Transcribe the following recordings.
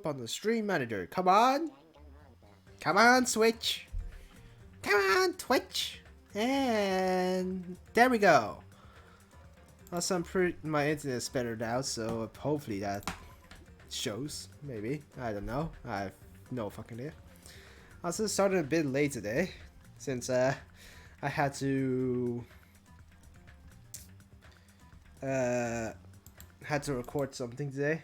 on the stream manager. Come on. Come on, Switch. Come on, Twitch. And there we go. Also, my internet is better now, so hopefully that shows. Maybe. I don't know. I have no fucking idea. Also, started a bit late today, since I had to record something today.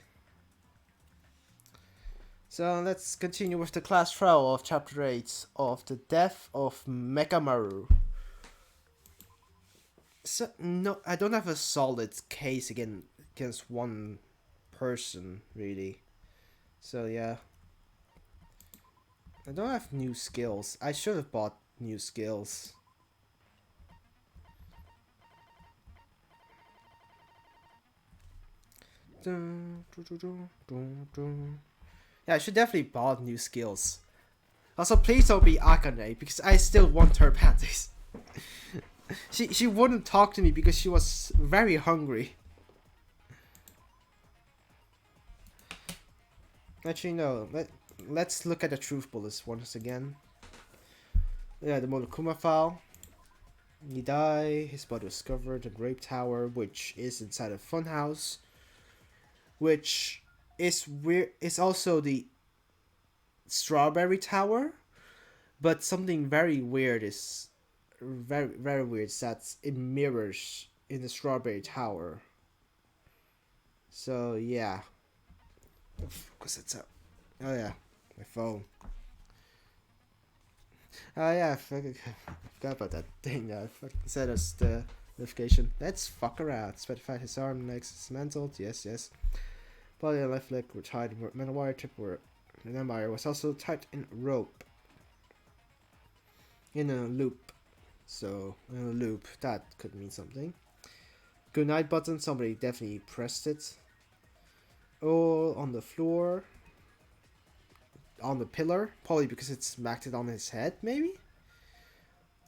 So let's continue with the class trial of chapter 8 of the death of Mekamaru. So, no, I don't have a solid case against one person, really. So yeah. I don't have new skills. I should have bought new skills. Yeah, I should definitely bought new skills. Also, please don't be Akane, because I still want her panties. She wouldn't talk to me because she was very hungry. Actually, no. Let's look at the truth bullets once again. Yeah, the Monokuma file. He died. His body was discovered in Rape Tower, which is inside a funhouse. Which is weird. It's also the Strawberry Tower, but something very weird is very weird is that it mirrors in the Strawberry Tower. So yeah. Focus it's up. Oh yeah, my phone. Oh yeah, I forgot about that thing. I fucking set as the notification. Let's fuck around. Specified his arm legs dismantled. Yes. Body and left leg were tied in metal wire. Tip were the wire was also tied in rope. In a loop. So in a loop that could mean something. Good night button. Somebody definitely pressed it. All on the floor. On the pillar, probably because it smacked it on his head, maybe?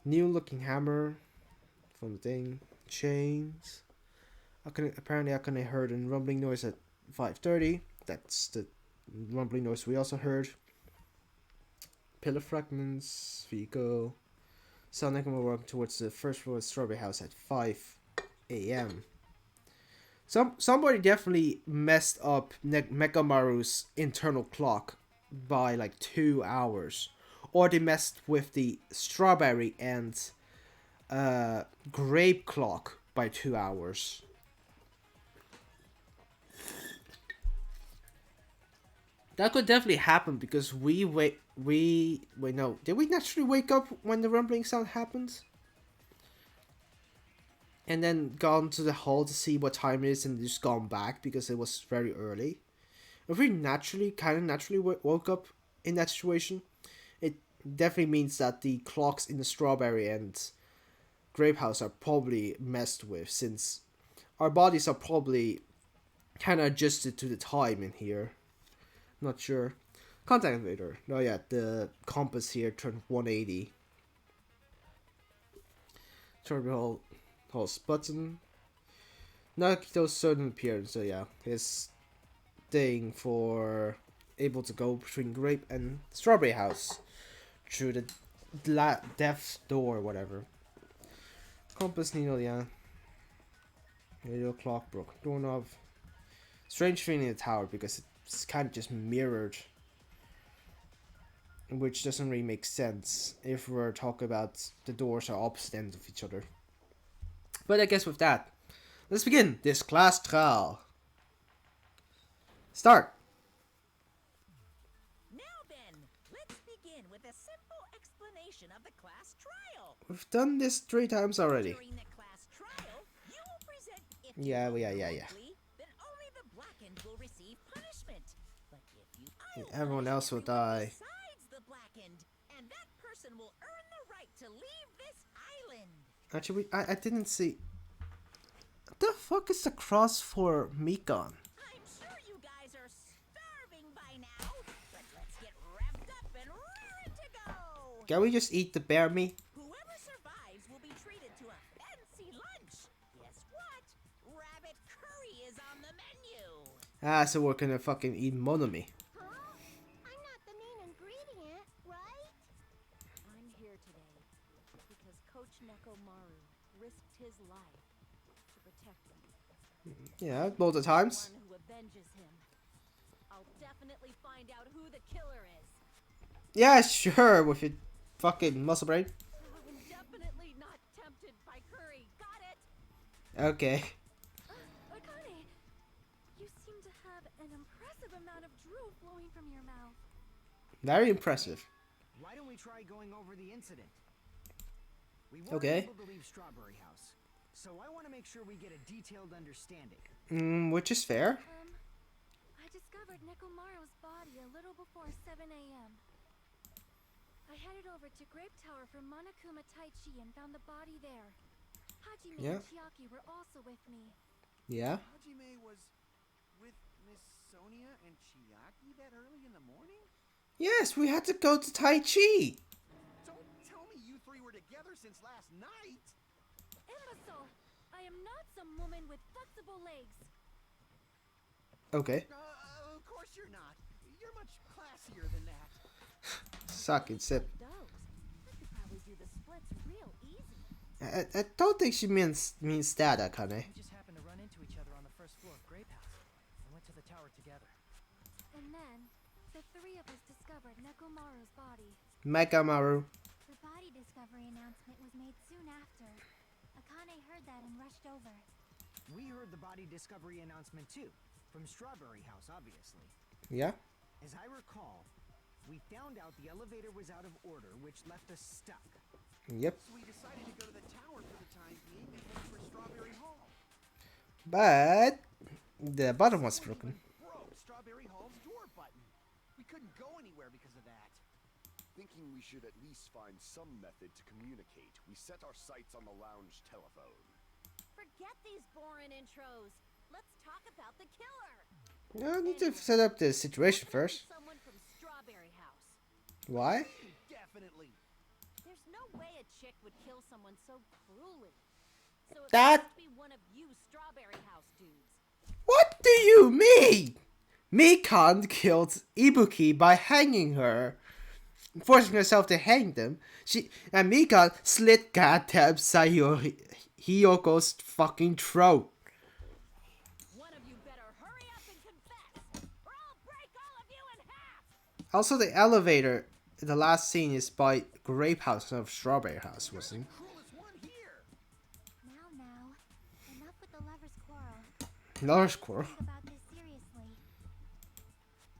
New looking hammer from the thing. Chains. Apparently I heard a rumbling noise at 5:30. That's the rumbling noise we also heard. Pillar fragments, vehicle. Sound like we're walking towards the first floor of the Strawberry House at 5 a.m. Somebody definitely messed up Mekamaru's internal clock by like 2 hours, or they messed with the strawberry and grape clock by 2 hours. That could definitely happen because wait no, did we naturally wake up when the rumbling sound happened? And then gone to the hall to see what time it is and just gone back because it was very early. If we kind of naturally woke up in that situation, it definitely means that the clocks in the Strawberry and Grape House are probably messed with, since our bodies are probably kind of adjusted to the time in here. Not sure. Contact elevator. No, yeah, the compass here turned 180. Terminal host button. Nakito's sudden appearance, so yeah, his thing for able to go between Grape and Strawberry House through the death's door or whatever. Compass needle, yeah. Radio clock broke. Doorknob. Strange feeling in the tower because it's kind of just mirrored, which doesn't really make sense if we're talking about the doors are opposite ends of each other. But I guess with that, let's begin this class trial. Start. Now then, let's begin with a simple explanation of the class trial. We've done this 3 times already. During the class trial, you will present if Yeah. then only the blackened will receive punishment. But if you Everyone else will die. besides the blackened, and that person will earn the right to leave this island. Actually, I didn't see. What the fuck is the cross for Mikon? I'm sure you guys are starving by now, but let's get revved up and raring to go. Can we just eat the bear meat? Whoever survives will be treated to a fancy lunch. Guess what? Rabbit curry is on the menu. So we're gonna fucking eat Monomi. Huh? Yeah, You'll both the be the times. one who avenges him. I'll definitely find out who the killer is. Yeah, sure, with your fucking muscle brain. I'm definitely not tempted by curry. Got it? Okay. Akane, you seem to have an impressive amount of drool flowing from your mouth. Very impressive. Why don't we try going over the incident? We weren't Okay. able to leave Strawberry House, so I want to make sure we get a detailed understanding. Which is fair. I discovered Nekomaru's body a little before 7 a.m. I headed over to Grape Tower for Monokuma Taichi and found the body there. Hajime Yeah. and Chiaki were also with me. Yeah. Hajime was with Miss Sonia and Chiaki that early in the morning? Yes, we had to go to Tai Chi. Don't tell me you three were together since last night! Imbecile! I am not some woman with flexible legs. Okay. Of course you're not. You're much classier than that. Suck and sip. Those. I could probably do the splits real easy. I don't think she means that, Akane. We just happened to run into each other on the first floor of Grape House and went to the tower together. And then, the three of us discovered Nekomaru's body. Megamaru. The body discovery announcement was made soon after. Akane heard that and rushed over. We heard the body discovery announcement too, from Strawberry House, obviously. Yeah. As I recall, we found out the elevator was out of order, which left us stuck. Yep. So we decided to go to the tower for the time being and head for Strawberry Hall. But the button was Someone broken. even broke Strawberry Hall's door button. We couldn't go anywhere because of that. Thinking we should at least find some method to communicate, we set our sights on the lounge telephone. Forget these boring intros. Let's talk about the killer. I need to set up the situation first. Someone from Strawberry House. Why? Definitely. There's no way a chick would kill someone so cruelly. So it That- must be one of you Strawberry House dudes. What do you mean? Mikan killed Ibuki by hanging her, forcing herself to hang them. And Mikan slit goddamn Hiyoko's fucking throat. One of you better hurry up and confess, or I'll break all of you in half. Also, the elevator in the last scene is by Grape House of Strawberry House, wasn't it? Cruelest one here. Now, enough with the lovers' quarrel. Another squirrel. Think about this seriously.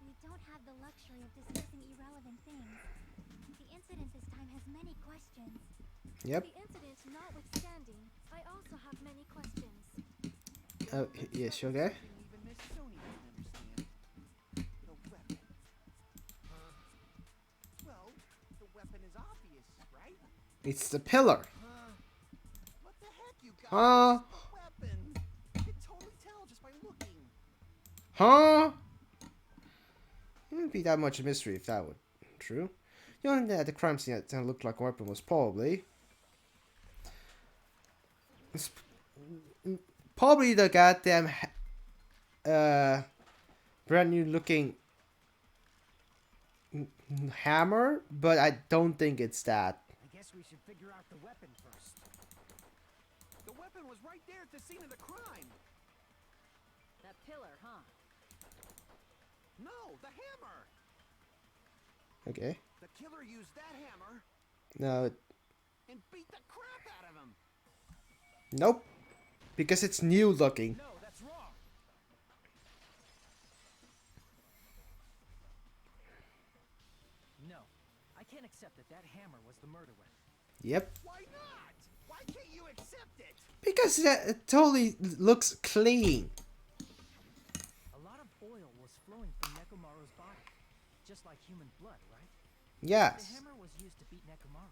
We don't have the luxury of discussing irrelevant things. The incident this time has many questions. Yep. The incident notwithstanding, I also have many questions. Oh, yes, you okay? Something even Miss Sonia can understand. The weapon. Well, the weapon is obvious, right? It's the pillar. What the heck, you guys? Huh? It's the weapon. You can totally tell just by looking. Huh? It wouldn't be that much a mystery if that were true. The only thing at the crime scene that looked like a weapon was probably the goddamn brand new looking hammer, but I don't think it's that. I guess we should figure out the weapon first. The weapon was right there at the scene of the crime. That pillar, huh? No, the hammer. Okay. The killer used that hammer No. and beat the crap out of him. Nope. Because it's new looking. No, that's wrong. No, I can't accept that that hammer was the murder weapon. Yep. Why not? Why can't you accept it? Because it totally looks clean. A lot of oil was flowing from Nekomaru's body, just like human blood, right? The Yes. hammer was used to beat Nekomaru.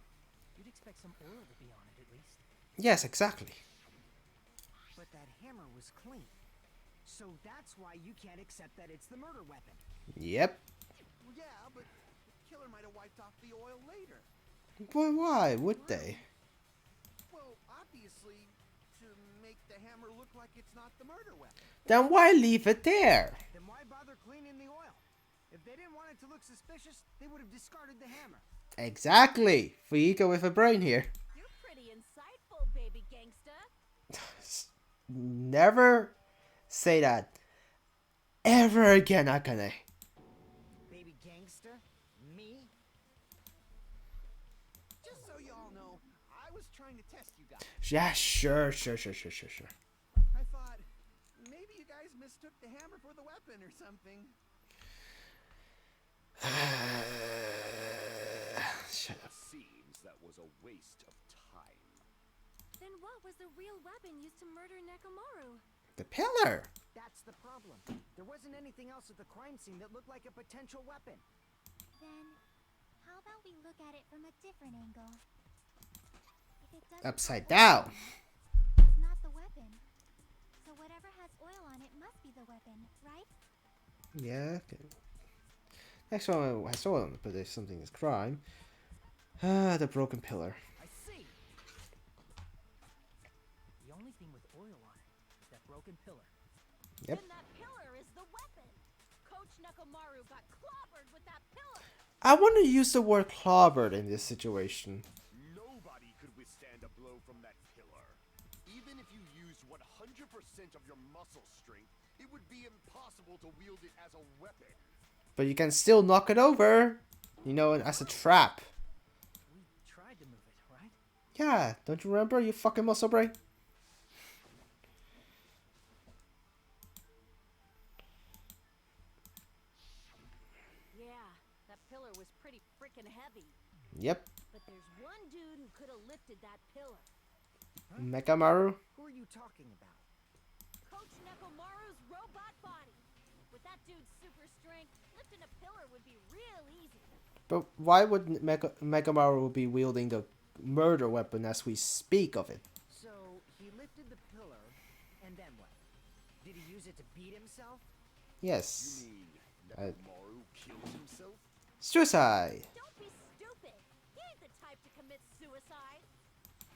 You'd expect some oil to be on it at least. Yes, exactly. But that hammer was clean. So that's why you can't accept that it's the murder weapon. Yep. Well, yeah, but the killer might have wiped off the oil later. But why would they? Well, obviously, to make the hammer look like it's not the murder weapon. Then why leave it there? Then why bother cleaning the oil? If they didn't want it to look suspicious, they would have discarded the hammer. Exactly. Fuika with a brain here. You're pretty insightful, baby gangsta. Never say that ever again, Akane. Baby gangster? Me? Just so y'all know, I was trying to test you guys. Yeah, sure. I thought maybe you guys mistook the hammer for the weapon or something. Shut up. Seems that was a waste of time. Then what was the real weapon used to murder Nekomaru? The pillar. That's the problem. There wasn't anything else at the crime scene that looked like a potential weapon. Then, how about we look at it from a different angle? If it doesn't Upside have down. oil on it, it's not the weapon. So whatever has oil on it must be the weapon, right? Yeah. Okay. Next one I saw on, but if something is crime. The broken pillar. I see. The only thing with oil on it is that broken pillar. Yep. Then that pillar is the weapon. Coach Nekomaru got clobbered with that pillar. I want to use the word clobbered in this situation. Nobody could withstand a blow from that pillar. Even if you used 100% of your muscle strength, it would be impossible to wield it as a weapon. But you can still knock it over. You know, as a trap. We tried to move it, right? Yeah, don't you remember, you fucking muscle brain? Yeah, that pillar was pretty freaking heavy. Yep. But there's one dude who could have lifted that pillar. Mekamaru. Who are you talking about? Coach Nekomaru's robot body. With that dude's super strength, lifting a pillar would be real easy. But why would Mekamaru be wielding the murder weapon as we speak of it? So, he lifted the pillar, and then what? Did he use it to beat himself? Yes. You mean Nekomaru killed himself? Suicide. Don't be stupid. He ain't the type to commit suicide.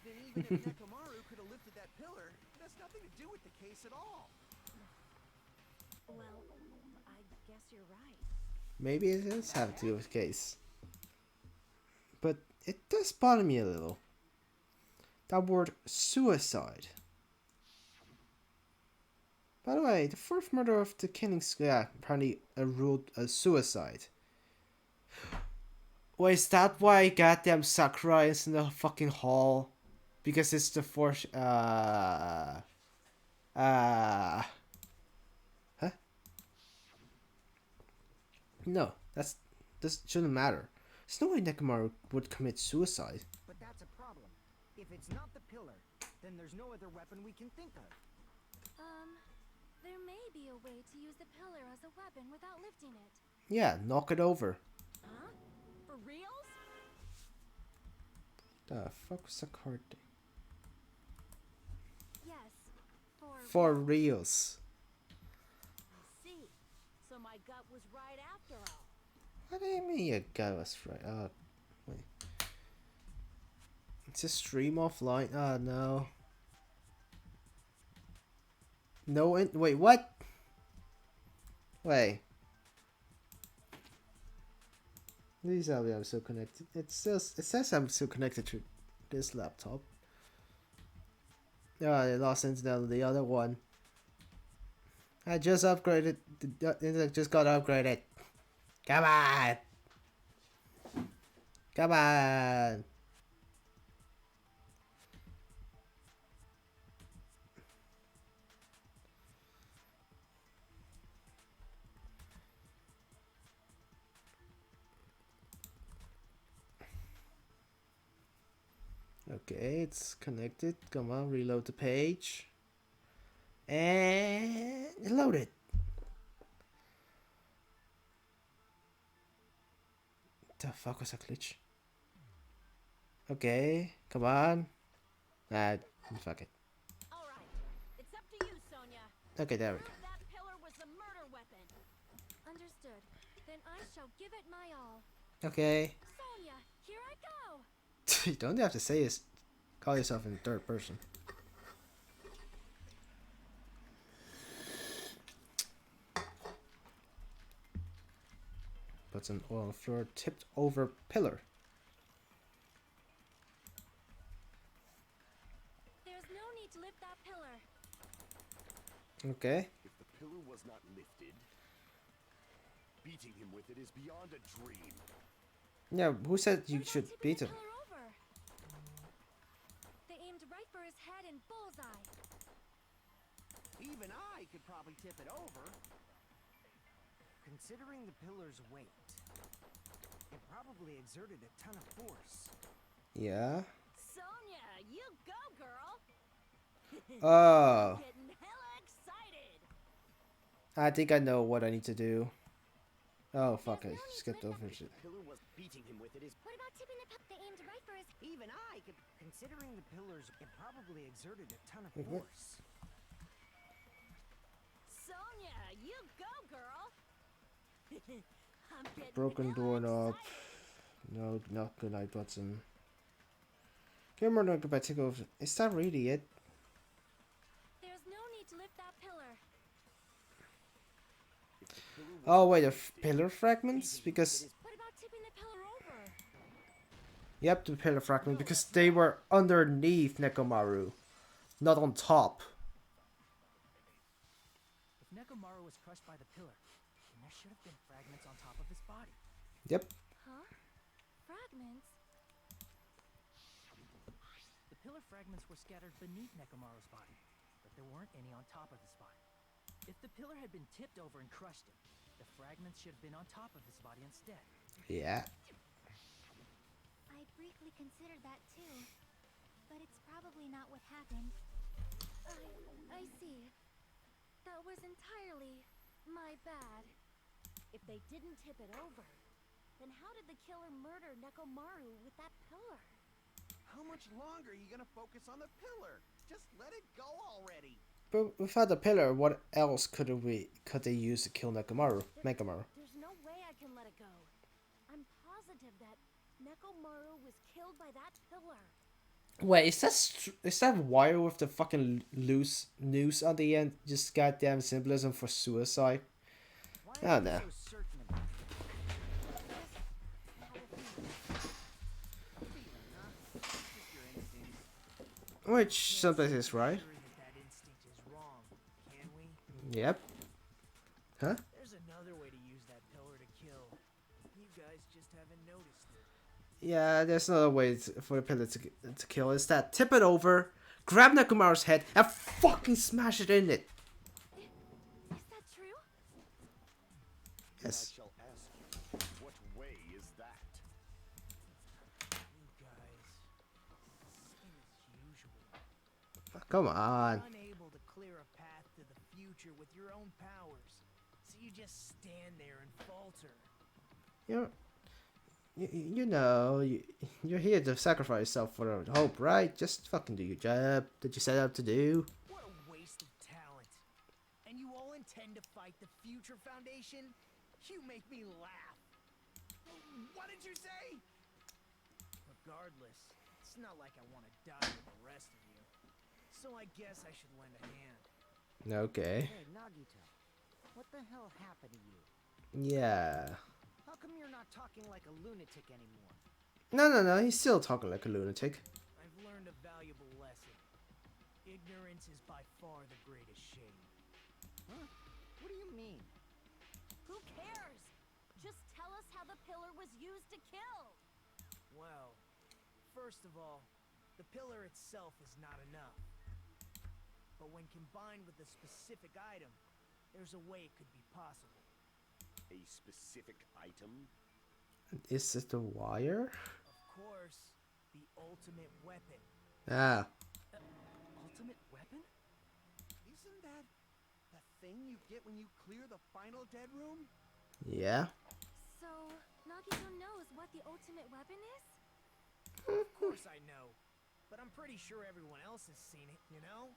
Then even if Nekomaru could have lifted that pillar, it has nothing to do with the case at all. Well, I guess you're right. Maybe it does have to do with the case. But it does bother me a little. That word suicide. By the way, the fourth murder of the killing apparently ruled a suicide. Wait, is that why goddamn Sakura is in the fucking hall? Because it's the fourth Huh? No, this shouldn't matter. There's no way Nekomaru would commit suicide. But that's a problem. If it's not the pillar, then there's no other weapon we can think of. There may be a way to use the pillar as a weapon without lifting it. Yeah, knock it over. Huh? For reals? The fuck was the card thing? Yes, For reals. I see. So my gut was right after all. What do you mean your guy was right? Wait. It's a stream offline. Oh no. No, wait, what? Wait. Please tell me I'm still connected. It says I'm still connected to this laptop. Oh, I lost internet on the other one. I just upgraded. The internet just got upgraded. Come on. Come on. Okay, it's connected. Come on, reload the page. And load it. The fuck was that glitch? Okay, come on. Fuck it. All right. It's up to you, Sonia. Okay, there we go. Prove that pillar was a murder weapon. understood. Then I shall give it my all. Okay. Sonia, here I go! You don't have to say this. Call yourself in third person. Put some oil on the floor, tipped over pillar. There's no need to lift that pillar. Okay. If was not lifted. Beating him with it is beyond a dream. Yeah, who said you What about should tipping beat the him? pillar over? They aimed right for his head and bullseye. Even I could probably tip it over. Considering the pillar's weight, it probably exerted a ton of force. Yeah. Sonya, you go, girl. Oh, Getting hella excited. I think I know what I need to do. Oh fuck! I There's no need to skipped lift over up- shit. Pillar was beating him with it is. What about tipping the pillar? They aimed right for his. Even I could. Considering the pillars, it probably exerted a ton of Wait, what? force. Sonya, you go, girl. I'm getting Broken hella doorknob. excited. No, not good night button. Camera not goodbye take over. Is that really it? There's no need to lift that pillar. If the pillar was Oh wait, the lifted, pillar fragments? beating him with Because it is What about tipping the pillar over? yep, the pillar fragment because they were underneath Nekomaru, not on top. If Nekomaru was crushed by the pillar, then there should have been fragments on top of his body. Yep. Huh? Fragments? The pillar fragments were scattered beneath Nekomaru's body, but there weren't any on top of his body. If the pillar had been tipped over and crushed him, the fragments should have been on top of his body instead. Yeah. I briefly considered that too. But it's probably not what happened. I see. That was entirely my bad. If they didn't tip it over, then how did the killer murder Nekomaru with that pillar? How much longer are you gonna focus on the pillar? Just let it go already. But without the pillar, what else could they use to kill Nekomaru? Megamaru. There's no way I can let it go. I'm positive that Nekomaru was killed by that pillar. Wait, is that wire with the fucking loose noose on the end just goddamn symbolism for suicide? Why Oh, are you no. so certain about Which sometimes is right. Sure that instinct is wrong, can we? Yep. Huh? There's another way to use that pillar to kill. You guys just haven't noticed it. Yeah, there's another way for the pillar to kill. Is that tip it over, grab Nekomaru's head, and fucking smash it in it. Is that true? Yes. I shall ask you, what way is that? You guys, same as usual. Come on. Unable to clear a path to the future with your own powers, so you just stand there and falter. You know, you're here to sacrifice yourself for the hope, right? Just fucking do your job that you set out to do. What a waste of talent. And you all intend to fight the Future Foundation? You make me laugh. What did you say? Regardless, it's not like I want to die with the rest of you. So I guess I should lend a hand. Okay. Hey, Nagito, what the hell happened to you? Yeah. How come you're not talking like a lunatic anymore? No, he's still talking like a lunatic. I've learned a valuable lesson. Ignorance is by far the greatest shame. Huh? What do you mean? Who cares? Just tell us how the pillar was used to kill. Well, first of all, the pillar itself is not enough. But when combined with a specific item, there's a way it could be possible. A specific item? Is it the wire? Of course, the ultimate weapon. Ah. Ultimate weapon? Isn't that the thing you get when you clear the final dead room? Yeah. So, Nagito knows what the ultimate weapon is? Of course I know. But I'm pretty sure everyone else has seen it, you know?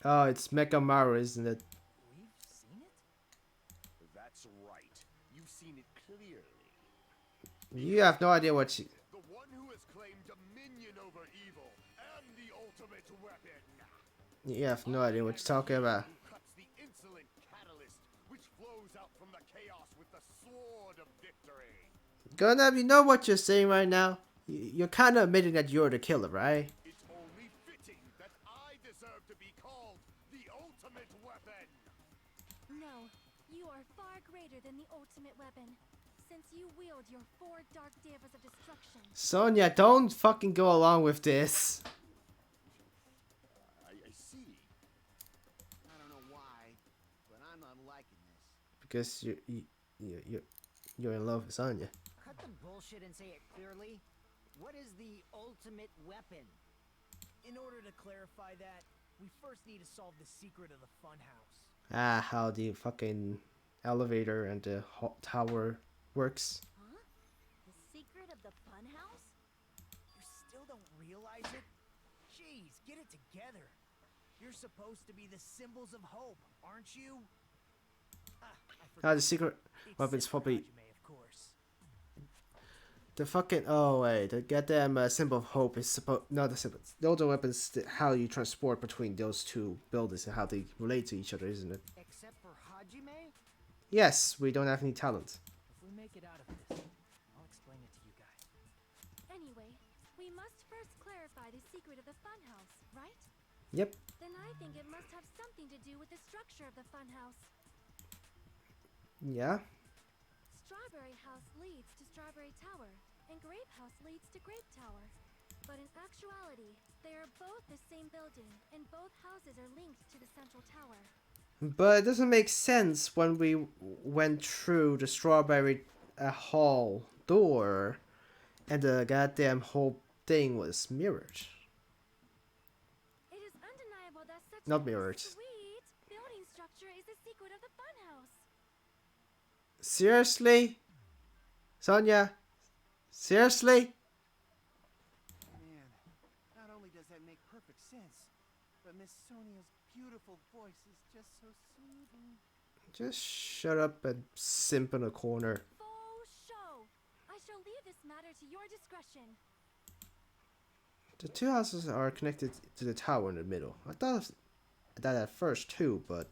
Oh, it's Megamaru, isn't it? We've seen it? That's right. You've seen it clearly. You have no idea what she... The one who has claimed dominion over evil and the ultimate weapon. You have no idea what you're talking about. Who cuts the insolent catalyst which flows out from the chaos with the sword of victory. Gunab, you know what you're saying right now? You're kind of admitting that you're the killer, right? It's only fitting that I deserve to be called the ultimate weapon. No. than the ultimate weapon, since you wield your 4 dark devas of destruction. Sonya, don't fucking go along with this. I see. I don't know why, but I'm not liking this. Because you're in love with Sonya. Cut the bullshit and say it clearly. What is the ultimate weapon? In order to clarify that, we first need to solve the secret of the funhouse. Ah, how the fucking elevator and the tower works. Huh? The secret of the funhouse? You still don't realize it? Jeez, get it together. You're supposed to be the symbols of hope, aren't you? Ah, the secret It's weapon's Sister probably Hajime, of course. the fucking the goddamn symbol of hope is supposed not the symbol. The other weapons, how you transport between those two buildings and how they relate to each other, isn't it? Except for Hajime? Yes, we don't have any talent. If we make it out of this, I'll explain it to you guys. Anyway, we must first clarify the secret of the funhouse, right? Yep. Then I think it must have something to do with the structure of the funhouse. Yeah. Strawberry House leads to Strawberry Tower, and Grape House leads to Grape Tower. But in actuality, they are both the same building, and both houses are linked to the central tower. But it doesn't make sense when we went through the Strawberry Hall door and the goddamn whole thing was mirrored. It is undeniable that such Not a mirrored. sweet building structure is the secret of the funhouse. Seriously? Sonya? Seriously? Man, not only does that make perfect sense, but Miss Sonia's beautiful voice is just so soothing. Just shut up and simp in a corner. Faux show. I shall leave this matter to your discretion. The two houses are connected to the tower in the middle. I thought that at first too, but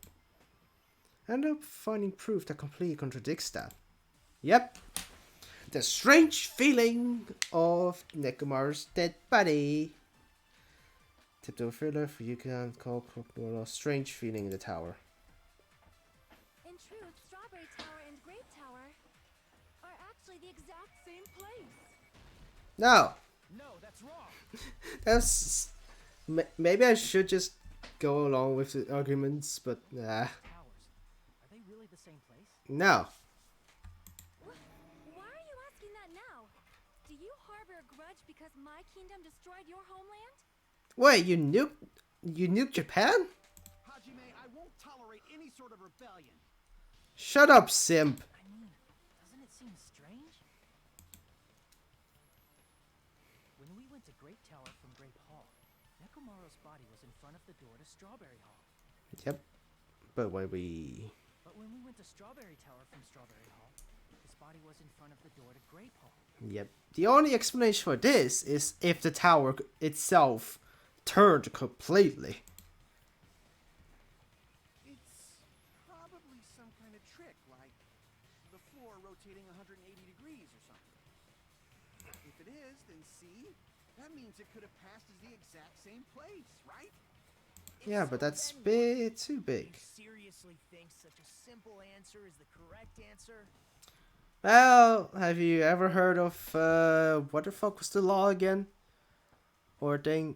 I ended up finding proof that completely contradicts that. Yep. The strange feeling of Nekomaru's dead body. Tipped over further for you can call a strange feeling in the tower. In truth, Strawberry Tower and Grape Tower are actually the exact same place. No! No, that's wrong. That's... Maybe I should just go along with the arguments, but nah. Towers. Are they really the same place? No. Why are you asking that now? Do you harbor a grudge because my kingdom destroyed your homeland? Wait, you nuked Japan? Hajime, I won't tolerate any sort of rebellion. Shut up, simp. I mean, doesn't it seem strange? When we went to Grape Tower from Grape Hall, Nekomaru's body was in front of the door to Strawberry Hall. Yep. But when we... But when we went to Strawberry Tower from Strawberry Hall, his body was in front of the door to Grape Hall. Yep. The only explanation for this is if the tower itself turned completely. It's probably some kind of trick, like the floor rotating 180 degrees or something. If it is, then see? That means it could have passed as the exact same place, right? Yeah, but that's bit too big. You seriously think such a simple answer is the correct answer? Well, have you ever heard of what the fuck was the law again? Or thing?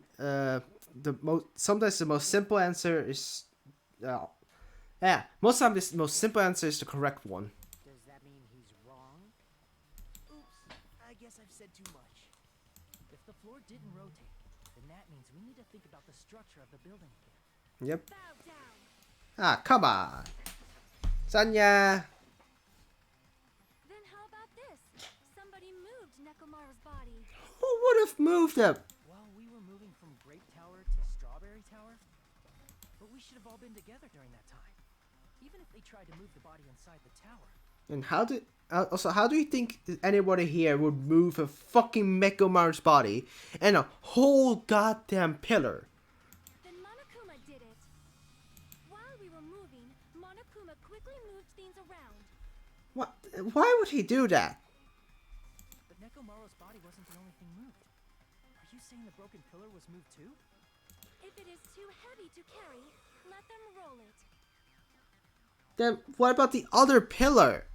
Sometimes the most simple answer is most times the most simple answer is the correct one. Does that mean he's wrong? Oops, I guess I've said too much. If the floor didn't rotate, then that means we need to think about the structure of the building again. Yep. Bow down. Ah, come on. Sonya. Then how about this? Somebody moved Nekomaru's body. Who would have moved him? Well, we were moving from Grape Tower to Strawberry Tower, but we should have all been together during that time. Even if they tried to move the body inside the tower. And how do you think anybody here would move a fucking Nekomaru's body and a whole goddamn pillar? Then Monokuma did it. While we were moving, Monokuma quickly moved things around. What? Why would he do that? But Nekomaru's body wasn't the only thing moved. Are you saying the broken pillar was moved too? If it is too heavy to carry, let them roll it. Then what about the other pillar?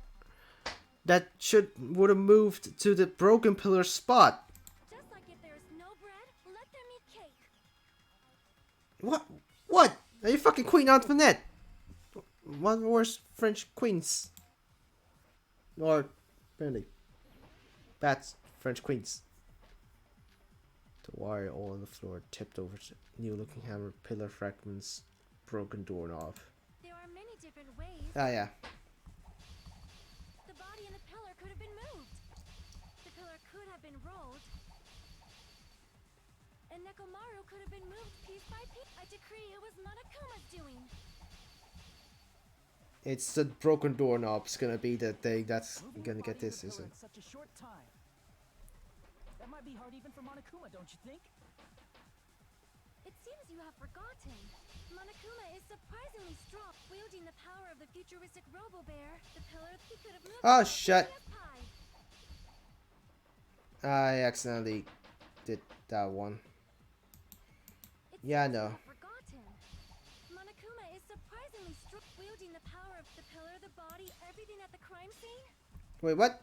that would have moved to the broken pillar spot. Just like if there's no bread, let them eat cake. What? What? Are you fucking Queen Antoinette? One of the worst French queens. Or, apparently, that's French queens. The wire all on the floor, tipped over, new looking hammer, pillar fragments, broken doorknob. There are many different ways. Ah, yeah. The body and the pillar could have been moved. The pillar could have been rolled. And Nekomaru could have been moved piece by piece. I decree it was Monokuma's doing. It's the broken doorknob's gonna be the thing that's Moving gonna the get body of this, the isn't pillar it? in such a short time. That might be hard even for Monokuma, don't you think? It seems you have forgotten. Monokuma is surprisingly strong, wielding the power of the futuristic Robo-Bear. The pillar he could have moved. Oh, like a shit. pie. I accidentally did that one. It Yeah, I seems you know. have forgotten. Monokuma is surprisingly strong, wielding the power of the pillar, the body, everything at the crime scene. Wait, what?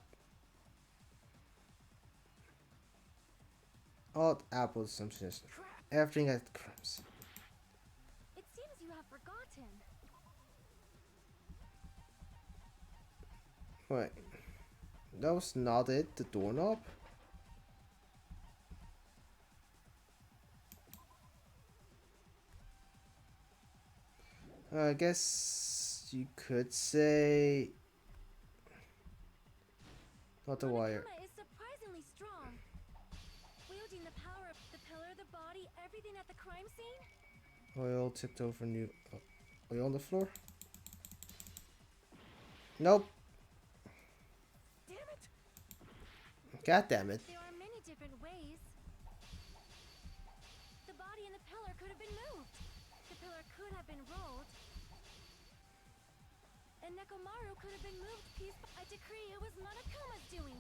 All apples, something. Everything at the crumbs. It seems you have forgotten. Wait. That was not it, the doorknob? I guess you could say not the wire. Monokuma is surprisingly strong, wielding the power of the pillar, the body, everything at the crime scene. Oil tipped over new oil on the floor. Nope. Damn it! God damn it. There are many different ways. The body and the pillar could have been moved. The pillar could have been rolled. And Nekomaru could have been moved piece by I decree it was Monokuma's doing.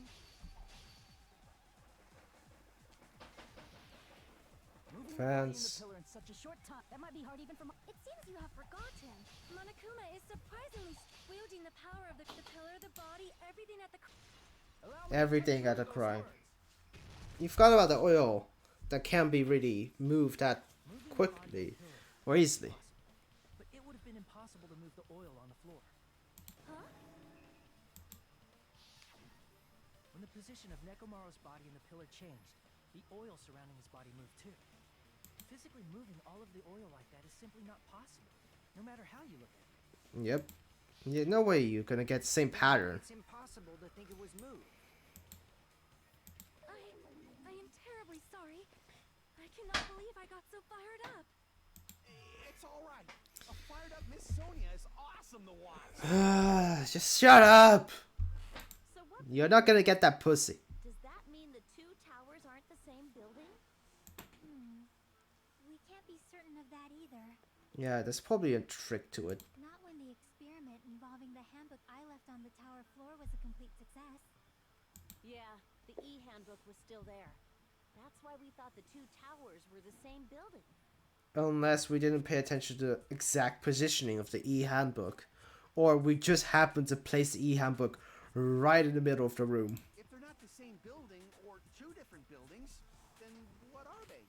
Moving the body and the Fans. pillar in such a short time. That might be hard even for It seems you have forgotten. Monokuma is surprisingly wielding the power of the pillar, the body, everything at the Everything at the crime. You forgot about the oil that can't be really moved that quickly or easily. But it would have been impossible to move the oil on the floor. Huh? When the position of Nekomaru's body and the pillar changed, the oil surrounding his body moved too. Physically moving all of the oil like that is simply not possible, no matter how you look at it. Yep. Yeah, no way you're gonna get the same pattern. It's impossible to think it was moved. I am terribly sorry. I cannot believe I got so fired up. It's all right. A fired up Miss Sonia is awesome to watch. Just shut up. So what You're not gonna get that pussy. does that mean the two towers aren't the same building? We can't be certain of that either. Yeah, there's probably a trick to it. Not when the experiment involving the handbook I left on the tower floor was a complete success. Yeah, the e-handbook was still there. That's why we thought the two towers were the same building. Unless we didn't pay attention to the exact positioning of the e-handbook. Or we just happened to place the e-handbook right in the middle of the room. If they're not the same building or two different buildings, then what are they?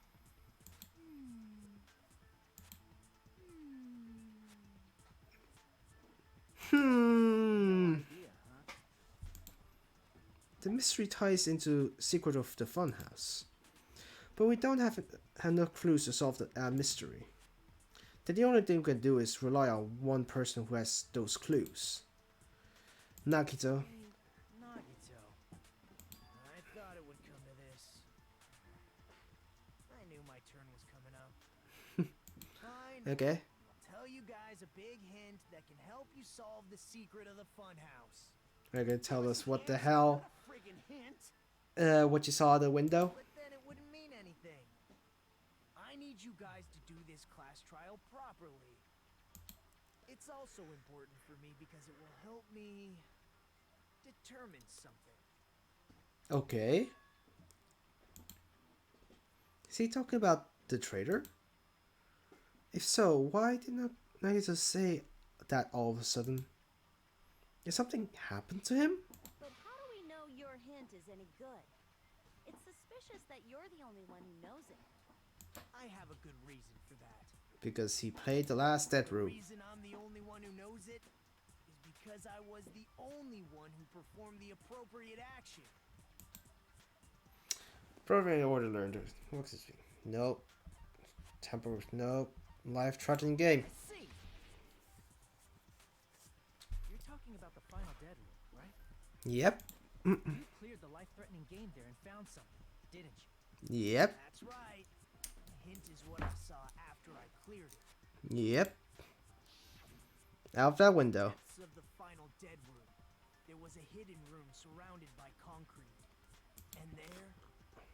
Idea, huh? The mystery ties into Secret of the Funhouse. But we don't have enough clues to solve the mystery. Then the only thing we can do is rely on one person who has those clues. Nagito. Nagito. I thought it would come to this. I knew my turn was coming up. Fine. Okay. I'll tell you guys a big hint that can help you solve the secret of the funhouse. They're gonna tell us what the hell, Not a friggin' hint. what you saw out the window. But then it wouldn't mean anything. I need you guys to do this class trial properly. It's also important for me because it will help me determine something. Okay. Is he talking about the traitor? If so, why did not Nagito say that all of a sudden? Did something happen to him? But how your hint is any good. It's suspicious that you're the only one who knows it. I have a good reason for that. Because he played the last Dead The Room. reason I'm the only one who knows it is because I was the only one who performed the appropriate action. Programming order learned. What's this thing? Nope. Temper. Nope. Life-threatening game. I see. You're talking about the final dead room, right? Yep. You cleared the life-threatening game there and found something, didn't you? Yep. That's right. The hint is what I saw after I cleared it. Yep. Out that window. Depths of the final dead room. There was a hidden room surrounded by concrete. And there,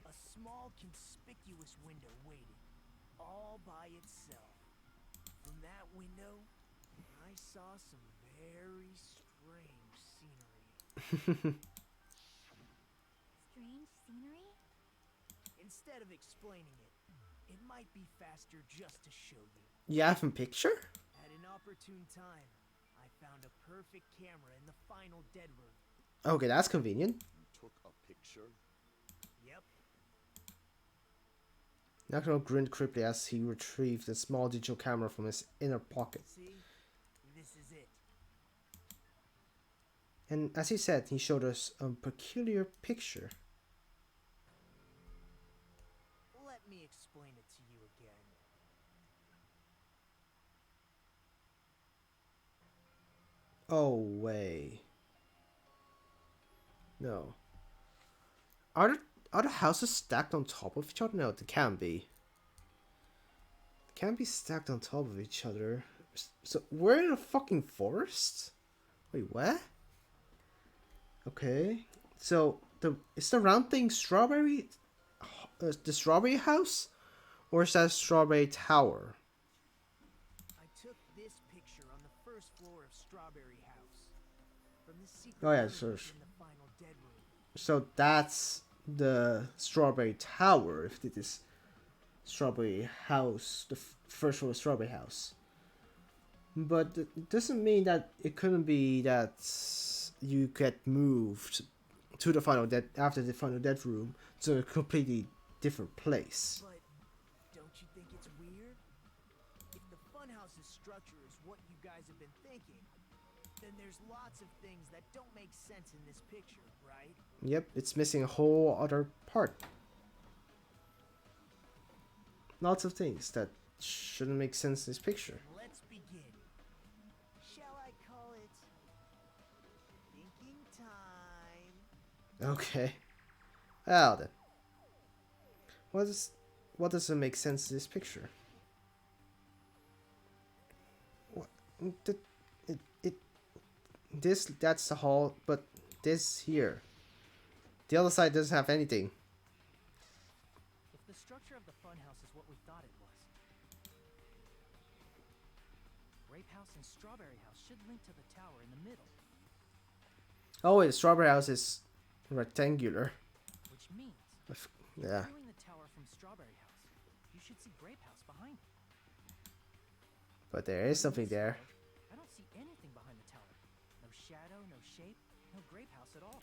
a small conspicuous window waiting, all by itself. From that window, I saw some very strange scenery. Strange scenery? Instead of explaining it, it might be faster just to show you. You have a picture? At an opportune time, I found a perfect camera in the final dead room. Okay, that's convenient. You took a picture? Yep. Nakano grinned creepily as he retrieved a small digital camera from his inner pocket. See? This is it. And as he said, he showed us a peculiar picture. Let me explain it to you again. Oh, way. No. Are the houses stacked on top of each other? No, they can't be. They can't be stacked on top of each other. So we're in a fucking forest? Wait, what? Okay. So is the round thing strawberry? The strawberry house? Or is that strawberry tower? I took this picture on the first floor of Strawberry House. From the secret Oh, yeah, room so- in the final dead room. So that's the strawberry tower. If it is strawberry house, the first floor strawberry house. But it doesn't mean that it couldn't be that you get moved to the final dead after the final dead room to a completely different place. But don't you think it's weird? If the funhouse's structure is what you guys have been thinking, then there's lots of things that don't make sense in this picture, right? Yep, it's missing a whole other part. Lots of things that shouldn't make sense in this picture. Let's begin. Shall I call it thinking time? Okay. Well then. What doesn't make sense in this picture? What that's the hall, but this here. The other side doesn't have anything. If the structure of the funhouse is what we thought it was, Grape House and Strawberry House should link to the tower in the middle, Oh wait, the strawberry house is rectangular. which means Yeah. viewing the tower from Strawberry House, you should see Grape House behind it. But there is something there. I don't see anything behind the tower. No shadow, no shape, no Grape House at all.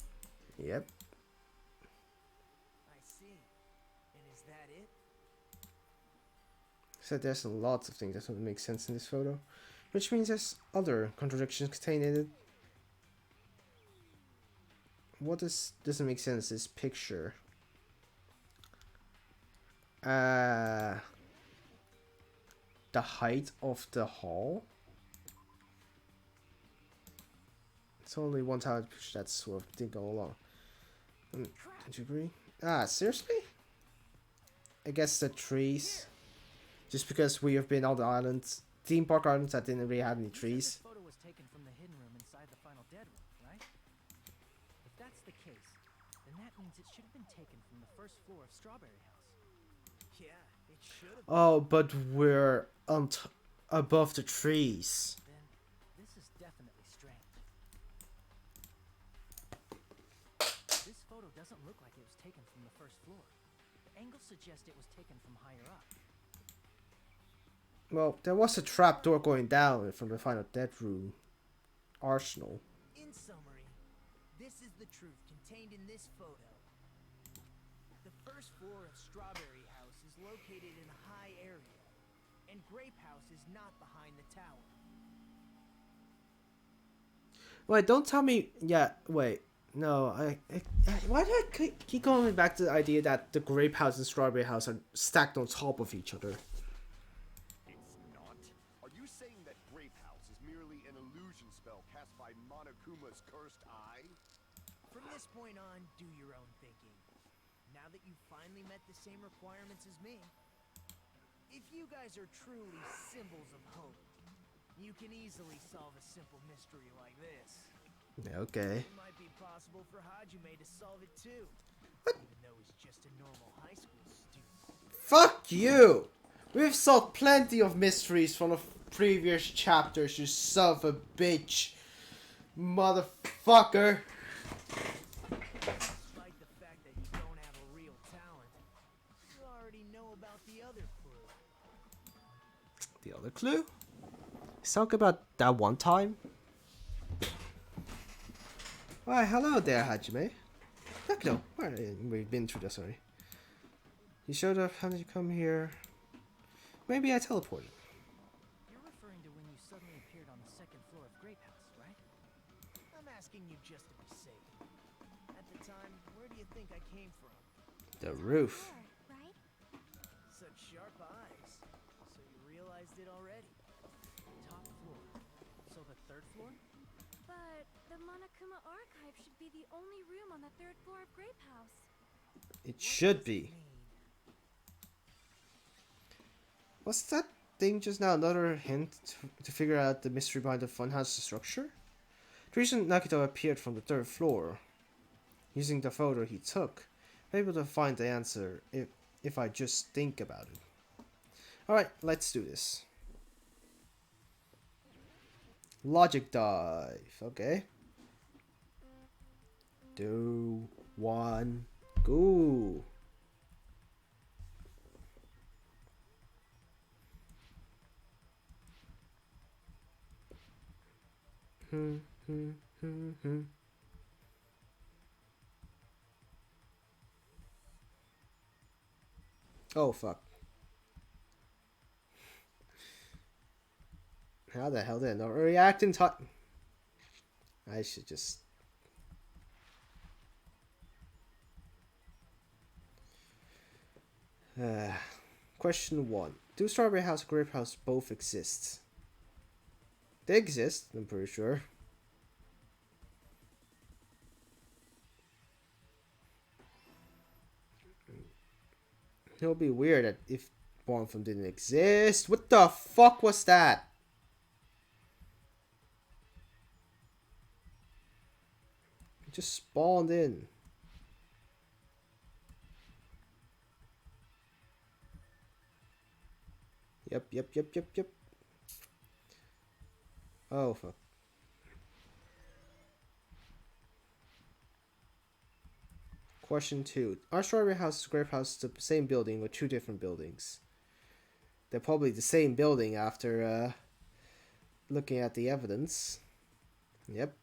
Yep. I see. And is that it? So there's lots of things that don't make sense in this photo. Which means there's other contradictions contained in it. What doesn't make sense in this picture? The height of the hall. It's only one tower picture that sort of didn't go along. Don't you agree? Ah, seriously? I guess the trees. Just because we have been on the islands, theme park islands that didn't really have any You said trees. This photo was taken from the hidden room inside the final dead room, right? If that's the case, then that means it should have been taken from the first floor of Strawberry House. Yeah, it should have. Oh, but we're on above the trees. Then this is definitely strange. This photo doesn't look like it was taken from the first floor. The angles suggest it was taken from higher up. Well, there was a trap door going down from the final dead room arsenal. In summary, This is the truth contained in this photo. The first floor of Strawberry House is located in a high area, and Grape House is not behind the tower. Wait, don't tell me. Yeah, wait. No, why do I keep going back to the idea that the Grape House and Strawberry House are stacked on top of each other? It's not. Are you saying that Grape House is merely an illusion spell cast by Monokuma's cursed eye? From this point on, do your own thinking. Now that you've finally met the same requirements as me, if you guys are truly symbols of hope, you can easily solve a simple mystery like this. Okay. It might be possible for Hajime to solve it too, even though he's just a normal high school student. Fuck you! We've solved plenty of mysteries from the previous chapters, you son of a bitch. Motherfucker. Despite the fact that you don't have a real talent, you already know about the other clue. The other clue? Let's talk about that one time. Why, hello there, Hajime. Heck no, we've been through this already. You showed up, how did you come here? Maybe I teleported. You're referring to when you suddenly appeared on the second floor of Grape House, right? I'm asking you just to be safe. At the time, where do you think I came from? The roof. There, right? Such sharp eyes. So you realized it already. Top floor. So the third floor? But the Monokuma archive should be the only room on the third floor of Grape House. It should be. Was that thing just now another hint to figure out the mystery behind the funhouse structure? The reason Nakito appeared from the third floor, using the photo he took, I'm able to find the answer if I just think about it. Alright, let's do this. Logic dive, okay. 2, 1, go. Oh fuck. How the hell did I not react in time? I should just... Question 1. Do Strawberry House and Grape House both exist? They exist, I'm pretty sure. It'll be weird that if one of them didn't exist. What the fuck was that? It just spawned in. Yep. Oh fuck. Question 2. Are Strawberry House and Grape House the same building or two different buildings? They're probably the same building after looking at the evidence. Yep.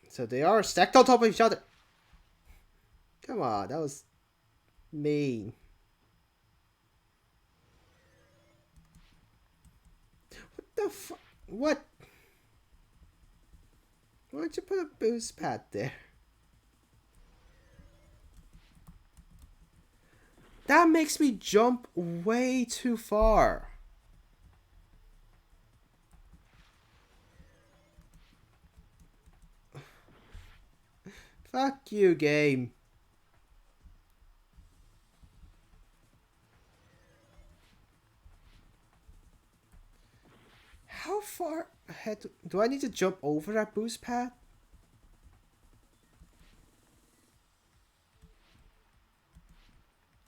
So they are stacked on top of each other. Come on, that was mean. What the fuck? What? Why'd you put a boost pad there? That makes me jump way too far. Fuck you, game. How far ahead do I need to jump over that boost pad?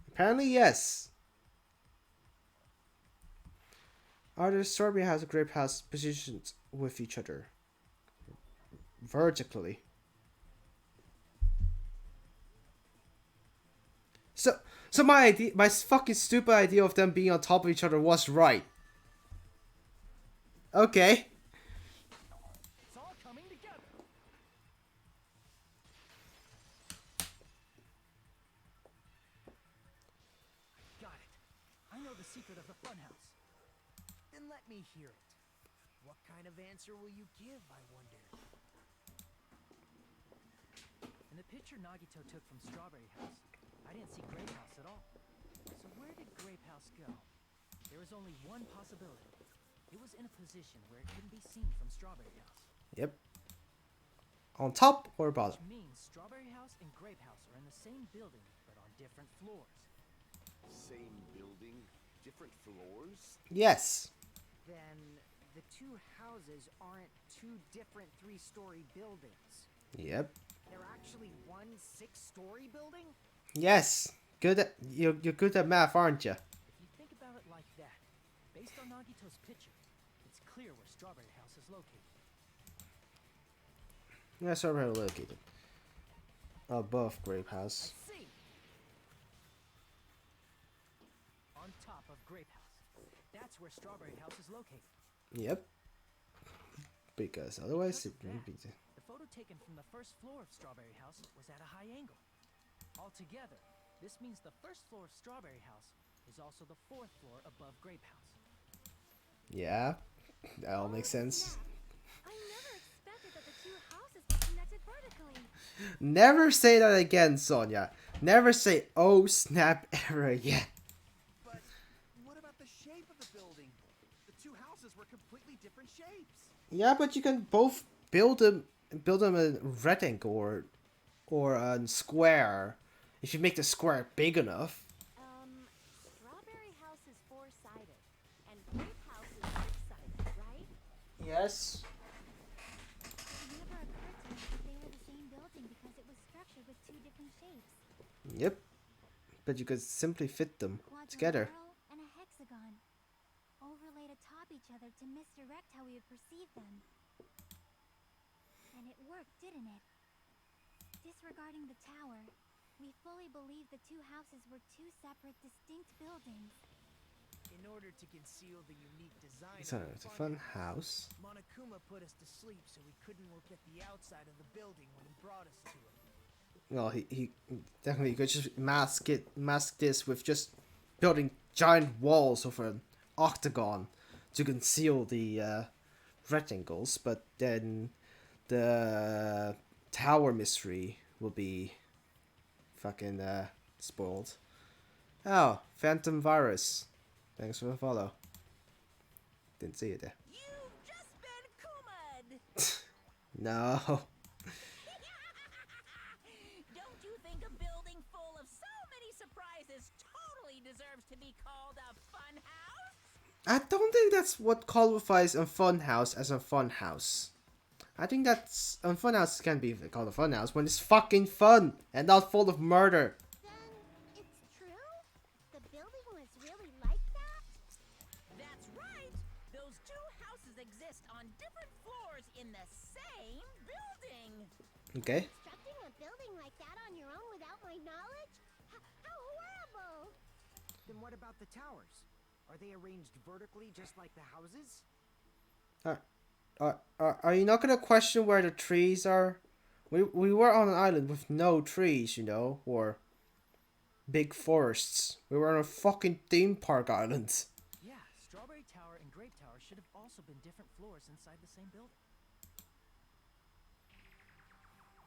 Apparently, yes. Are the Strawberry House and Grape House positioned with each other? Vertically. So my idea, my fucking stupid idea of them being on top of each other was right. Okay. It's all coming together. Got it. I know the secret of the funhouse. Then let me hear it. What kind of answer will you give, I wonder? In the picture Nagito took from Strawberry House, I didn't see Grape House at all. So where did Grape House go? There was only one possibility. It was in a position where it couldn't be seen from Strawberry House. Yep. On top or bottom? Which means Strawberry House and Grape House are in the same building, but on different floors. Same building, different floors? Yes. Then the two houses aren't two different 3-story buildings. Yep. They're actually one 6-story building? Yes. Good at you're good at math, aren't you? If you think about it like that, based on Nagito's picture, it's clear where Strawberry House is located. That's where we're located. Above Grape House. Let's see. On top of Grape House. That's where Strawberry House is located. Yep. Because otherwise it Because of would be. The photo taken from the first floor of Strawberry House was at a high angle. Altogether, this means the first floor of Strawberry House is also the 4th floor above Grape House. Yeah. That all makes sense. I never expected that the two houses were connected vertically. Never say that again, Sonia. Never say "oh snap" ever again. But what about the shape of the building? The two houses were completely different shapes. Yeah, but you can both build them a rectangle or a square. If you make the square big enough. Strawberry House is 4-sided, and Grape House is 6-sided, right? Yes. It never occurred to me that they were the same building because it was structured with two different shapes. Yep. But you could simply fit them together. Quadrilateral and a hexagon. Overlaid atop each other to misdirect how we would perceive them. And it worked, didn't it? Disregarding the tower, we fully believed the two houses were two separate, distinct buildings. In order to conceal the unique design So of the it's a fun house. Monokuma put us to sleep so we couldn't look at the outside of the building when he brought us to it. Well, he definitely could just mask this with just building giant walls of an octagon to conceal the rectangles, but then the tower mystery will be fucking spoiled. Oh, Phantom Virus. Thanks for the follow. Didn't see it there. You've just been Kuma'd! No. Don't you think a building full of so many surprises totally deserves to be called a fun house? I don't think that's what qualifies a fun house as a fun house. I think that's a fun house can be called a fun house when it's fucking fun and not full of murder. Then it's true? The building was really like that? That's right! Those two houses exist on different floors in the same building! Okay. Constructing a building like that on your own without my knowledge? How horrible! Then what about the towers? Are they arranged vertically just like the houses? Are you not gonna question where the trees are? We were on an island with no trees, you know, or big forests. We were on a fucking theme park island. Yeah, Strawberry Tower and Grape Tower should have also been different floors inside the same building.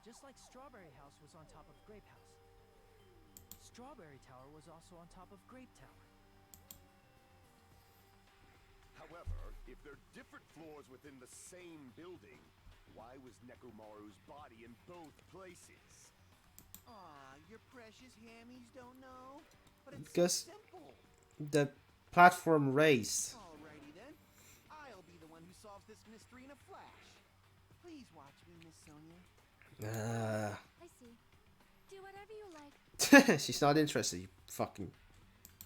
Just like Strawberry House was on top of Grape House, Strawberry Tower was also on top of Grape Tower. However, if they're different floors within the same building, why was Nekomaru's body in both places? Aw, your precious hammies don't know? But it's Because- so simple. The platform raised. Alrighty then. I'll be the one who solves this mystery in a flash. Please watch me, Miss Sonia. I see. Do whatever you like. She's not interested, you fucking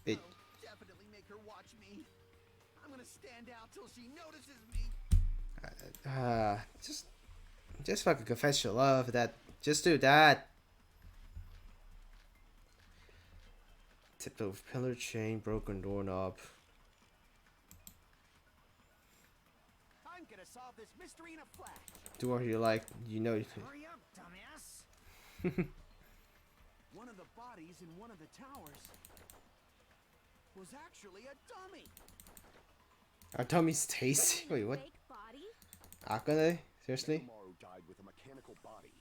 bitch. I'll definitely make her watch me. I'm gonna stand out till she notices me. Just fucking confess your love. That just do that. Tipped over pillar chain, broken doorknob. I'm gonna solve this mystery in a flash. Do what you like, you know. Hurry up, dumbass. One of the bodies in one of the towers was actually a dummy. Our dummy's tasty. Wait, what? Fake body? Akane? Seriously? Nekomaru died with a mechanical body.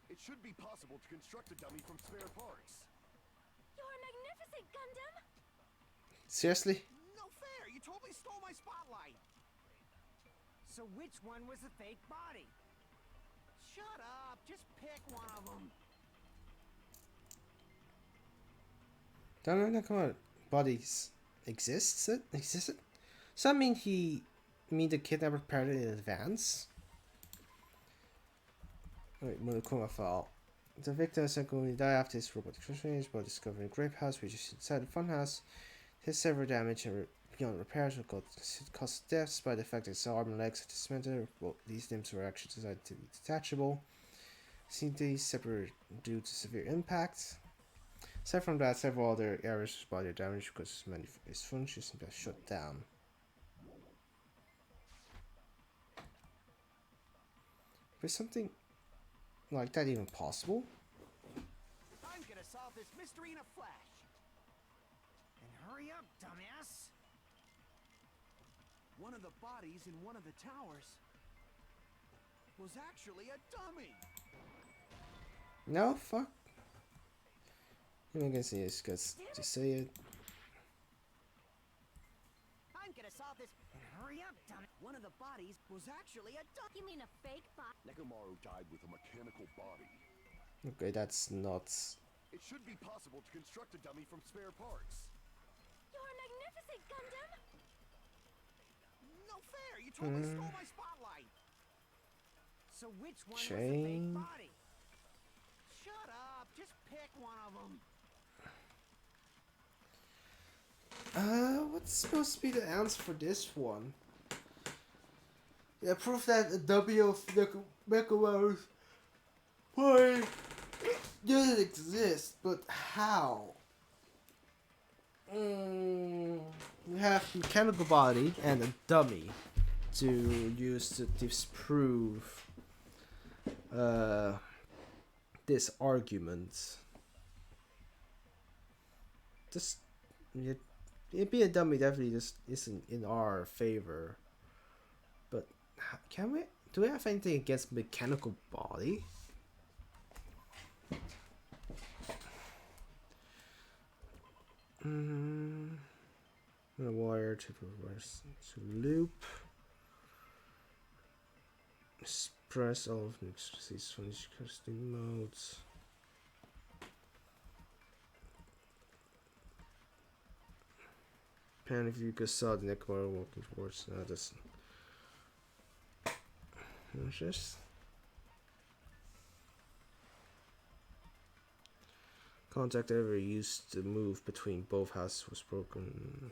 It should be possible to construct a dummy from spare parts. You're magnificent, Gundam! Seriously? No fair! You totally stole my spotlight! So which one was the fake body? Shut up! Just pick one of them! Don't know, come on. Bodies existed? Does that mean the kidnapper prepared it in advance? Wait, Monokuma file. The victim is going to die after his robotic exchange while discovering Grape House, which is inside the funhouse. His severe damage and beyond repairs will cause deaths by the fact that his arm and legs are dismantled. Well, these limbs were actually designed to be detachable. See these separate due to severe impact. Aside from that, several other areas of his body are damaged because his functions have been shut down. But is something like that even possible? I'm gonna solve this mystery in a flash. And hurry up, dumbass. One of the bodies in one of the towers was actually a dummy. No, fuck. I'm gonna say it's because to say it. I'm gonna solve this. And hurry up, dumbass. One of the bodies was actually a dummy. You mean a fake body? Nekomaru died with a mechanical body. Okay, that's not. It should be possible to construct a dummy from spare parts. You're magnificent, Gundam! No fair! You totally stole my spotlight. So which one was the Chain. fake body? Shut up! Just pick one of them. What's supposed to be the answer for this one? Yeah, proof that a W of Nekomaru's body doesn't exist, but how? We have a mechanical body and a dummy to use to disprove this argument. Just it being a dummy definitely just isn't in our favor. But can we? Do we have anything against mechanical body? A wire to reverse to loop. Express all of these Spanish casting modes. Pan if you could saw the Nekomaru walking towards this. Just contact ever used to move between both houses was broken.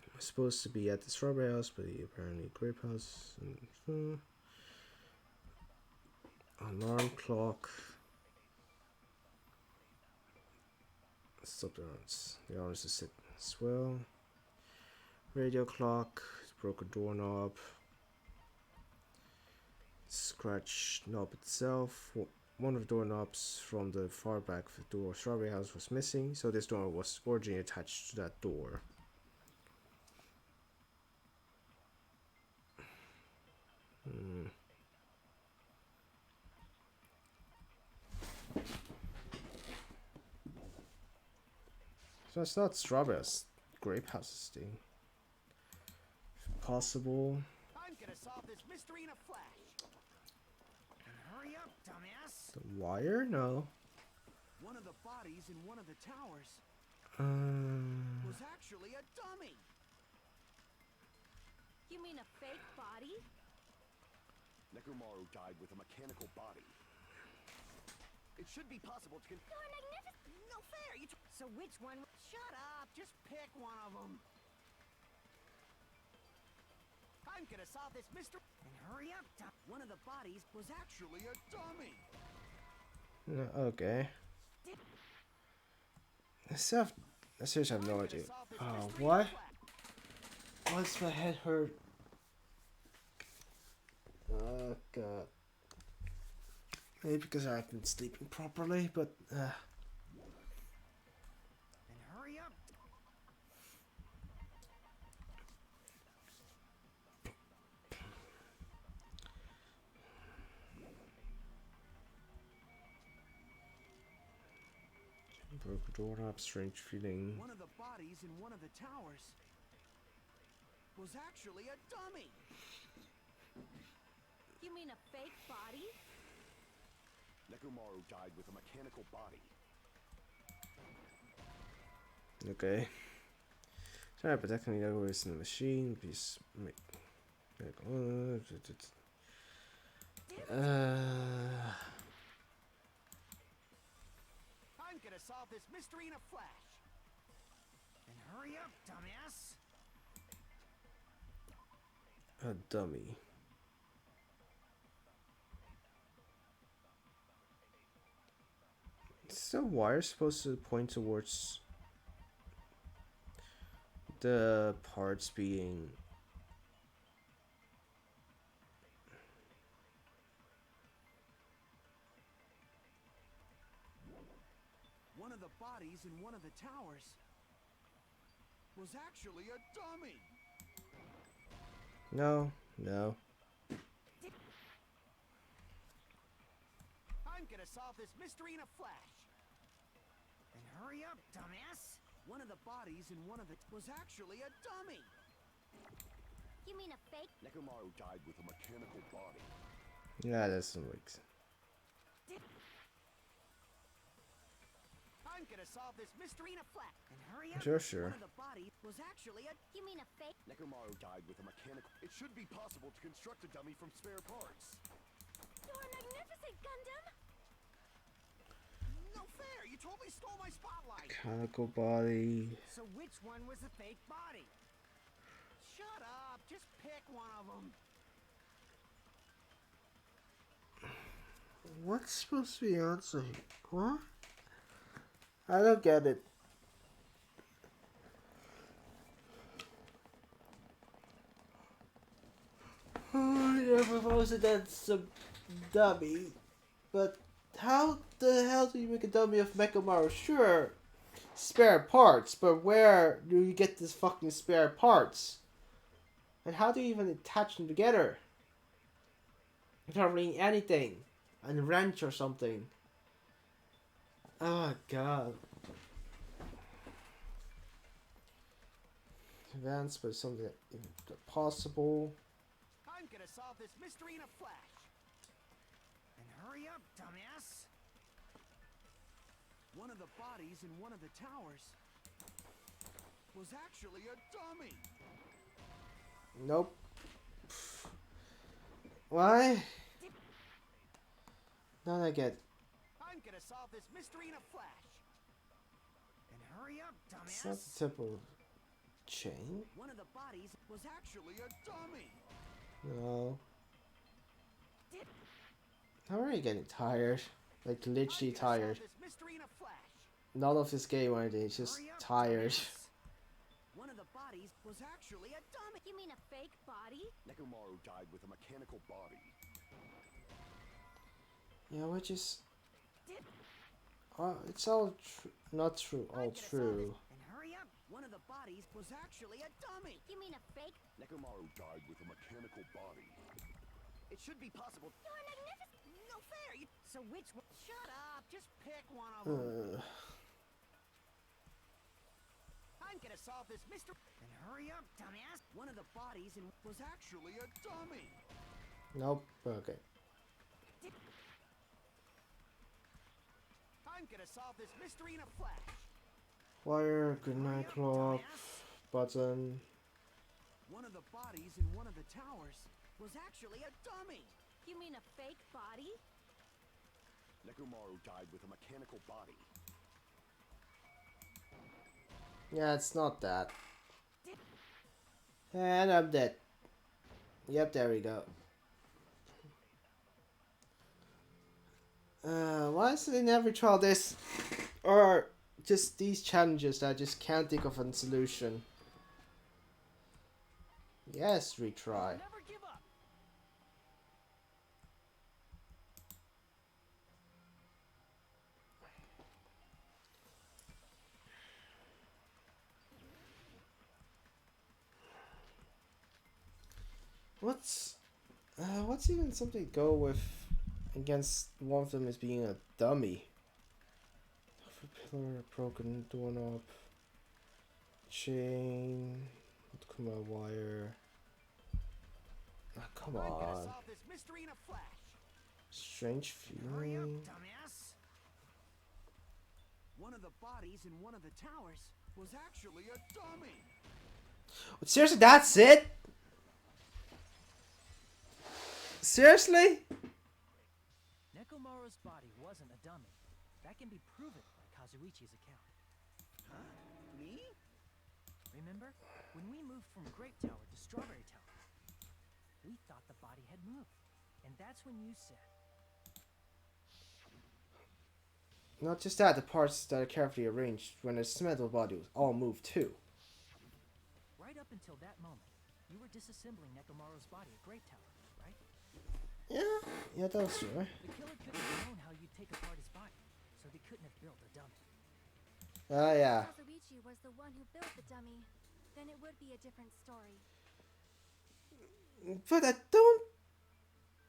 It was supposed to be at the strawberry house, but the apparently grape house. And, alarm clock. Stop the runs. The owners is sit as well. Radio clock. Broken doorknob. Scratch knob itself. One of the doorknobs from the far back of the door strawberry house was missing, so this door was originally attached to that door. So it's not strawberries, grape houses thing. If possible. I'm gonna solve this mystery in a flash. And hurry up, dumbass. The wire? No. One of the bodies in one of the towers was actually a dummy. You mean a fake body? Nekomaru died with a mechanical body. It should be possible to You're magnificent! No fair! So which one? Shut up! Just pick one of them. I'm gonna solve this mystery. And hurry up, One of the bodies was actually a dummy. Okay. I seriously have no idea. Oh, what? Why's my head hurt? Oh god. Maybe because I haven't been sleeping properly, but And hurry up. broke a doorknob, strange feeling. One of the bodies in one of the towers was actually a dummy. You mean a fake body? Nekomaru died with a mechanical body. Okay. Sorry, but technically that was in the machine. Please make. I'm gonna solve this mystery in a flash. And hurry up, dumbass. A dummy. Is the wire supposed to point towards the parts being One of the bodies in one of the towers was actually a dummy. no, no. I'm gonna solve this mystery in a flash. And hurry up, dumbass. One of the bodies in one of the was actually a dummy. You mean a fake? Nekomaru died with a mechanical body. Yeah, that's some like. I'm gonna solve this mystery in a flash. And hurry up. Sure. One of the bodies was actually a. You mean a fake? Nekomaru died with a mechanical. It should be possible to construct a dummy from spare parts. You're magnificent, Gundam! No fair! You totally stole my spotlight. Mechanical body. So which one was the fake body? Shut up! Just pick one of them. What's supposed to be answering? What? I don't get it. Oh, you're proposing that's a dummy. But how the hell do you make a dummy of Mechamaru? Sure, spare parts, but where do you get these fucking spare parts? And how do you even attach them together? Without really anything. A wrench or something. Oh god. Advanced, but something possible. I'm gonna solve this mystery in a flash. And hurry up, dumbass. One of the bodies in one of the towers was actually a dummy. Nope. Why? None I get. I'm gonna solve this mystery in a flash. And hurry up, It's not dumbass. the typical chain. One of the bodies was actually a dummy. No. I'm already getting tired. Like literally I'm gonna tired. solve this mystery in a flash. Not of this game or anything, it's just Hurry up, tired. dumbass. One of the bodies was actually a dummy. You mean a fake body? Nekomaru died with a mechanical body. Yeah, which is. It's all not true. All true. And hurry up. One of the bodies was actually a dummy. You mean a fake? Nekomaru died with a mechanical body. It should be possible. You're magnificent! No fair! You... So which one? Shut up! Just pick one of them. I'm gonna solve this mystery. And hurry up, dumbass. One of the bodies in was actually a dummy. Nope. Okay. I'm gonna solve this mystery in a flash. Wire, good night clock, button. One of the bodies in one of the towers was actually a dummy. You mean a fake body? Nekomaru died with a mechanical body. Yeah, it's not that. And I'm dead. Yep, there we go. Why is it they never try this? Or just these challenges that I just can't think of a solution. Yes, retry. Never give up. What's even something to go with against one of them as being a dummy? Pillar, broken doorknob, chain, come on, wire. Ah, come I'm gonna on. solve this mystery in a flash. Strange Hurry up, feeling. dumbass. One of the bodies in one of the towers was actually a dummy. Seriously, that's it? Seriously? Nekomaru's body wasn't a dummy. That can be proven by Kazuichi's account. Huh? Me? Remember? When we moved from Grape Tower to Strawberry Tower, we thought the body had moved. And that's when you said, Not just that, the parts that are carefully arranged when a metal body was all moved too. right up until that moment, you were disassembling Nekomaru's body at Grape Tower, right? Yeah, that's true. The killer couldn't have known how you'd take apart his body, so they couldn't have built a dummy. Ah, yeah. Kazuichi was the one who built the dummy. Then it would be a different story. But I don't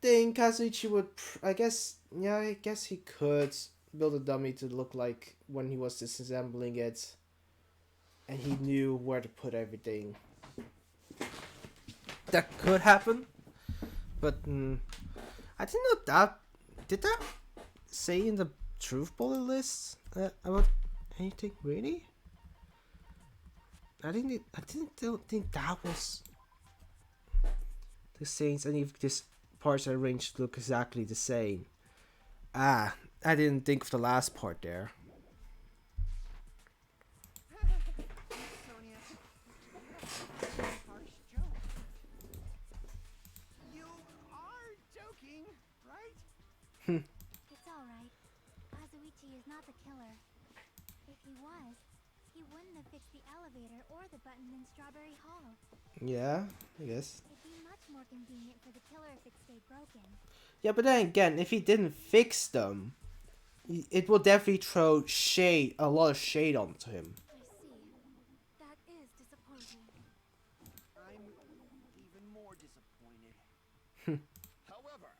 think Kazuichi would. I guess he could build a dummy to look like when he was disassembling it, and he knew where to put everything. That could happen, but I didn't know that. Did that say in the truth bullet list about anything really? Don't think that was the same. Any of these parts are arranged to look exactly the same. Ah, I didn't think of the last part there. Sonia, harsh joke. You are joking, right? It's alright. Kazuichi is not the killer. If he was, he wouldn't have fixed the elevator or the button in Strawberry Hall. Yeah, I guess. It'd be much more convenient for the killer if it stayed broken. Yeah, but then again, if he didn't fix them, it will definitely throw a lot of shade onto him. I see. That is disappointing. I'm even more disappointed. However,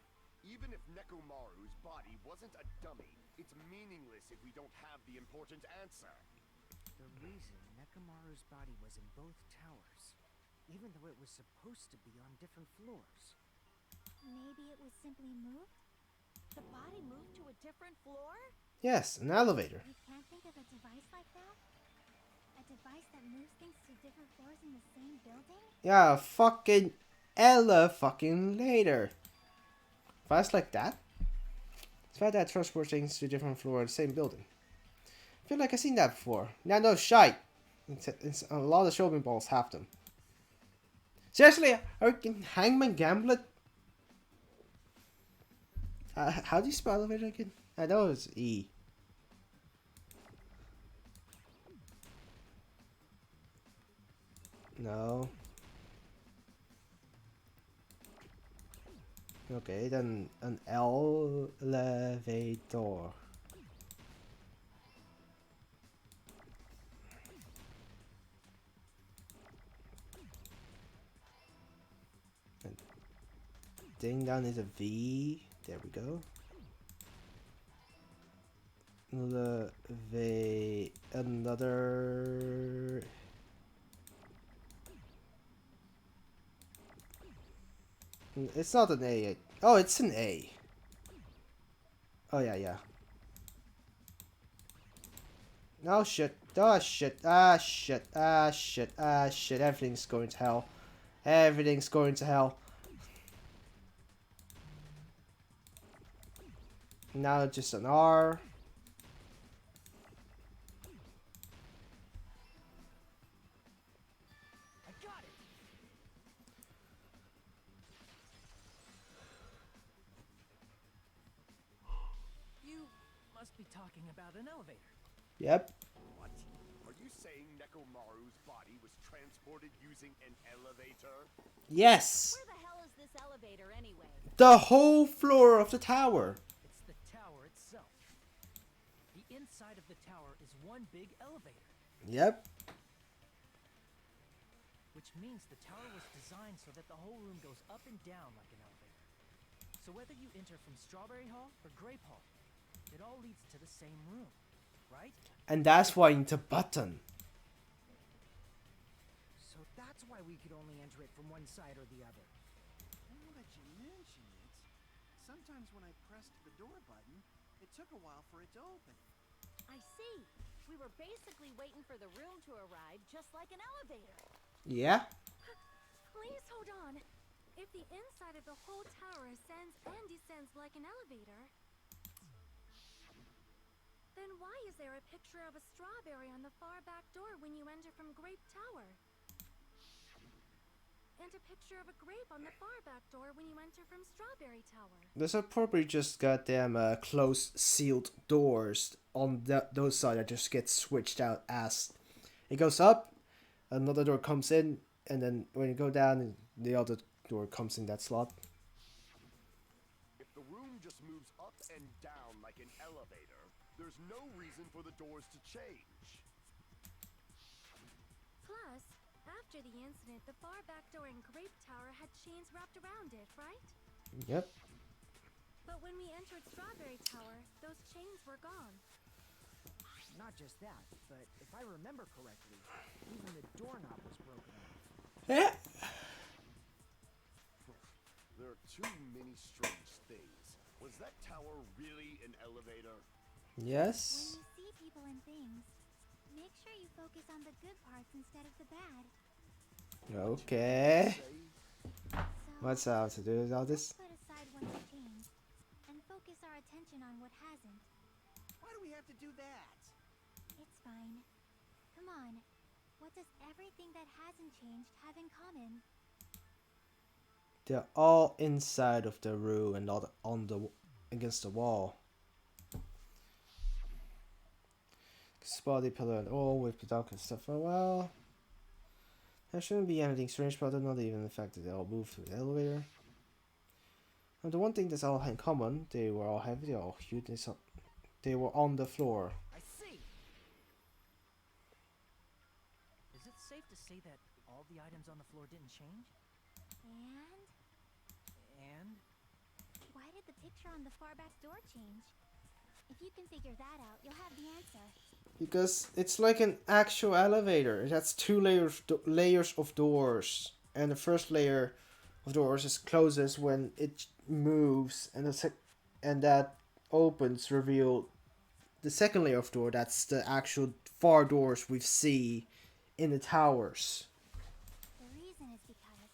even if Nekomaru's body wasn't a dummy, it's meaningless if we don't have the important answer. The reason Nekomaru's body was in both towers, even though it was supposed to be on different floors. Maybe it was simply moved? The body moved to a different floor? Yes, an elevator. You can't think of a device like that? A device that moves things to different floors in the same building? Yeah, fucking fucking later. Fast like that? It's bad that transport things to different floors in the same building. I feel like I've seen that before. Yeah, no, shite. It's a lot of shopping balls have them. Seriously, can Hangman Gamblet? How do you spell elevator again? I know it's E. No. Okay, then an elevator. And ding down is a V. There we go. Another. It's not an A. Oh, it's an A. Oh yeah, yeah. Oh shit. Oh shit. Ah shit. Ah shit. Ah shit. Everything's going to hell. Everything's going to hell. Now just an R. I got it! You must be talking about an elevator. Yep. What? Are you saying Nekomaru's body was transported using an elevator? Yes. Where the hell is this elevator anyway? The whole floor of the tower. It's the tower itself. The inside of the tower is one big elevator, Yep. which means the tower was designed so that the whole room goes up and down like an elevator. So whether you enter from Strawberry Hall or Grape Hall, it all leads to the same room, right? And that's why you need a button. So that's why we could only enter it from one side or the other. Now that you mention it, sometimes when I pressed the door button, it took a while for it to open. I see. We were basically waiting for the room to arrive, just like an elevator. Yeah. Please hold on. If the inside of the whole tower ascends and descends like an elevator, then why is there a picture of a strawberry on the far back door when you enter from Grape Tower? And a picture of a grape on the far back door when you enter from Strawberry Tower. There's probably just goddamn closed, sealed doors on those sides that just get switched out as it goes up. Another door comes in, and then when you go down, the other door comes in that slot. If the room just moves up and down like an elevator, there's no reason for the doors to change. Plus, after the incident, the far back door in Grape Tower had chains wrapped around it, right? Yep. But when we entered Strawberry Tower, those chains were gone. Not just that, but if I remember correctly, even the doorknob was broken off. Yeah. There are too many strange things. Was that tower really an elevator? Yes. When you see people and things, make sure you focus on the good parts instead of the bad. Okay. So, What's out to do with all this? put aside what's changed and focus our attention on what hasn't. Why do we have to do that? It's fine. Come on. What does everything that hasn't changed have in common? They're all inside of the room and not on the against the wall. Spotty pillar and all with the dark and stuff. Oh, well, there shouldn't be anything strange about it, not even the fact that they all moved through the elevator. And the one thing that's all in common, they were all heavy, they were all huge, they were on the floor. I see. Is it safe to say that all the items on the floor didn't change? And And why did the picture on the far back door change? If you can figure that out, you'll have the answer. Because it's like an actual elevator. It has two layers of doors, and the first layer of doors is closes when it moves, and and that opens reveal the second layer of door. That's the actual far doors we see in the towers. The reason is because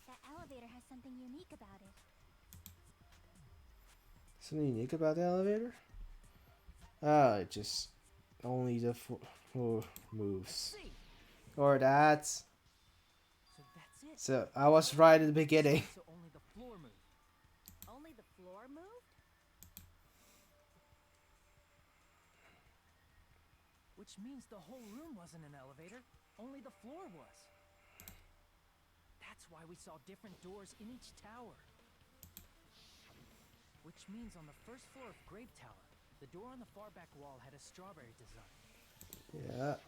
that elevator has something unique about it. Something unique about the elevator? Ah, it just only the floor moves. see. Or that. So that's it. So I was right at the beginning. So only the floor moved. Only the floor moved? Which means the whole room wasn't an elevator, only the floor was. That's why we saw different doors in each tower. Which means on the first floor of Grape Tower, the door on the far back wall had a strawberry design. Yeah.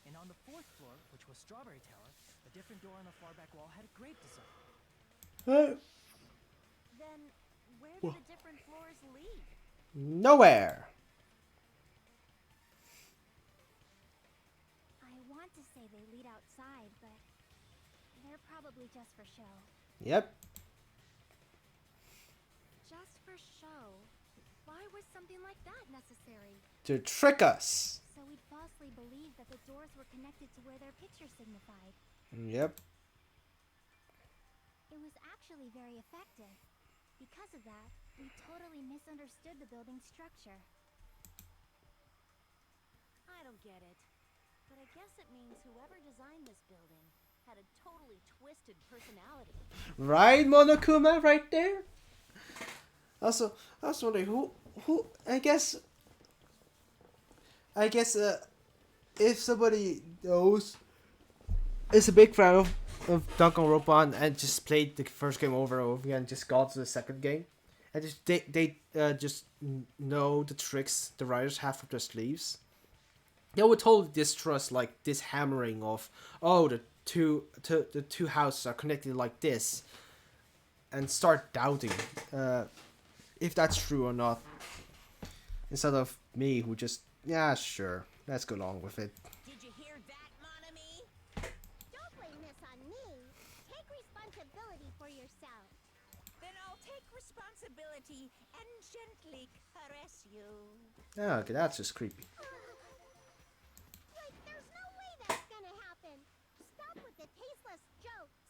And on the fourth floor, which was Strawberry Tower, a different door on the far back wall had a grape design. Then where do the different floors lead? Nowhere. I want to say they lead outside, but they're probably just for show. Yep. Just for show. Why was something like that necessary? To trick us. So we'd falsely believe that the doors were connected to where their picture signified. Yep. It was actually very effective. Because of that, we totally misunderstood the building's structure. I don't get it. But I guess it means whoever designed this building had a totally twisted personality. Right, Monokuma, right there. Also, I was wondering who. I guess I guess if somebody knows is a big fan of Danganronpa and just played the first game over and over again, just got to the second game, and just they just know the tricks the writers have up their sleeves. They would totally distrust like this hammering of, oh, the two houses are connected like this, and start doubting if that's true or not, instead of me who just, yeah, sure, let's go along with it. Did you hear that, Monami? Don't blame this on me. Take responsibility for yourself. Then I'll take responsibility and gently caress you. Yeah, okay, that's just creepy. Like, there's no way that's gonna happen. Stop with the tasteless jokes.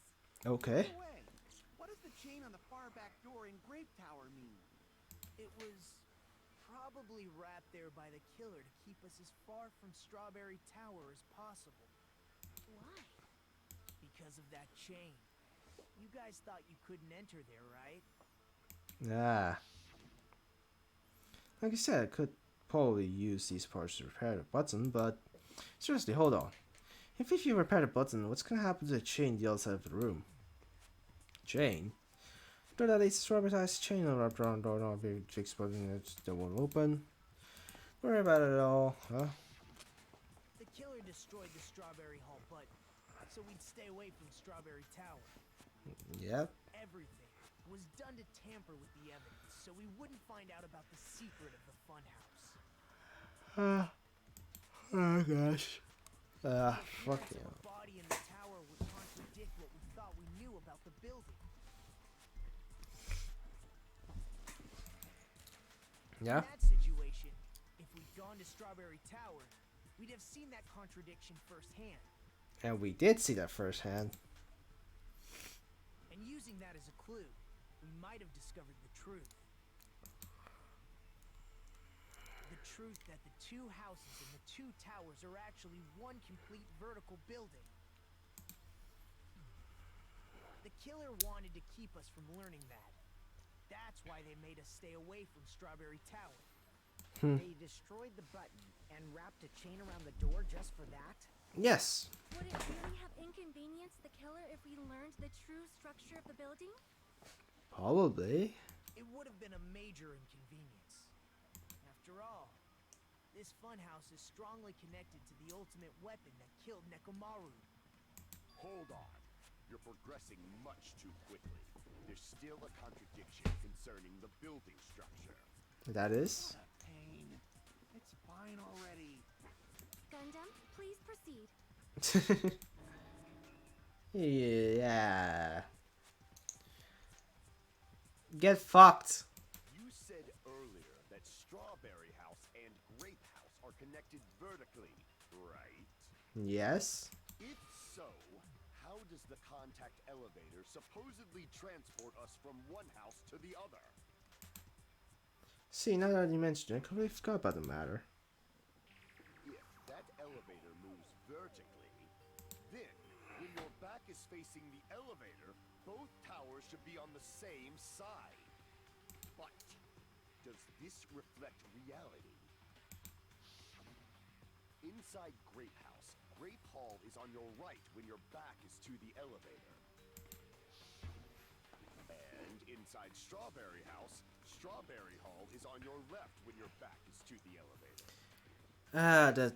Okay. No way. What does the chain on the far back door in Grape Tower mean? It was probably wrapped there by the killer to keep us as far from Strawberry Tower as possible. Why? Because of that chain. You guys thought you couldn't enter there, right? Yeah. Like I said, I could probably use these parts to repair the button, but seriously, hold on. If you repair the button, what's gonna happen to the chain on the other side of the room? Chain? After that, it's a strawberry-sized chain wrapped around the door, not a big fixed button that won't open. Don't worry about it at all, huh? The killer destroyed the Strawberry Hall button, so we'd stay away from Strawberry Tower. Yep. Everything was done to tamper with the evidence, so we wouldn't find out about the secret of the funhouse. Oh gosh. The Fuck appearance of yeah. a body in the tower would contradict what we thought we knew about the building. Yeah? In that situation, if we'd gone to Strawberry Tower, we'd have seen that contradiction firsthand. And we did see that firsthand. And using that as a clue, we might have discovered the truth. The truth that the two houses and the two towers are actually one complete vertical building. The killer wanted to keep us from learning that. That's why they made us stay away from Strawberry Tower. They destroyed the button and wrapped a chain around the door just for that? Yes. Would it really have inconvenienced the killer if we learned the true structure of the building? Probably. It would have been a major inconvenience. After all, this funhouse is strongly connected to the ultimate weapon that killed Nekomaru. Hold on. You're progressing much too quickly. There's still a contradiction concerning the building structure. That is. What a pain. It's fine already. Gundam, please proceed. Yeah. Get fucked. You said earlier that Strawberry House and Grape House are connected vertically, right? Yes. If so, how does the contact elevator supposedly transport us from one house to the other? See, now that you mentioned it, I completely forgot about the matter. If that elevator moves vertically, then when your back is facing the elevator, both towers should be on the same side. But does this reflect reality? Inside Grape House, Grape Hall is on your right when your back is to the elevator. And inside Strawberry House, Strawberry Hall is on your left when your back is to the elevator. The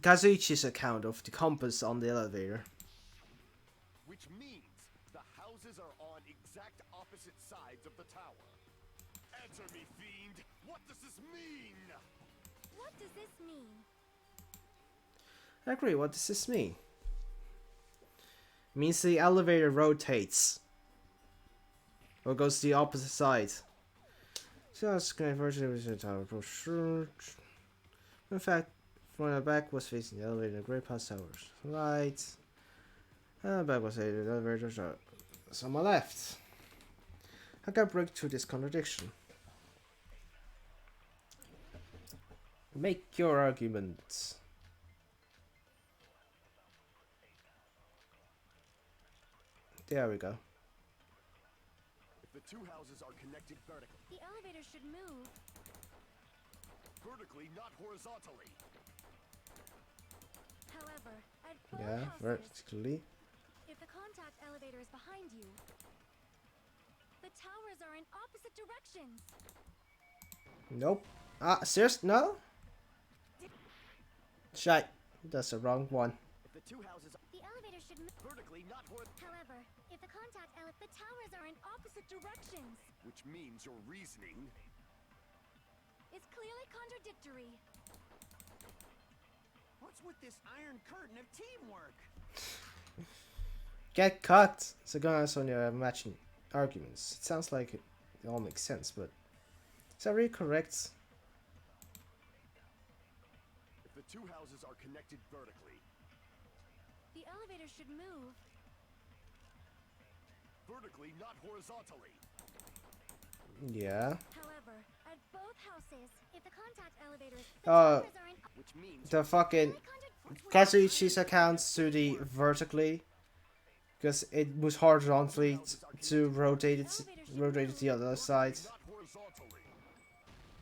Kazuichi's account of the compass on the elevator. Which means the houses are on exact opposite sides of the tower. Answer me, fiend! What does this mean? What does this mean? I agree, what does this mean? It means the elevator rotates. Or goes to the opposite side. So that's conversion to the tower brochure. In fact, from the back was facing the elevator and the Great House Towers. Right. And the back was facing the elevator on my left. I can break through this contradiction. Make your argument. There we go. If the two houses are connected vertically, The elevator should move. vertically, not horizontally. both Yeah, houses, vertically. if the contact elevator is behind you, the towers are in opposite directions. Nope. Ah, serious? No? Shite. That's the wrong one. If the two houses are The elevator should move. vertically, not horizontally, However, if the the towers are in opposite directions. which means your reasoning It's clearly contradictory. What's with this iron curtain of teamwork? Get cut! So go on your matching arguments. It sounds like it all makes sense, but is that really correct? if the two houses are connected vertically. The elevator should move. Vertically, not horizontally. Yeah. However, at both houses, if the contact elevators, the Uh, towers are in Which means The fucking Kazuichi's accounts to the vertically, because it moves horizontally to rotate it to the other side. not horizontally.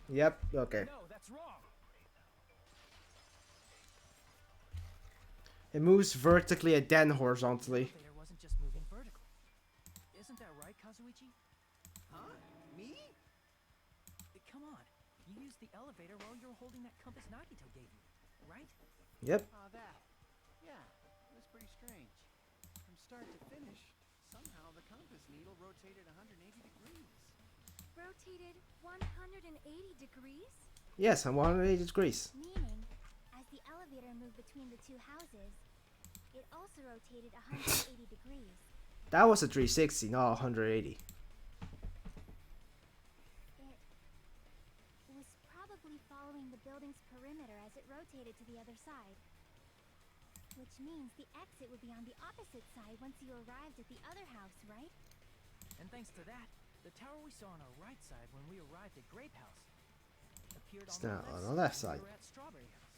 Yep. Okay. No, that's wrong. It moves vertically and then horizontally. The elevator wasn't just moving vertically. Isn't that right, Kazuichi? Huh? Me? Come on. You used the elevator while you were holding that compass Nagito gave you, right? Yep. Oh, that. Yeah, it was pretty strange. From start to finish, somehow the compass needle rotated 180 degrees. rotated 180 degrees, Yes, I'm 180 degrees. Meaning, as the elevator moved between the two houses, it also rotated 180 degrees. That was a 360, not 180. It was probably following the building's perimeter as it rotated to the other side. Which means the exit would be on the opposite side once you arrived at the other house, right? And thanks to that, the tower we saw on our right side when we arrived at Grape House appeared It's on now the on the left when side. we were at Strawberry House.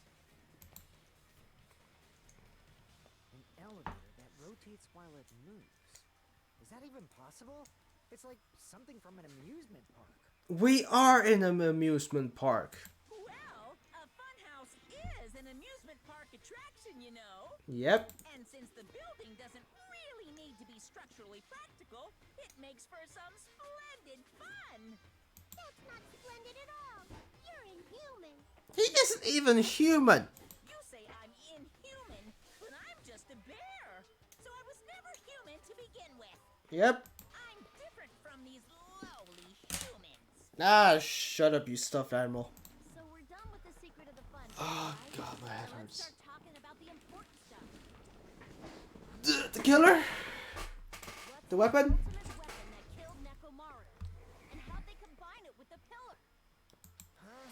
An elevator that rotates while it moves. Is that even possible? It's like something from an amusement park. We are in an amusement park. Well, a funhouse is an amusement park attraction, you know. Yep. And since the building doesn't really need to be structurally practical, it makes for some splendid fun. That's not splendid at all. You're inhuman. He isn't even human. You say I'm inhuman, but I'm just a bear. So I was never human to begin with. Yep. I'm different from these lowly humans. Ah, shut up, you stuffed animal. So we're done with the secret of the fun. Oh, right? God, my head Let's hurts. start talking about the important stuff. The killer? What's The weapon? ultimate weapon that killed Nekomaru? And how'd they combine it with the pillar? Huh?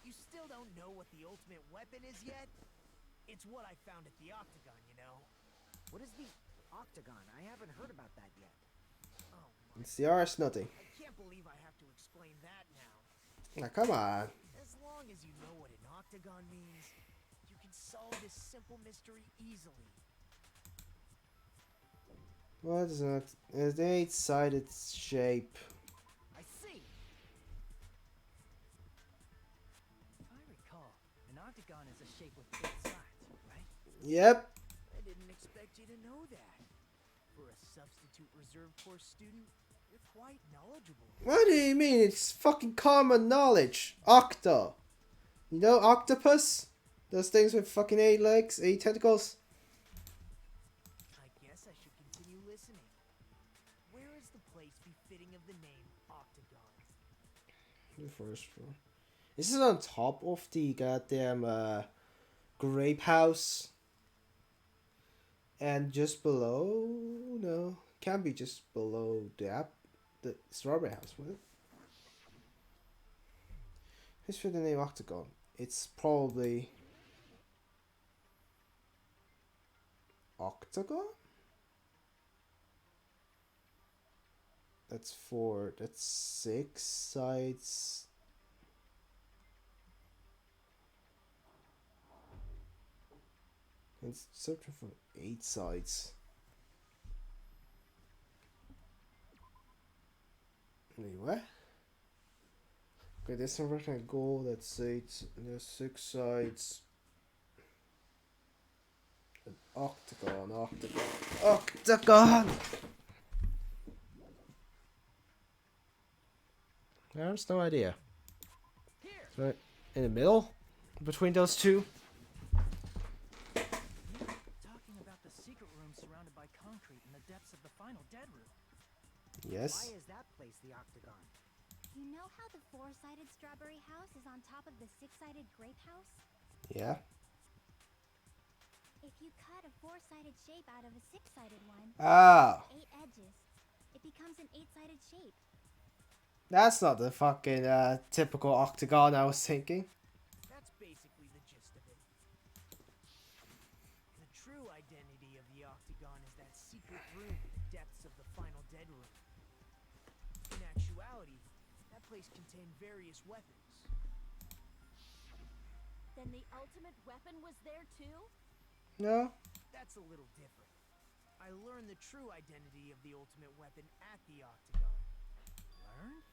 You still don't know what the ultimate weapon is yet? It's what I found at the Octagon, you know? What is the Octagon? I haven't heard about that yet. Oh my, It's the RS nothing. I can't believe I have to explain that now. Now, come on. As long as you know what an octagon means, you can solve this simple mystery easily. What is it? It's the 8-sided shape. I see! If I recall, an octagon is a shape with 8 sides, right? Yep. I didn't expect you to know that. For a substitute reserve course student, you're quite knowledgeable. What do you mean? It's fucking common knowledge. Octa. You know octopus? Those things with fucking 8 legs, 8 tentacles? I guess I should continue listening. Where is the place befitting of the name Octagon? The first floor. Is it on top of the goddamn grape house? And just below? No. Can't be just below the strawberry house, would it? Who's for the name Octagon? It's probably Octagon? That's 4. That's 6 sides. It's searching for 8 sides. Anyway. Okay, there's some rectangle that's 8. There's 6 sides. Octagon, octagon, octagon! There's no idea. Here. So, in the middle? Between those two? Talking about the secret room surrounded by concrete in the depths of the final dead room. Yes. Why is that place the octagon? You know how the four-sided strawberry house is on top of the six-sided grape house? Yeah. If you cut a four-sided shape out of a six-sided one, Ah! 8 edges, it becomes an 8-sided shape. That's not the fucking typical octagon I was thinking. That's basically the gist of it. The true identity of the octagon is that secret room in the depths of the final dead room. In actuality, that place contained various weapons. Then the ultimate weapon was there too? No? That's a little different. I learned the true identity of the ultimate weapon at the octagon. Learned?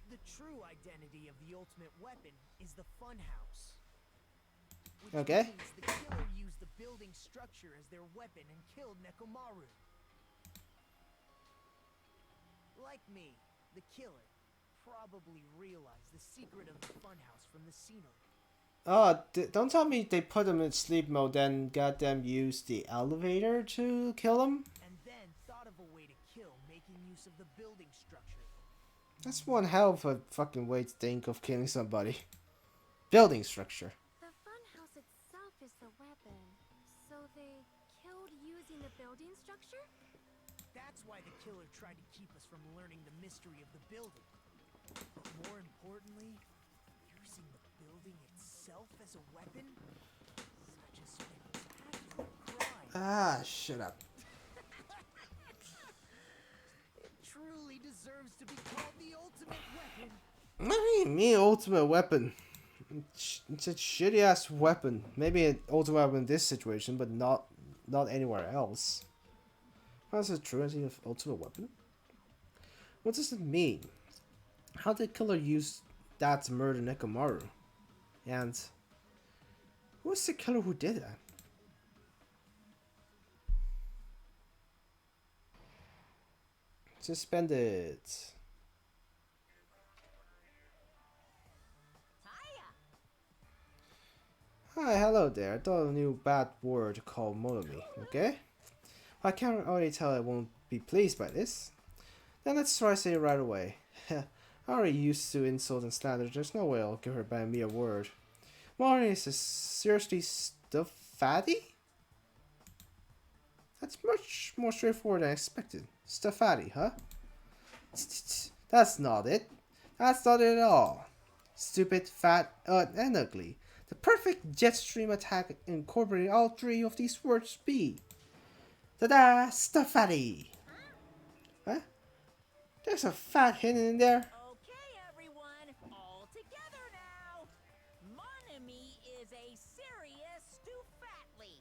The true identity of the ultimate weapon is the funhouse. Which Okay. means the killer used the building structure as their weapon and killed Nekomaru. Like me, the killer probably realized the secret of the funhouse from the scenery. Oh, don't tell me they put them in sleep mode, then got them use the elevator to kill them? And then thought of a way to kill making use of the building structure. That's one hell of a fucking way to think of killing somebody. Building structure. The funhouse itself is the weapon. So they killed using the building structure? That's why the killer tried to keep us from learning the mystery of the building. But more importantly, using the building itself as a weapon? Such a spectacular crime. Ah, shut up. It truly deserves to be called the ultimate weapon. What do you mean ultimate weapon? It's a shitty ass weapon. Maybe an ultimate weapon in this situation, but not anywhere else. What's the true identity of ultimate weapon? What does it mean? How did killer use that to murder Nekomaru? And who was the killer who did that? Suspended. Hi, hello there. I thought a new bad word called Monomi, okay? I can already tell I won't be pleased by this. Then let's try to say it right away. I already used to insult and slander. There's no way I'll give her by a mere word. Monomi is a seriously stuff fatty? That's much more straightforward than I expected. Stuff fatty, huh? That's not it. That's not it at all. Stupid, fat, and ugly. The perfect jet stream attack incorporating all three of these words be. Ta-da! Stuff fatty! Huh? There's a fat hidden in there. Okay, everyone, all together now. Monami is a serious stoofatly.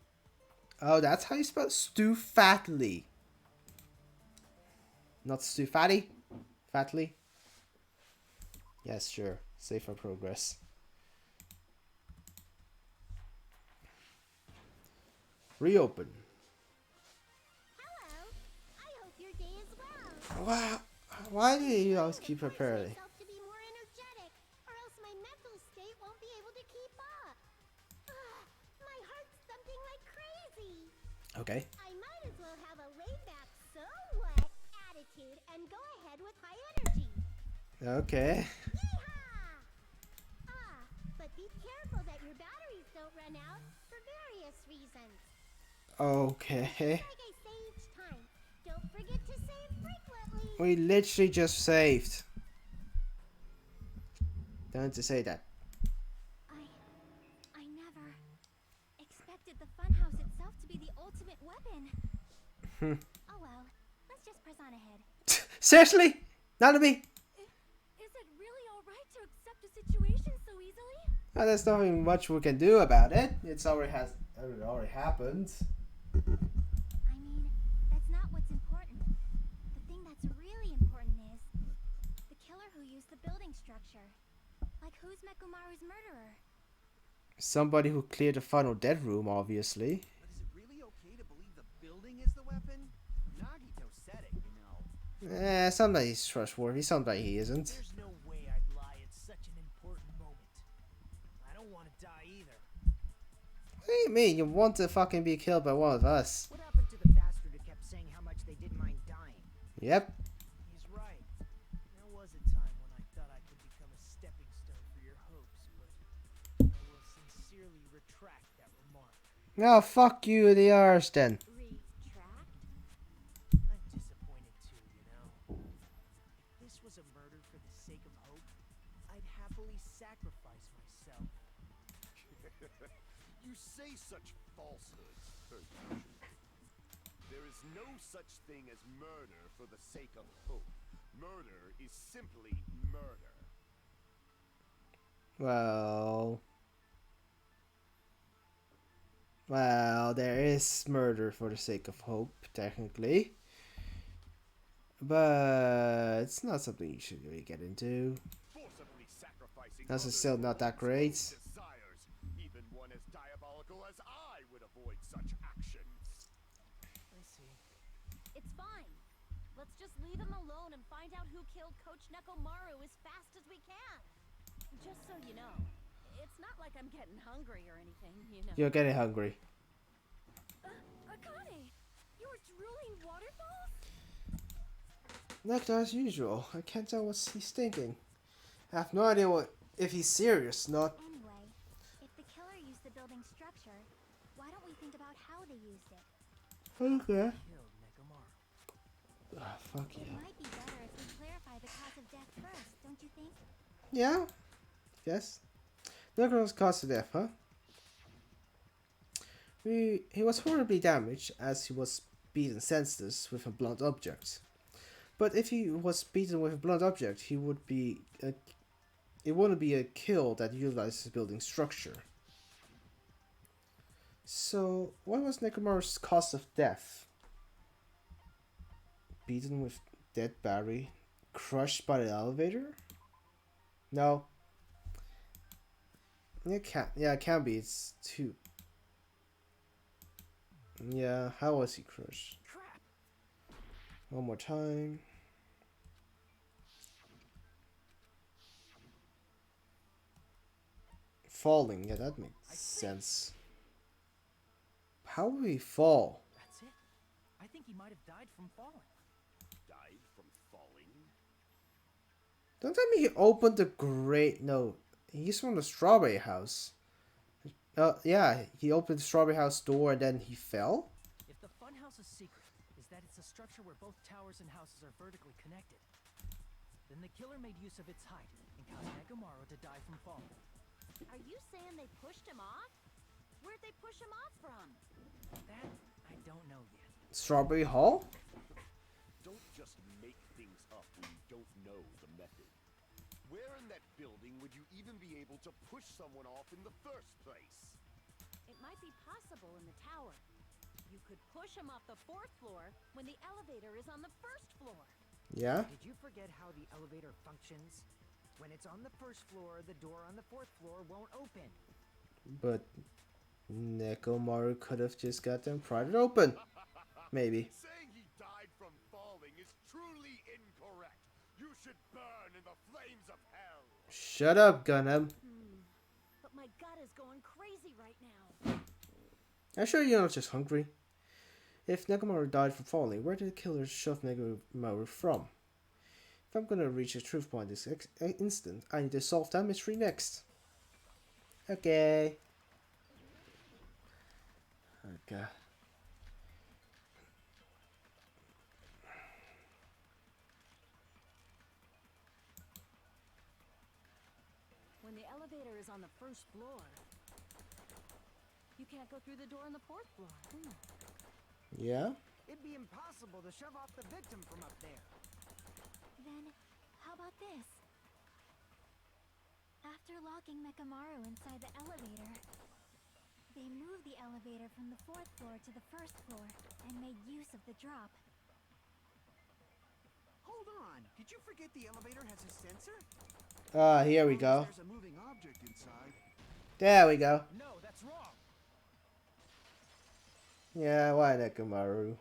Oh, that's how you spell it? Stu fatly. Not Stu fatty? Fatly? Yes, sure. Save for progress. Reopen. Hello. I hope your day is well. Wow. Why do you always keep Force preparing? myself to be more energetic, or else my mental state won't be able to keep up. My heart's thumping like crazy. Okay. I might as well have a laid-back, so what attitude and go ahead with high energy. Okay. Yeehaw! But be careful that your batteries don't run out for various reasons. Okay. Like I say each time, don't forget to save frequently. We literally just saved. Don't to say that. I never expected the funhouse itself to be the ultimate weapon. Oh well, let's just press on ahead. Seriously? Not to me. Is it really alright to accept a situation so easily? Well, there's nothing much we can do about it. It already happened. I mean, that's not what's important. The thing that's really important is the killer who used the building structure. Like, who's Mekumaru's murderer? Somebody who cleared the final dead room, obviously. But is it really Sometimes he's trustworthy, sometimes he isn't. There's no way I'd lie at such an important moment. I don't want to die either. What do you mean? You want to fucking be killed by one of us? What happened to the bastard who kept saying how much they didn't mind dying? Yep. He's right. There was a time when I thought I could become a stepping stone for your hopes, but I will sincerely retract that remark. No, fuck you, the arse then. Retract? I'm disappointed too, you know. If this was a murder for the sake of hope, I'd happily sacrifice myself. You say such falsehoods, Perfusion. There is no such thing as murder for the sake of hope. Murder is simply murder. Well, there is murder for the sake of hope, technically. But it's not something you should really get into. Forcibly sacrificing That's others still for not that one's great. own desires. Even one as diabolical as I would avoid such actions. I see. It's fine. Let's just leave him alone and find out who killed Coach Nekomaru as fast as we can. Just so you know, it's not like I'm getting hungry or anything, you know. You're getting hungry. Akane, you were drooling waterfalls? Like as usual, I can't tell what he's thinking. I have no idea if he's serious, not. Anyway, if the killer used the building's structure, why don't we think about how they used it? Okay. Killed Nekomaru. Ah, fuck It yeah. might be better if we clarify the cause of death first, don't you think? Yeah? Yes. Nekomaru's caused death, huh? He was horribly damaged as he was beaten senseless with a blunt object. But if he was beaten with a blunt object, it wouldn't be a kill that utilizes the building structure. So, what was Nekomaru's cause of death? Beaten with dead Barry? Crushed by the elevator? No. It can't. Yeah, it can be. It's too. Yeah, how was he crushed? Crap! One more time. Falling, yeah, that makes sense. How would he fall? That's it. I think he might have died from falling. Died from falling? Don't tell me he opened the grate. No, he's from the strawberry house. Yeah, he opened the strawberry house door and then he fell? If the funhouse's secret is that it's a structure where both towers and houses are vertically connected, then the killer made use of its height and caused Nekomaru to die from falling. Are you saying they pushed him off? Where'd they push him off from? That I don't know yet. Strawberry Hall? Don't just make things up when you don't know the method. Where in that building would you even be able to push someone off in the first place? It might be possible in the tower. You could push him off the 4th floor when the elevator is on the 1st floor. Yeah? Did you forget how the elevator functions? When it's on the 1st floor, the door on the 4th floor won't open. But Nekomaru could have just got them pried it open. Maybe. Saying he died from falling is truly incorrect. You should burn in the flames of hell. Shut up, Gunham. But my gut is going crazy right now. I'm sure you're not just hungry. If Nekomaru died from falling, where did the killer shove Nekomaru from? If I'm gonna reach a truth point this instant, I need to solve that mystery next. Okay. Okay. When the elevator is on the 1st floor, you can't go through the door on the 4th floor. Yeah? It'd be impossible to shove off the victim from up there. Then, how about this? After locking Nekomaru inside the elevator, they moved the elevator from the 4th floor to the 1st floor and made use of the drop. Hold on. Did you forget the elevator has a sensor? Ah, here we go. There's a moving object inside. There we go. No, that's wrong. Yeah, why Nekomaru?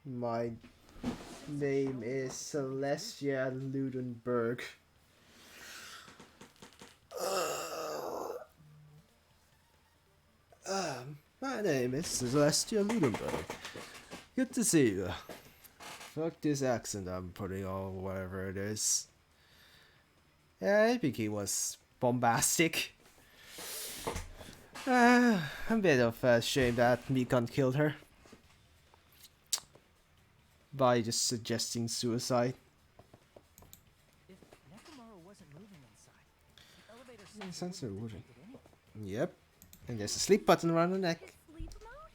My... name is Celestia Ludenberg. My name is Celestia Ludenberg. Good to see you. Fuck this accent I'm putting on, whatever it is. Yeah, I think he was bombastic. I'm a bit of ashamed that Mikon killed her by just suggesting suicide. If Nekomaru wasn't moving inside, the elevator Sensor wouldn't wouldn't. detect it anyway. Yep. And there's a sleep button around the neck. Sleep mode?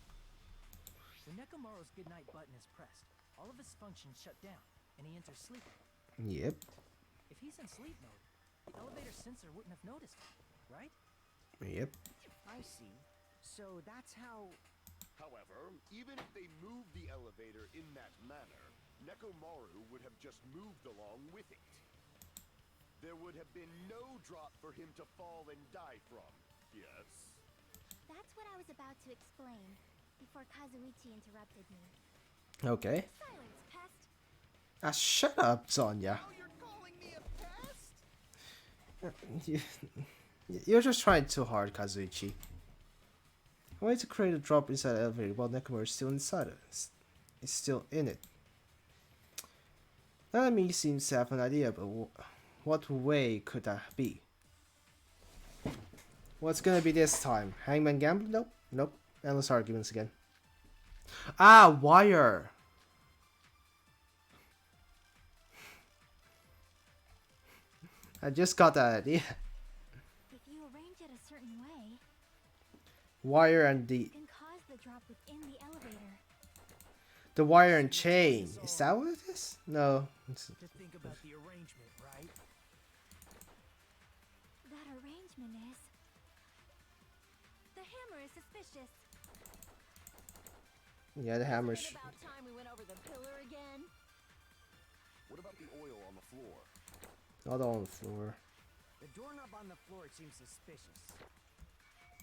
When Nekomaru's goodnight button is pressed, all of his functions shut down, and he enters sleep mode. Yep. If he's in sleep mode, the elevator sensor wouldn't have noticed it, right? Yep. I see. So that's how... However, even if they moved the elevator in that manner, Nekomaru would have just moved along with it. There would have been no drop for him to fall and die from. Yes? That's what I was about to explain before Kazuichi interrupted me. Okay. Silence, pest. Shut up, Sonya. Now you're calling me a pest? You're just trying too hard, Kazuichi. A way to create a drop inside the elevator while Nekomaru is still inside it. It's still in it. Nanami seems to have an idea, but what way could that be? What's gonna be this time? Hangman Gamble? Nope. Nope. Endless arguments again. Ah, wire! I just got that idea. If you arrange it a certain way, Wire and you can cause the drop within the elevator. the wire and chain. Is that what it is? No. It's, To think about the arrangement, right? That arrangement is... The hammer is suspicious. yeah, the hammer. Isn't it about time we went over the pillar again? What about the oil on the floor? Not on the floor. The doorknob on the floor seems suspicious.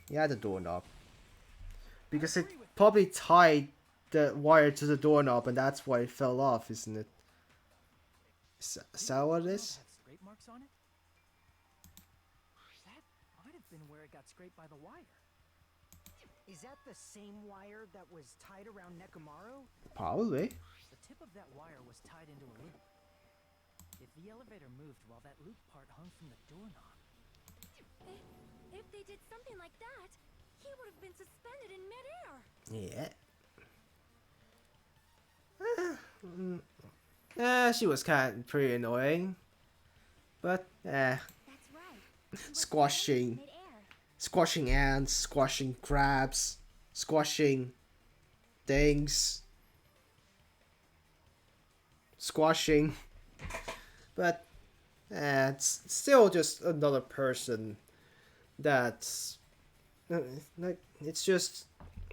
Yeah, the doorknob. Because it probably tied the wire to the doorknob and that's why it fell off, isn't it? Is that what it is? Have scrape marks on it? That might have been where it got scraped by the wire. Is that the same wire that was tied around Nekomaru? Probably. The tip of that wire was tied into a loop. If the elevator moved while that loop part hung from the doorknob, If they did something like that, he would have been suspended in midair. Yeah. She was kind of pretty annoying. But, That's right. He was Squashing. suspended midair. Squashing ants, squashing crabs, squashing things. Squashing. But, it's still just another person that's... like, it's just...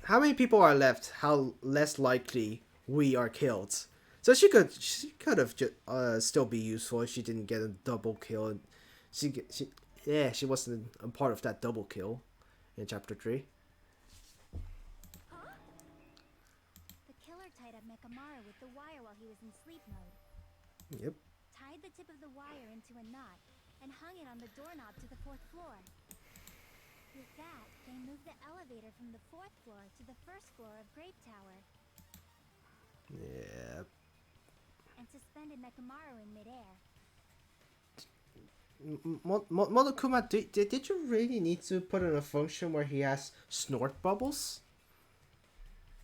How many people are left? How less likely we are killed. So she could have still be useful if she didn't get a double kill. She wasn't a part of that double kill in chapter 3. Huh? The killer tied up Nekomaru with the wire while he was in sleep mode. Yep. Tied the tip of the wire into a knot and hung it on the doorknob to the 4th floor. With that, they moved the elevator from the 4th floor to the 1st floor of Grape Tower Yep. and suspended Nekomaru in midair. Monokuma, did you really need to put in a function where he has snort bubbles?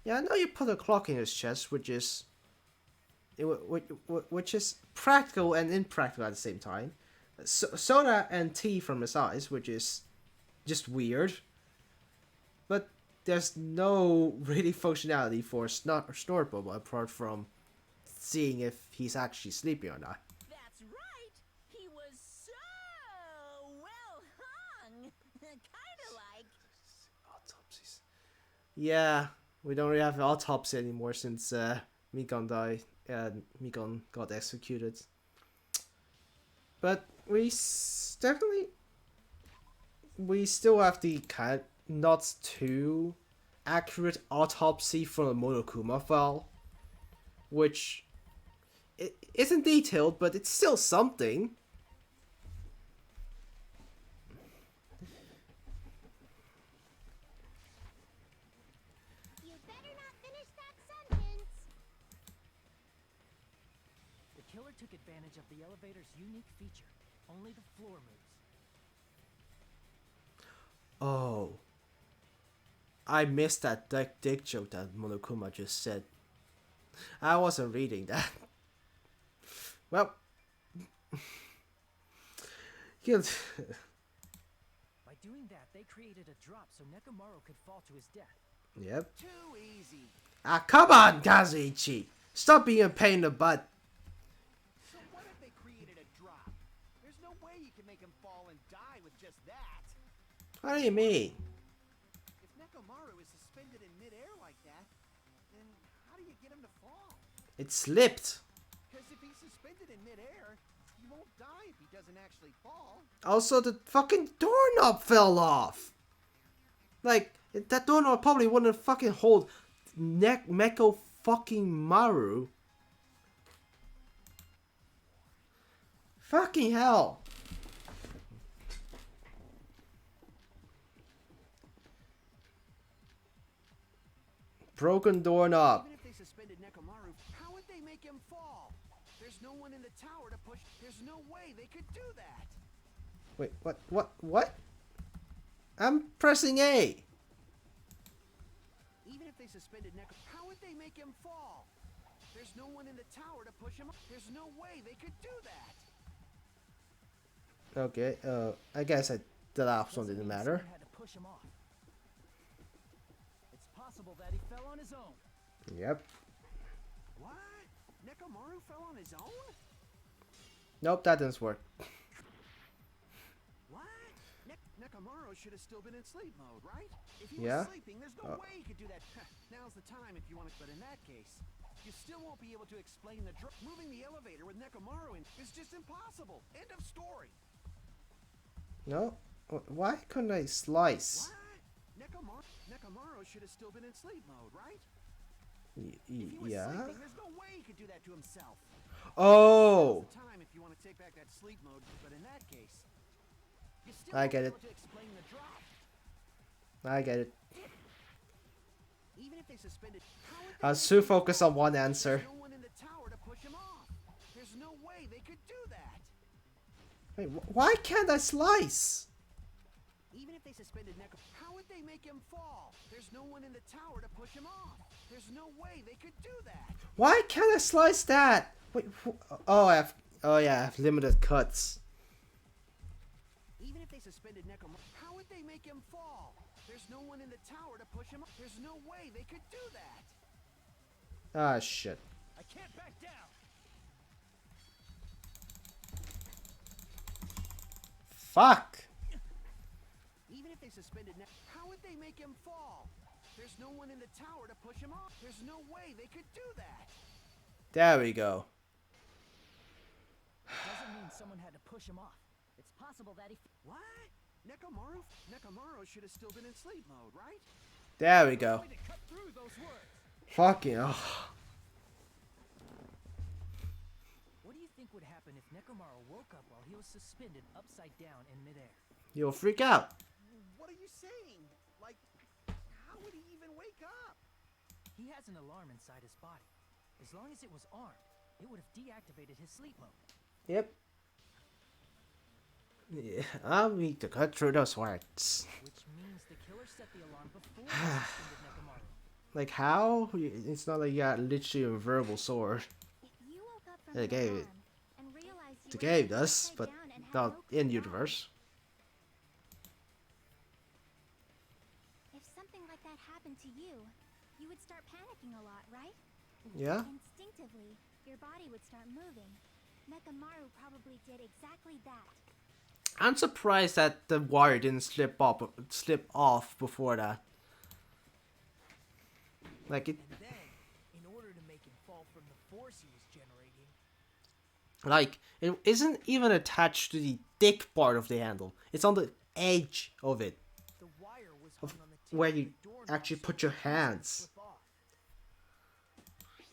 Yeah, I know you put a clock in his chest, which is practical and impractical at the same time. Soda and tea from his eyes, which is just weird. But there's no really functionality for snort bubble apart from seeing if he's actually sleeping or not. That's right. He was so well hung. Kinda like. Autopsies. Yeah, we don't really have autopsy anymore since Mikon died and Mikon got executed. But we still have the kind of not too accurate autopsy from the Monokuma file, which it isn't detailed, but it's still something. You better not finish that sentence. The killer took advantage of the elevator's unique feature. Only the floor moves. Oh. I missed that dick joke that Monokuma just said. I wasn't reading that. Well. By doing that, they created a drop so Nekomaru could fall to his death. Yep. Too easy. Ah, come on, Kazuichi. Stop being a pain in the butt. So what if they created a drop? There's no way you can make him fall and die with just that. What do you mean? If Nekomaru is suspended in midair like that, then how do you get him to fall? It slipped. Because if he's suspended in midair, he won't die if he doesn't actually fall. Also, the fucking doorknob fell off. Like, that doorknob probably wouldn't fucking hold Meko fucking Maru. Fucking hell. Broken doorknob. Even if they suspended Nekomaru, how would they make him fall? There's no one in the tower to push. There's no way they could do that. Wait, what? I'm pressing A. Even if they suspended Nekomaru, how would they make him fall? There's no one in the tower to push him up. There's no way they could do that. Okay, I guess the last one didn't matter. Someone had to push him off. It's possible that he fell on his own. Yep. What? Nekomaru fell on his own? Nope, that didn't work. What? Nekomaru should have still been in sleep mode, right? If he Yeah. was sleeping, there's no way he could do that. Now's the time if you want to. But in that case, you still won't be able to explain the moving the elevator with Nekomaru in is just impossible. End of story. No? Why couldn't I slice? What? Nekomaru should have still been in sleep mode, right? If he was Yeah? sleeping, there's no way he could do that to himself. Oh! Now's the time if you want to take back that sleep mode. But in that case, you still I won't get be it. able to explain the drop. I get it. Even if they suspended, how would I they was make too him focused fall? on one answer. There's no one in the tower to push him off. There's no way they could do that. Wait, why can't I slice? Even if they suspended Neko, how would they make him fall? There's no one in the tower to push him off. There's no way they could do that. Why can't I slice that? Wait, oh, I have limited cuts. Even if they suspended Neko, how would they make him fall? There's no one in the tower to push him off. There's no way they could do that. Ah, shit. I can't back down. Fuck. Even if they suspended Neko, how would they make him fall? There's no one in the tower to push him off. There's no way they could do that. There we go. Doesn't mean someone had to push him off. It's possible that he. What? Nekomaru should have still been in sleep mode, right? There we go. Way to cut through those words. Fucking oh. What do you think would happen if Nekomaru woke up while he was suspended upside down in midair? You'll freak out. What are you saying? Like, how would he even wake up? He has an alarm inside his body. As long as it was armed, it would have deactivated his sleep mode. Yep. Yeah, I need to cut through those words. Which means the killer set the alarm before he suspended Nekomaru. Like how? It's not like you got literally a verbal sword. If you woke up from The the game- alarm and realized you The were game turned does, upside but down and had not no clue in why, universe. If something like that happened to you, you would start panicking a lot, right? Yeah? Instinctively, your body would start moving. Nekomaru probably did exactly that. I'm surprised that the wire didn't slip off before that. Like it, And then, in order to make him fall from the force he was generating, like it isn't even attached to the thick part of the handle. It's on the edge of it, the wire was hung on the tip where of you the doorknob actually so put it your wouldn't hands. slip off.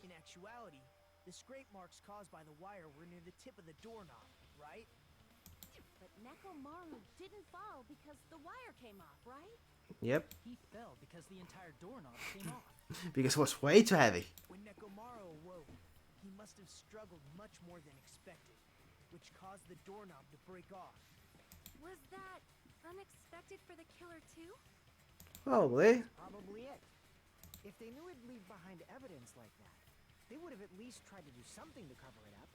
In actuality, The scrape marks caused by the wire were near the tip of the doorknob, right? But Nekomaru didn't fall because the wire came off, right? Yep. He fell because the entire doorknob came off. Because it was way too heavy. When Nekomaru awoke, he must have struggled much more than expected, which caused the doorknob to break off. Was that unexpected for the killer too? Probably. Probably it. If they knew it'd leave behind evidence like that, they would have at least tried to do something to cover it up.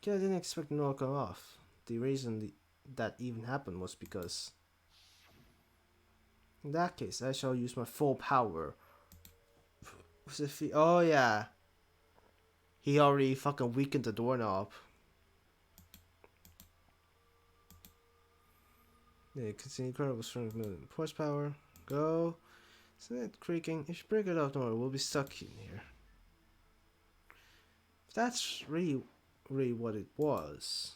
Yeah, I didn't expect it to come off. The reason that even happened was because... In that case, I shall use my full power. Oh yeah. He already fucking weakened the doorknob. Yeah, continue incredible strength movement. Horsepower. Go. Isn't it creaking? If you break it off, no, we'll be stuck in here. If that's really what it was,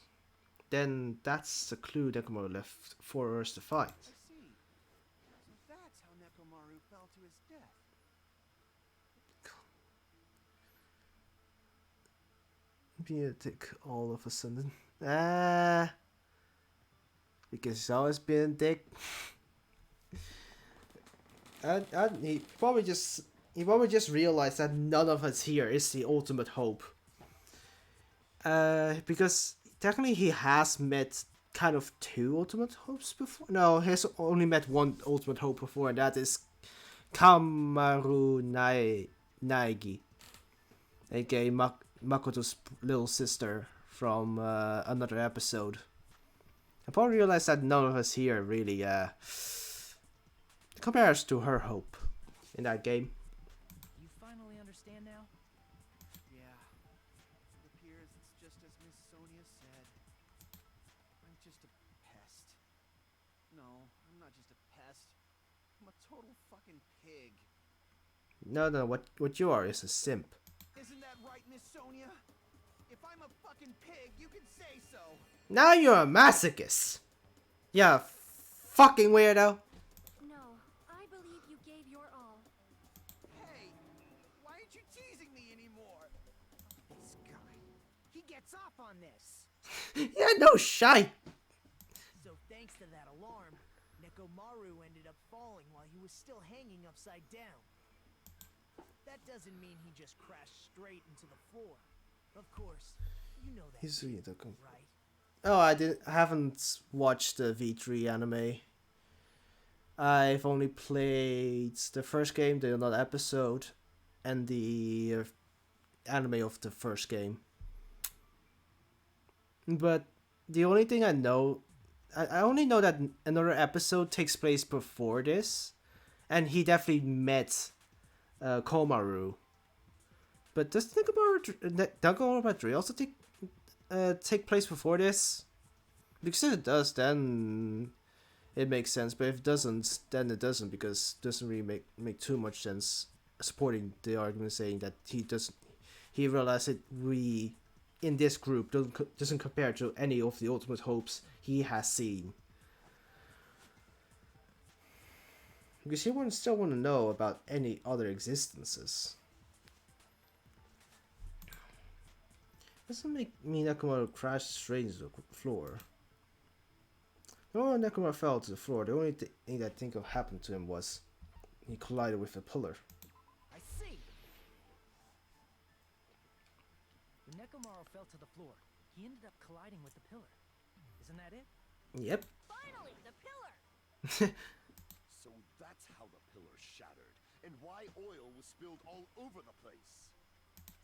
then that's the clue Nekomaru left for us to find. I see. So that's how Nekomaru fell to his death. Be a dick all of a sudden. Because he's always been a dick. He probably just realized that none of us here is the ultimate hope. Because technically he has met kind of two ultimate hopes before. No, he's only met one ultimate hope before, and that is Kamaru Naegi, aka Makoto's little sister from another episode. I probably realized that none of us here really compares to her hope in that game. You finally understand now? Yeah. It appears it's just as Miss Sonia said. I'm just a pest. No, I'm not just a pest. I'm a total fucking pig. No, what you are is a simp. Isn't that right, Miss Sonia? If I'm a fucking pig, you can say so. Now you're a masochist. Yeah, fucking weirdo. No, I believe you gave your all. Hey, why aren't you teasing me anymore? This guy, he gets off on this. Yeah, no shite. So thanks to that alarm, Nekomaru ended up falling while he was still hanging upside down. That doesn't mean he just crashed straight into the floor. Of course, you know that, He's right? Oh, I haven't watched the V3 anime. I've only played the first game, the another episode, and the anime of the first game. But the only thing I know, I only know that another episode takes place before this, and he definitely met Komaru. But does Danganronpa 3 also take place before this? Because if it does, then it makes sense. But if it doesn't, then it doesn't, because it doesn't really make too much sense supporting the argument saying that he realized that we in this group doesn't compare to any of the ultimate hopes he has seen. Because he would still want to know about any other existences. Doesn't make me Nekomaru crash straight into the floor. Oh, Nekomaru fell to the floor. The only thing that I think of happened to him was he collided with a pillar. I see. When Nekomaru fell to the floor, he ended up colliding with the pillar. Isn't that it? Yep. Finally, the pillar! So that's how the pillar shattered, and why oil was spilled all over the place.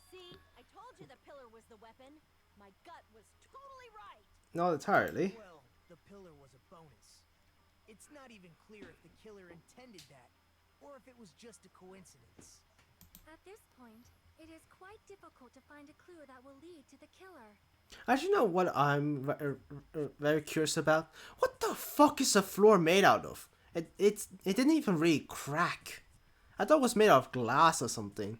See, I told you the pillar was the weapon. My gut was totally right. Not entirely. Well, the pillar was a bonus. It's not even clear if the killer intended that, or if it was just a coincidence. At this point, it is quite difficult to find a clue that will lead to the killer. Actually, you know what I'm very curious about? What the fuck is the floor made out of? It didn't even really crack. I thought it was made out of glass or something.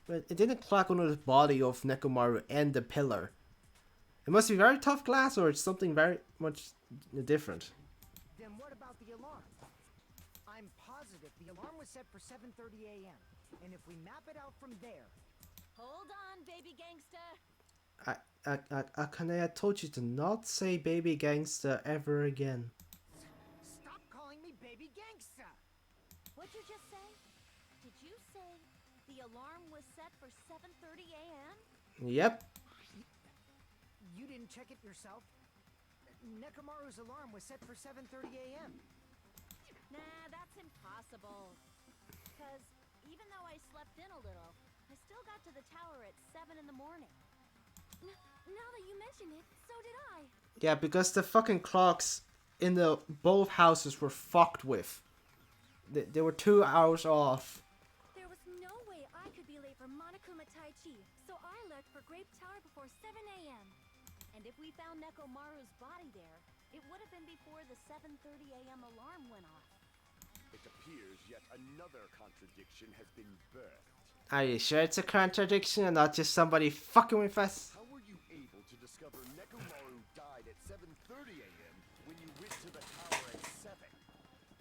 But it didn't crack under the body of Nekomaru and the pillar. It must be very tough glass, or it's something very much different. Then what about the alarm? I'm positive the alarm was set for 7:30 a.m. And if we map it out from there, Hold on, baby gangsta. Akane, I told you to not say baby gangster ever again. Stop calling me baby gangsta! What'd you just say? Did you say the alarm was set for 7:30 a.m.? Yep. You didn't check it yourself? Nekomaru's alarm was set for 7:30 a.m. Nah, that's impossible. Because even though I slept in a little, I still got to the tower at 7 in the morning. Now that you mention it, so did I. Yeah, because the fucking clocks in the both houses were fucked with. They were 2 hours off. There was no way I could be late for Monokuma Tai Chi, so I left for Grape Tower before 7 a.m. And if we found Nekomaru's body there, it would have been before the 7:30 a.m. alarm went off. It appears yet another contradiction has been birthed. Are you sure it's a contradiction and not just somebody fucking with us? How were you able to discover Nekomaru died at 7:30 a.m. when you went to the tower at 7?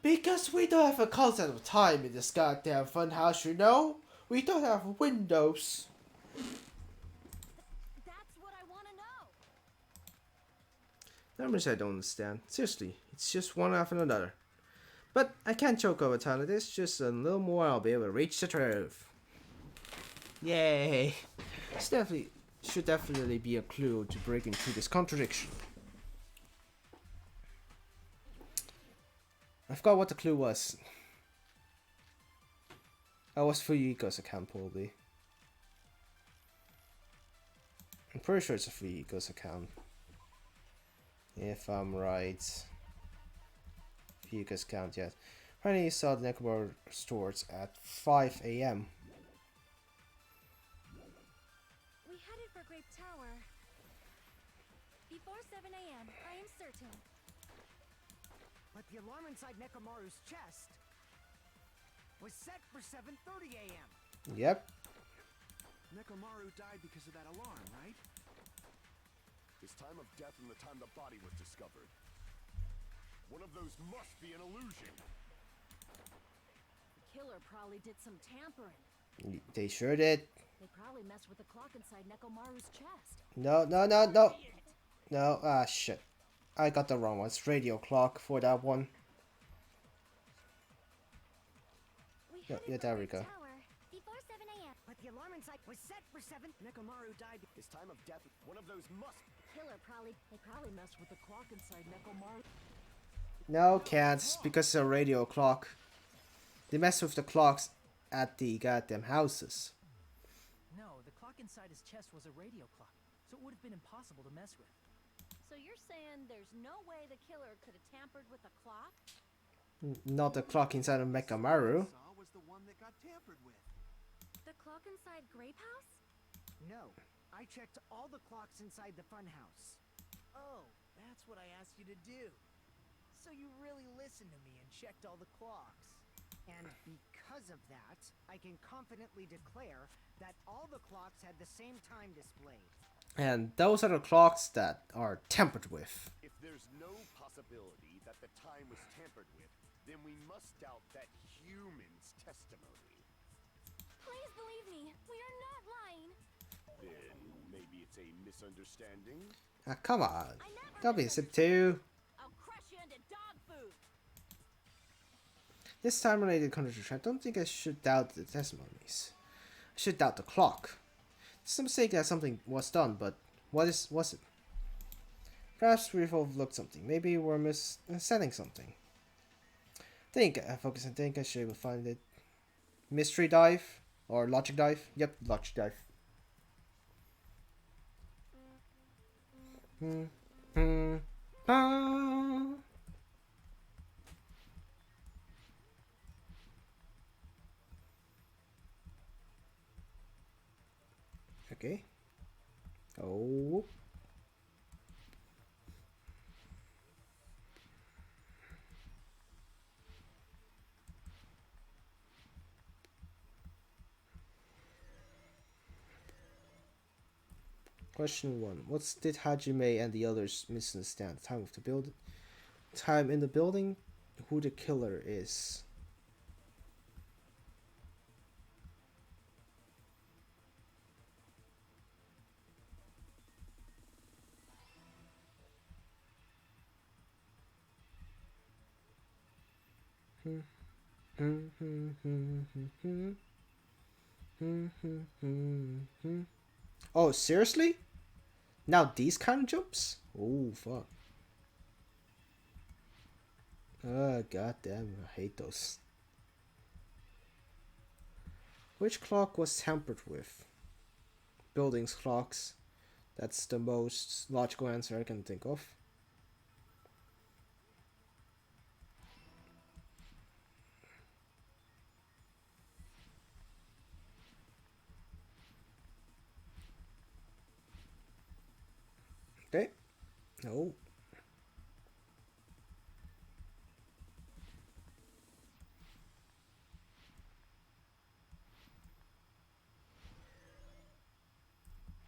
Because we don't have a concept of time in this goddamn funhouse, you know? We don't have windows. That's what I want to know. Numbers I don't understand. Seriously, it's just one after another. But I can't choke over time like this. Just a little more, I'll be able to reach the truth. Yay! This should definitely be a clue to break into this contradiction. I forgot what the clue was. Oh, it was Fuyiko's account, probably. I'm pretty sure it's a Fuyiko's account. If I'm right. Fuyiko's account, yes. Apparently, saw the Nekomaru stores at 5 a.m. We headed for Grape Tower before 7 a.m., I am certain. But the alarm inside Nekomaru's chest was set for 7:30 a.m. Yep. Nekomaru died because of that alarm, right? His time of death and the time the body was discovered. One of those must be an illusion. The killer probably did some tampering. They sure did. They probably messed with the clock inside Nekomaru's chest. No. No, shit. I got the wrong one. It's radio clock for that one. We Yeah, headed there for we Grape go. Tower before 7 a.m. But the alarm inside was set for 7. Nekomaru died. His time of death, one of those must. They probably messed with the clock inside Nekomaru. No, can't. Because it's a radio clock. They mess with the clocks at the goddamn houses. No, the clock inside his chest was a radio clock, so it would have been impossible to mess with. So you're saying there's no way the killer could have tampered with the clock? Not the clock inside of Mekamaru. Saw was the one that got tampered with. The clock inside Grape House? No, I checked all the clocks inside the funhouse. Oh, that's what I asked you to do. So you really listened to me and checked all the clocks. And because of that, I can confidently declare that all the clocks had the same time displayed. And those are the clocks that are tampered with. If there's no possibility that the time was tampered with, then we must doubt that human's testimony. Please believe me, we are not lying. Then maybe it's a misunderstanding? Ah, come on. I never Don't be a misunderstood. sip too. I'll crush you into dog food. This time related contradiction, I don't think I should doubt the testimonies. I should doubt the clock. It's a mistake that something was done, but was it? Perhaps we've overlooked something. Maybe we're misunderstanding something. Focus and think I should be able to find it. Mystery dive? Or logic dive? Yep, logic dive. Ah. Okay. Oh. Question 1. What did Hajime and the others misunderstand? Time of the building? Time in the building? Who the killer is? Oh, seriously? Now these kind of jumps? Oh, fuck. Oh, goddamn, I hate those. Which clock was tampered with? Buildings clocks. That's the most logical answer I can think of. Okay. No.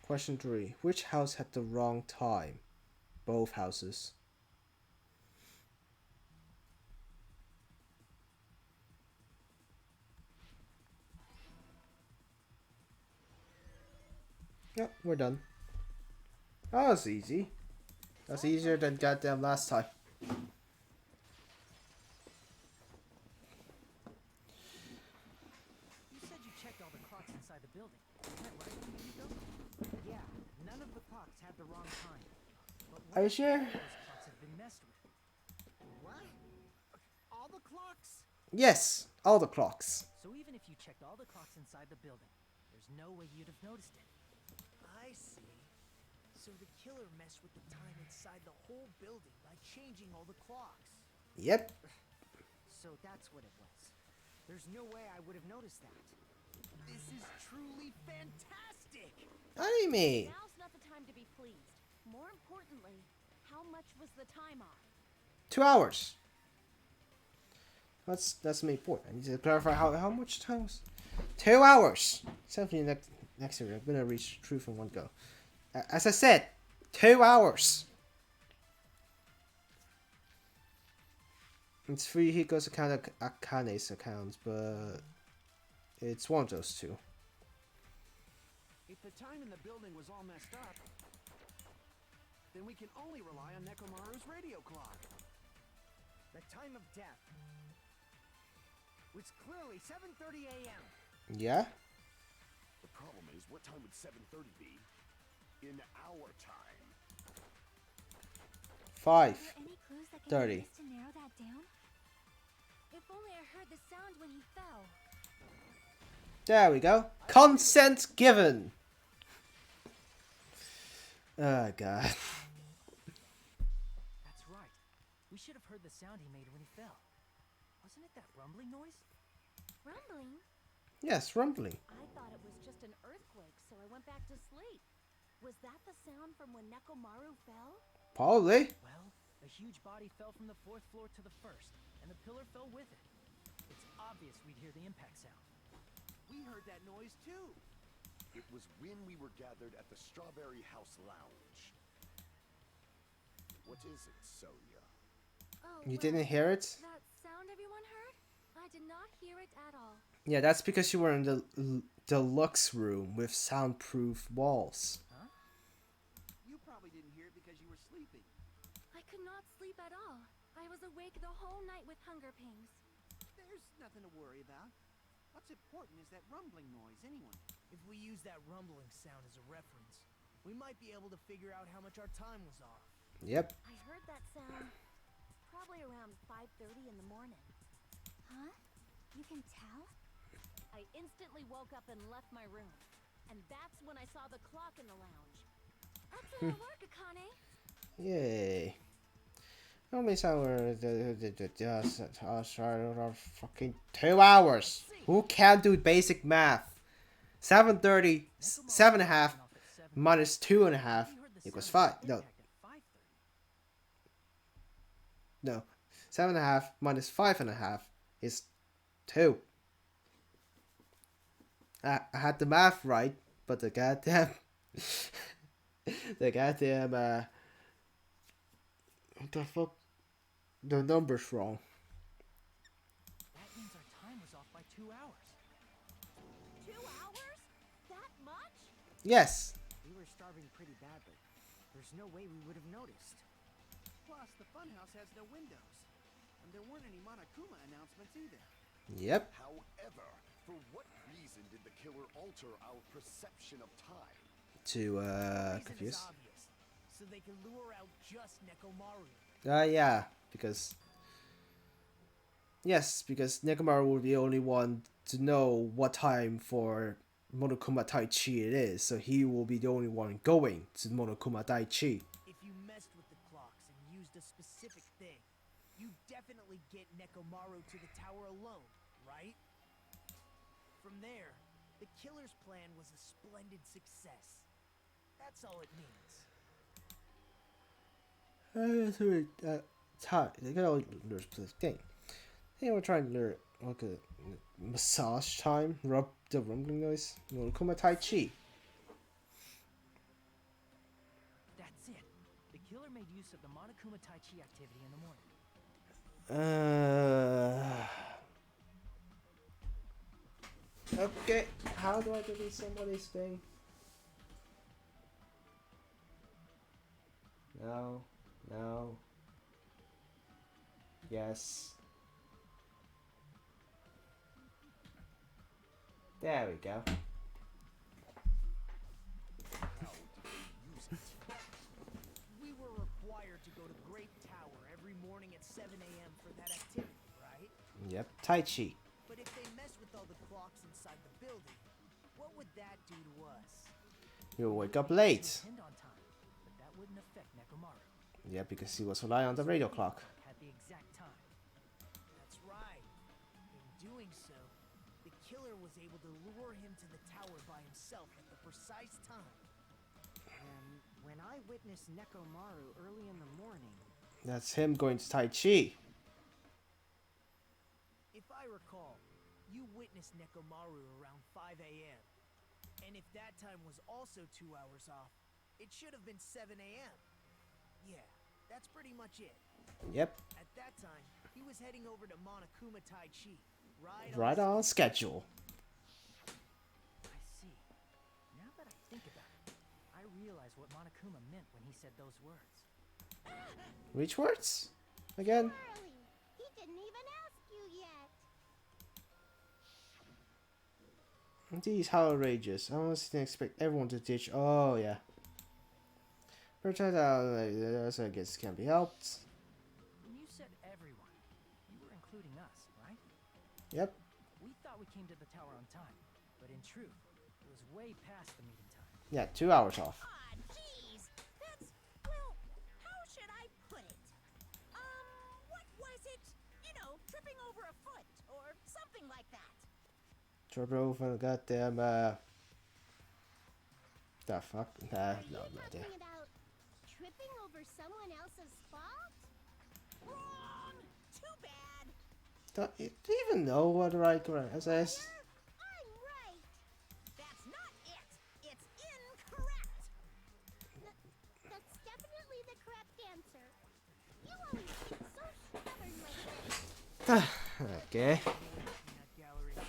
Question 3. Which house had the wrong time? Both houses. Yep, we're done. Oh, that's easy. That's easier than goddamn last time. You said you checked all the clocks inside the building. Isn't that right, Nico? Yeah, none of the clocks had the wrong time. But Are you what if sure? all those clocks have been messed with? What? All the clocks? Yes, all the clocks. So even if you checked all the clocks inside the building, there's no way you'd have noticed it. I see. So the killer messed with the time inside the whole building by changing all the clocks. Yep. So that's what it was. There's no way I would have noticed that. This is truly fantastic! Anime. Now's not the time to be pleased. More importantly, how much was the time off? 2 hours. That's the main point. I need to clarify how much time was. 2 hours. Definitely next year I'm gonna reach truth in one go. As I said, 2 hours. It's free Hiko's account, Akane's accounts, but it's one of those two. If the time in the building was all messed up, then we can only rely on Nekomaru's radio clock. The time of death was clearly 7:30 a.m. Yeah? The problem is, what time would 7:30 be in our time? Are there any clues that can 5:30. be used to narrow that down? If only I heard the sound when he fell. There we go. Consent given. Oh, God. That's right. We should have heard the sound he made when he fell. Wasn't it that rumbling noise? Rumbling? Yes, rumbling. I thought it was just an earthquake, so I went back to sleep. Was that the sound from when Nekomaru fell? Probably. Well, a huge body fell from the 4th floor to the 1st, and the pillar fell with it. It's obvious we'd hear the impact sound. We heard that noise too. It was when we were gathered at the Strawberry House Lounge. What is it, Sonia? Oh, You well, didn't hear it? that sound everyone heard? I did not hear it at all. Yeah, that's because you were in the deluxe room with soundproof walls. Huh? You probably didn't hear it because you were sleeping. I could not sleep at all. I was awake the whole night with hunger pangs. There's nothing to worry about. What's important is that rumbling noise anyway. If we use that rumbling sound as a reference, we might be able to figure out how much our time was off. Yep. I heard that sound probably around 5:30 in the morning. Huh? You can tell? I instantly woke up and left my room. And that's when I saw the clock in the lounge. Excellent work, Akane. Yay. Only hour fucking 2 hours. Who can't do basic math? 7:30, 7.5 minus 2.5 equals 5. No, no. 7.5 minus 5.5 is 2. I had the math right, but the goddamn what the fuck? The number's wrong. That means our time was off by 2 hours. 2 hours? That much? Yes. We were starving pretty badly. There's no way we would have noticed. Plus, the funhouse has no windows. And there weren't any Monokuma announcements either. Yep. However, for what reason did the killer alter our perception of time? To The reason is confuse. obvious. So they can lure out just Nekomaru. Yeah, because yes, because Nekomaru will be the only one to know what time for Monokuma Taichi it is, so he will be the only one going to Monokuma Taichi. If you messed with the clocks and used a specific thing, you definitely get Nekomaru to the tower alone, right? From there, the killer's plan was a splendid success. That's all it means. Time. They gotta learn the thing. They were trying to learn like a massage time, rub the rumbling noise. Monokuma Taichi. That's it. The killer made use of the Monokuma Tai Chi activity in the morning. Okay, how do I delete somebody's thing? No, no. Yes. There we go. We were required to go to Grape Tower every morning at 7 a.m. for that activity, right? Yep, Taichi. But if they mess with all the clocks inside the building, what would that do to us? You'll wake up late. Attend on time, but that wouldn't affect Nekomaru. Yeah, because he was relying on the radio clock. Had the exact time. That's right. In doing so, the killer was able to lure him to the tower by himself at the precise time. And when I witnessed Nekomaru early in the morning, That's him going to Taichi. If I recall, you witnessed Nekomaru around 5 a.m. And if that time was also 2 hours off, it should have been 7 a.m. Yeah, that's pretty much it. Yep, At that time, he was heading over to Monokuma Taichi, right on schedule. I see. Now that I think about it, I realize what Monokuma meant when he said those words. Which words? Again? Charlie, he didn't even ask you yet. These how outrageous. I honestly didn't expect everyone to ditch. Oh, yeah. Pretend that I guess can be helped. When you said everyone, you were including us, right? Yep. We thought we came to the tower on time, but in truth, it was way past the meeting time. Yeah, 2 hours off. Ah, jeez. That's, well, how should I put it? What was it? You know, tripping over a foot or something like that. Turbo for the goddamn, the fuck? Nah, Are no you idea. talking about tripping over someone else's fault? Wrong! Too bad. Don't you even know what the right answer is? I'm right. That's not it. It's incorrect. That's definitely the correct answer. You always get so stubborn like this. Okay. Peanut Gallery. Now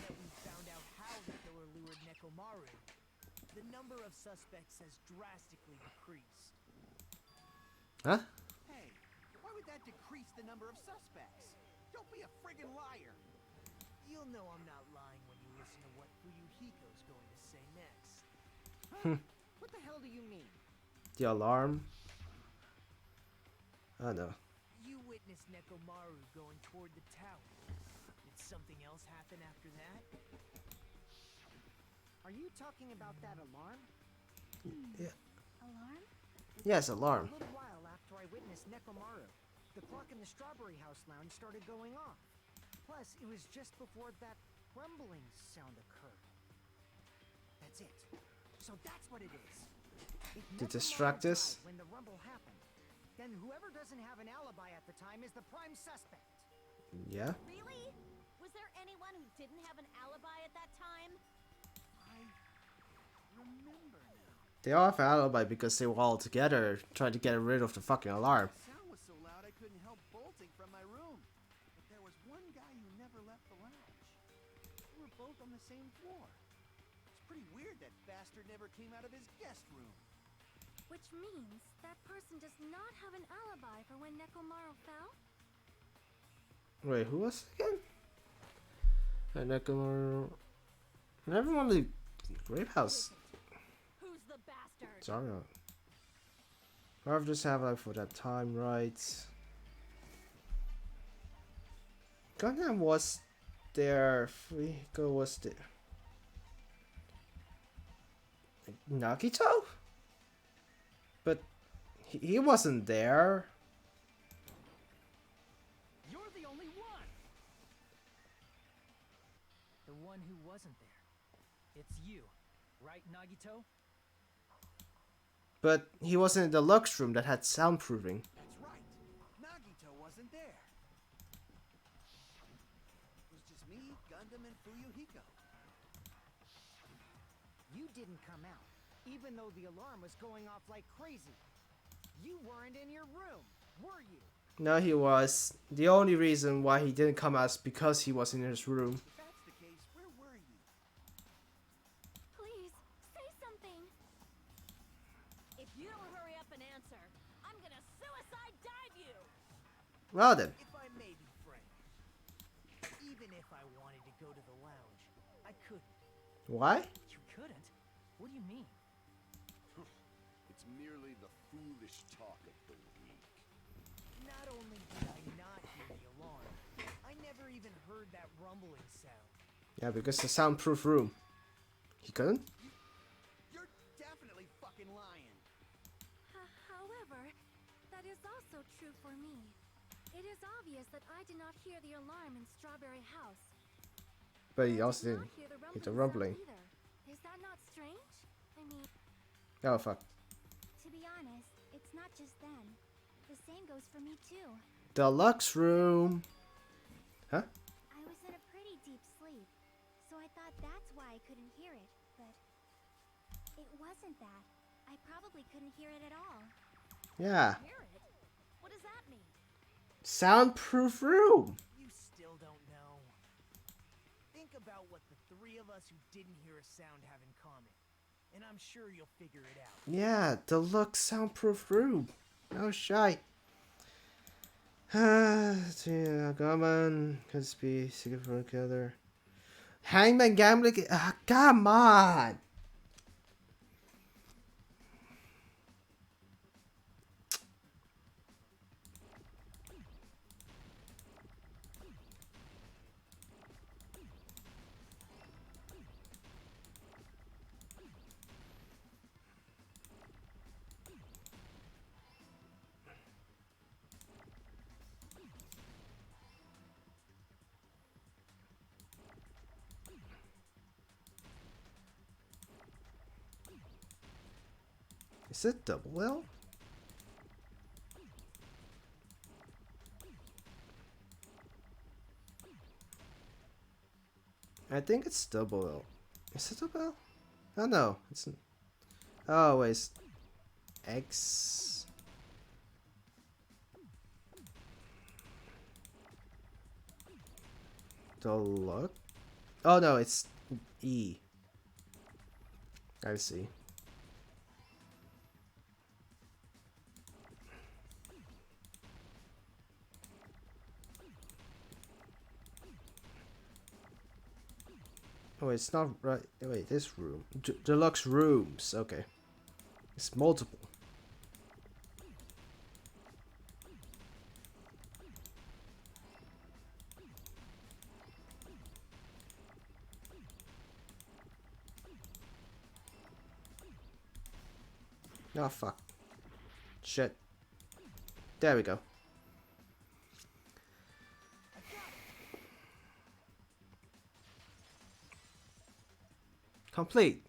that we've found out how the killer lured Nekomaru, the number of suspects has drastically decreased. Huh? Hey, why would that decrease the number of suspects? Don't be a friggin' liar. You'll know I'm not lying when you listen to what Fuyuhiko's going to say next. what the hell do you mean? The alarm. Oh no. You witnessed Nekomaru going toward the tower. Did something else happen after that? Are you talking about that alarm? Yeah. Alarm? Yes, alarm. A little while after I witnessed Nekomaru, the clock in the Strawberry House lounge started going off. Plus, it was just before that rumbling sound occurred. That's it. So that's what it is. If To Nekomaru distract us? died when the rumble happened, then whoever doesn't have an alibi at the time is the prime suspect. Yeah. Really? Was there anyone who didn't have an alibi at that time? I remember now. They all have an alibi because they were all together trying to get rid of the fucking alarm. The sound was so loud I couldn't help bolting from my room. But there was one guy who never left the lounge. We were both on the same floor. It's pretty weird that bastard never came out of his guest room. Which means that person does not have an alibi for when Nekomaru fell? Wait, who was it again? Nakamura. Everyone in the Grape House. Who's the bastard? Sorry. I'll just have like for that time, right? Gundam was there. Frico was there. Nagito? But he wasn't there. You're the only one! The one who wasn't there. It's you, right, Nagito? But he wasn't in the Lux room that had soundproofing. That's right. Nagito wasn't there. It was just me, Gundam, and Fuyuhiko. You didn't come out, even though the alarm was going off like crazy. You weren't in your room, were you? No, he was. The only reason why he didn't come out is because he was in his room. If that's the case, where were you? Please, say something. If you don't hurry up and answer, I'm gonna suicide dive you! Well then. If I may be frank, even if I wanted to go to the lounge, I couldn't. Why? You couldn't? What do you mean? It's merely the foolish talk of the weak. Not only did I not hear the alarm, I never even heard that rumbling sound. Yeah, because the soundproof room. He couldn't? You're definitely fucking lying. However, that is also true for me. It is obvious that I did not hear the alarm in Strawberry House. But he I also did didn't not hear the hear the rumbling rumbling. sound either. Is that not strange? I mean, Oh fuck. To be honest, it's not just them. The same goes for me too. The Lux room. Huh? I was in a pretty deep sleep, so I thought that's why I couldn't hear it, but it wasn't that. I probably couldn't hear it at all. Yeah. Hear it? What does that mean? Soundproof room. You still don't know. Think about what the three of us who didn't hear a sound have in common, and I'm sure you'll figure it out. Yeah, the Lux soundproof room. No shy. Gaman, Caspi, Secret for Killer. Hangman gambling. Come on. Is it double L? I think it's double L. Is it double L? Oh no, it's. Oh wait, it's X. Deluxe. Oh no, it's E. I see. Oh, it's not right. Wait, this room. Deluxe rooms. Okay. It's multiple. Oh, fuck. Shit. There we go. Complete.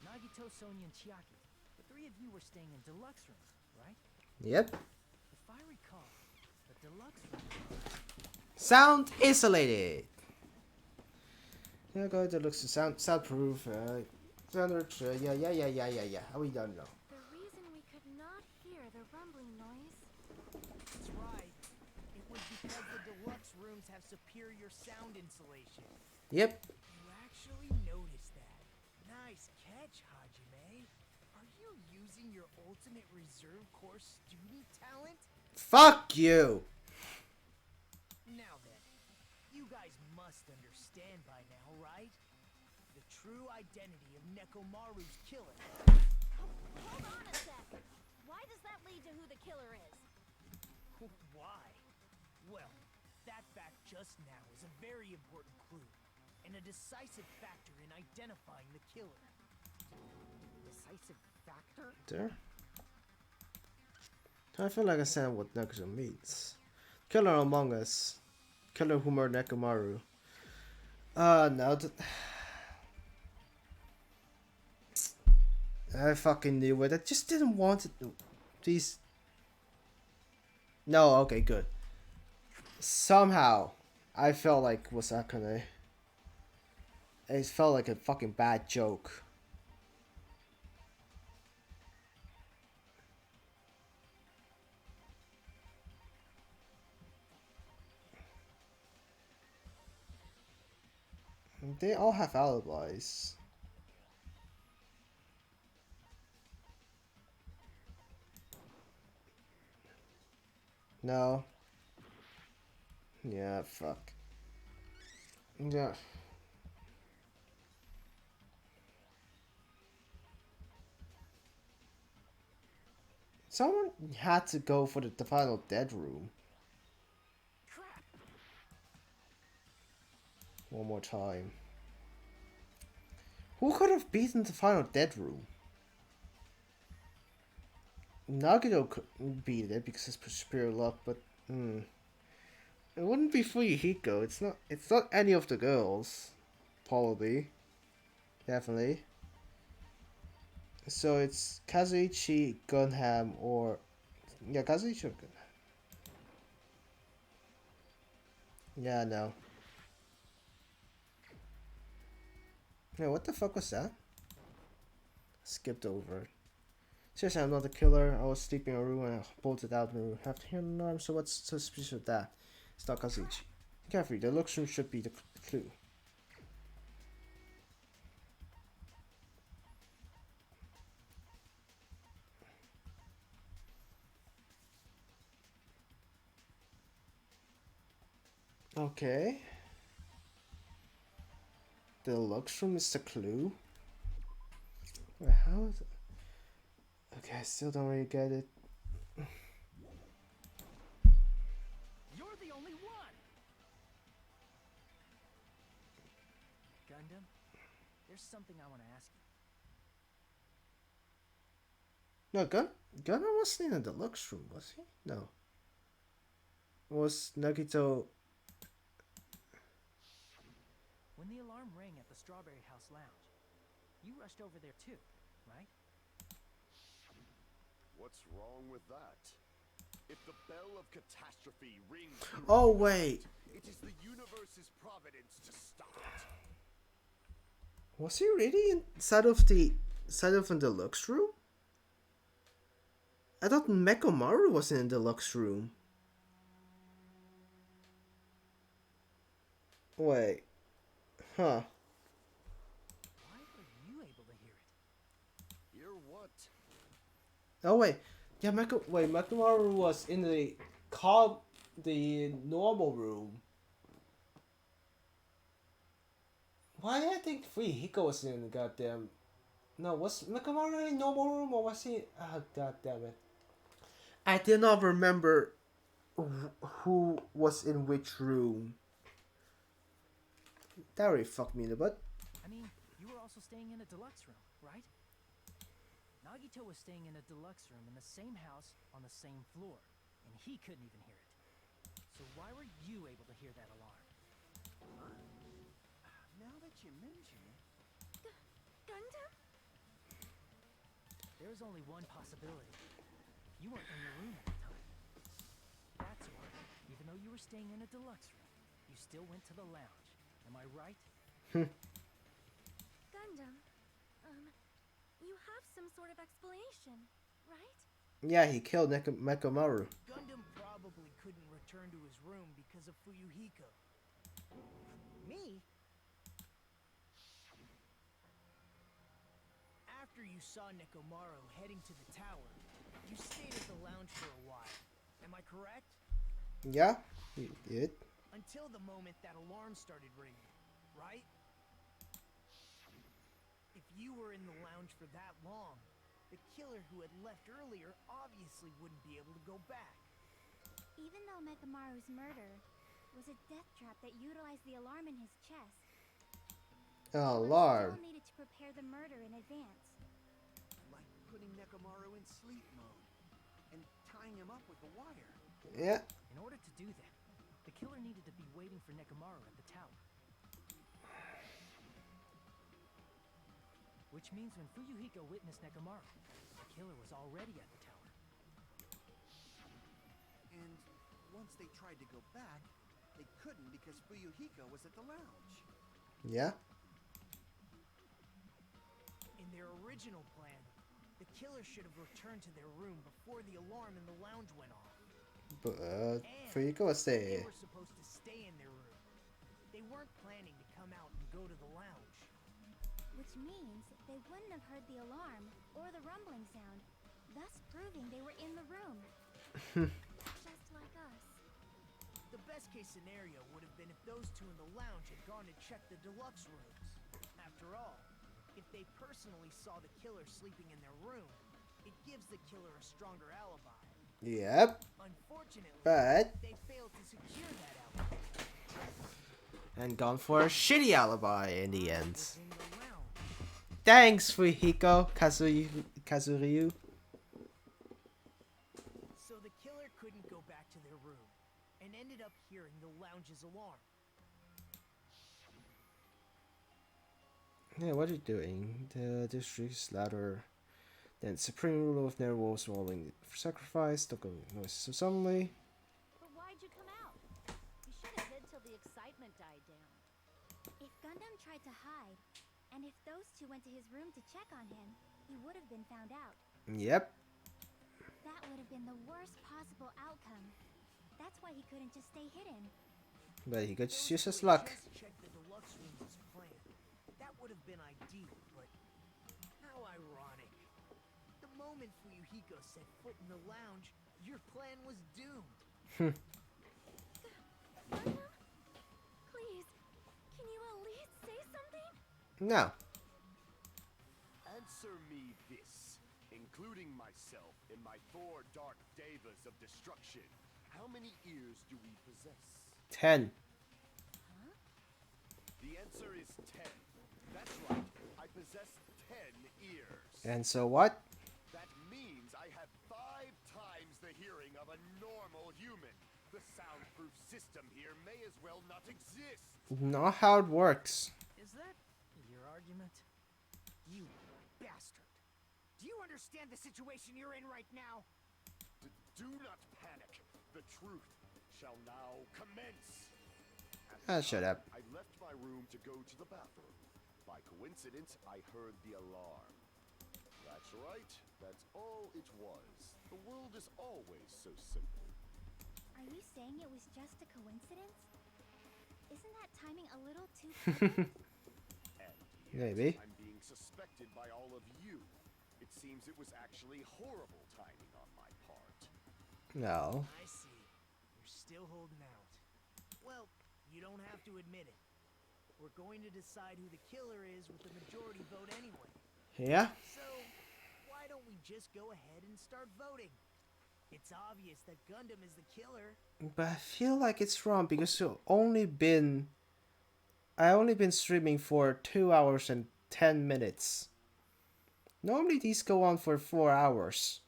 Nagito, Sonia, and Chiaki. The three of you were staying in deluxe rooms, right? Yep. If I recall, the deluxe room. Sound isolated. Yeah, go deluxe soundproof. Yeah. We don't know. the reason we could not hear the rumbling noise. That's right. It was because the deluxe rooms have superior sound insulation. Yep. You actually noticed that. Nice catch, Hajime. Are you using your ultimate reserve corps student talent? Fuck you. understand by now, right? The true identity of Nekomaru's killer. Hold on a sec. Why does that lead to who the killer is? Why? Well, that fact just now is a very important clue, and a decisive factor in identifying the killer. Decisive factor? There. I feel like I said what Nakuto means. Killer among us. Killer who murdered Nekomaru. No. I fucking knew it. I just didn't want it. Please. No, okay, good. Somehow, I felt like was Akane. It felt like a fucking bad joke. They all have alibis. No. Yeah, fuck. Yeah. Someone had to go for the final dead room. One more time. Who could have beaten the final dead room? Nagito could beat it because it's superior luck, but it wouldn't be Fuyuhiko. It's not. It's not any of the girls. Probably. Definitely. So it's Kazuichi, Gunham, or Kazuichi or Gunham. Yeah, no. Yeah, what the fuck was that? Skipped over it. Seriously, I'm not a killer. I was sleeping in a room and I bolted out in the room. Have to hear an alarm, so what's suspicious of that? It's not Kazuichi. Carefree, the looks room should be the clue. Okay. The looks room is the clue? Wait, how is it? Okay, I still don't really get it. You're the only one! Gundam, there's something I want to ask you. No, Gunner wasn't in the deluxe room, was he? No. Was Nagito... When the alarm rang at the Strawberry House Lounge, you rushed over there too, right? What's wrong with that? If the bell of catastrophe rings, Oh, wait. it is the universe's providence to stop it. Was he really inside of the deluxe room? I thought Mekomaru was in the deluxe room. Wait. Huh. Why were you able to hear it? Hear what? Oh wait. Yeah, Mekomaru was in the normal room. Why did I think Hiko was in the goddamn... No, was Mekomaru in the normal room or was he... Ah, god damn it. I did not remember who was in which room. That really fucked me in the butt. I mean, you were also staying in a deluxe room, right? Nagito was staying in a deluxe room in the same house on the same floor, and he couldn't even hear it. So why were you able to hear that alarm? Now that you mention it... Gundam? There's only one possibility. You weren't in your room at the time. That's why, even though you were staying in a deluxe room, you still went to the lounge. Am I right? Gundam, you have some sort of explanation, right? Yeah, he killed Mekomaru. Gundam probably couldn't return to his room because of Fuyuhiko. Me? After you saw Nekomaru heading to the tower, you stayed at the lounge for a while. Am I correct? Yeah, he did. Until the moment that alarm started ringing. right? If you were in the lounge for that long, the killer who had left earlier obviously wouldn't be able to go back. Even though Mekamaru's murder was a death trap that utilized the alarm in his chest, Alarm. still needed to prepare the murder in advance. Like putting Nekomaru in sleep mode and tying him up with a wire. Yeah. In order to do that, the killer needed to be waiting for Nekomaru at the tower. Which means when Fuyuhiko witnessed Nekomaru, the killer was already at the tower. And once they tried to go back, they couldn't because Fuyuhiko was at the lounge. Yeah. In their original plan, the killer should have returned to their room before the alarm in the lounge went off. But And Fuyuhiko was they there. were supposed to stay in their room. They weren't planning to come out and go to the lounge. Which means they wouldn't have heard the alarm or the rumbling sound, thus proving they were in the room. Just like us. The best case scenario would have been if those two in the lounge had gone to check the deluxe rooms. After all, if they personally saw the killer sleeping in their room, it gives the killer a stronger alibi. Yep. Unfortunately, But they failed to secure that alibi. and gone for a shitty alibi in the end. Was in the lounge. Thanks, Fuyuhiko Kazuryu. So the killer couldn't go back to their room and ended up hearing the lounge's alarm. Yeah, what are you doing? The district is louder than supreme ruler of Nerwolves rolling for sacrifice. Don't go noises so suddenly. But why'd you come out? You should have hid till the excitement died down. If Gundam tried to hide, and if those two went to his room to check on him, he would have been found out. Yep. That would have been the worst possible outcome. That's why he couldn't just stay hidden. But he could just Those use who his had luck. just checked the deluxe rooms as planned. That would have been ideal, but how ironic. The moment Fuyuhiko set foot in the lounge, your plan was doomed. Gundam? Please, can you at least say something? No. Answer me this, including myself in my 4 dark devas of destruction. How many ears do we possess? 10. The answer is 10. That's right, I possess 10 ears. And so what? That means I have 5 times the hearing of a normal human. The soundproof system here may as well not exist. Not how it works. Is that your argument? You bastard. Do you understand the situation you're in right now? Do not panic. The truth shall now commence. Shut up. I left my room to go to the bathroom. By coincidence, I heard the alarm. That's right. That's all it was. The world is always so simple. Are you saying it was just a coincidence? Isn't that timing a little too perfect? And yet, Maybe. I'm being suspected by all of you. It seems it was actually horrible timing on my part. No. I see. You're still holding out. Well, you don't have to admit it. We're going to decide who the killer is with the majority vote anyway. Yeah? So, why don't we just go ahead and start voting? It's obvious that Gundam is the killer. But I feel like it's wrong because I only been streaming for 2 hours and 10 minutes. Normally these go on for 4 hours.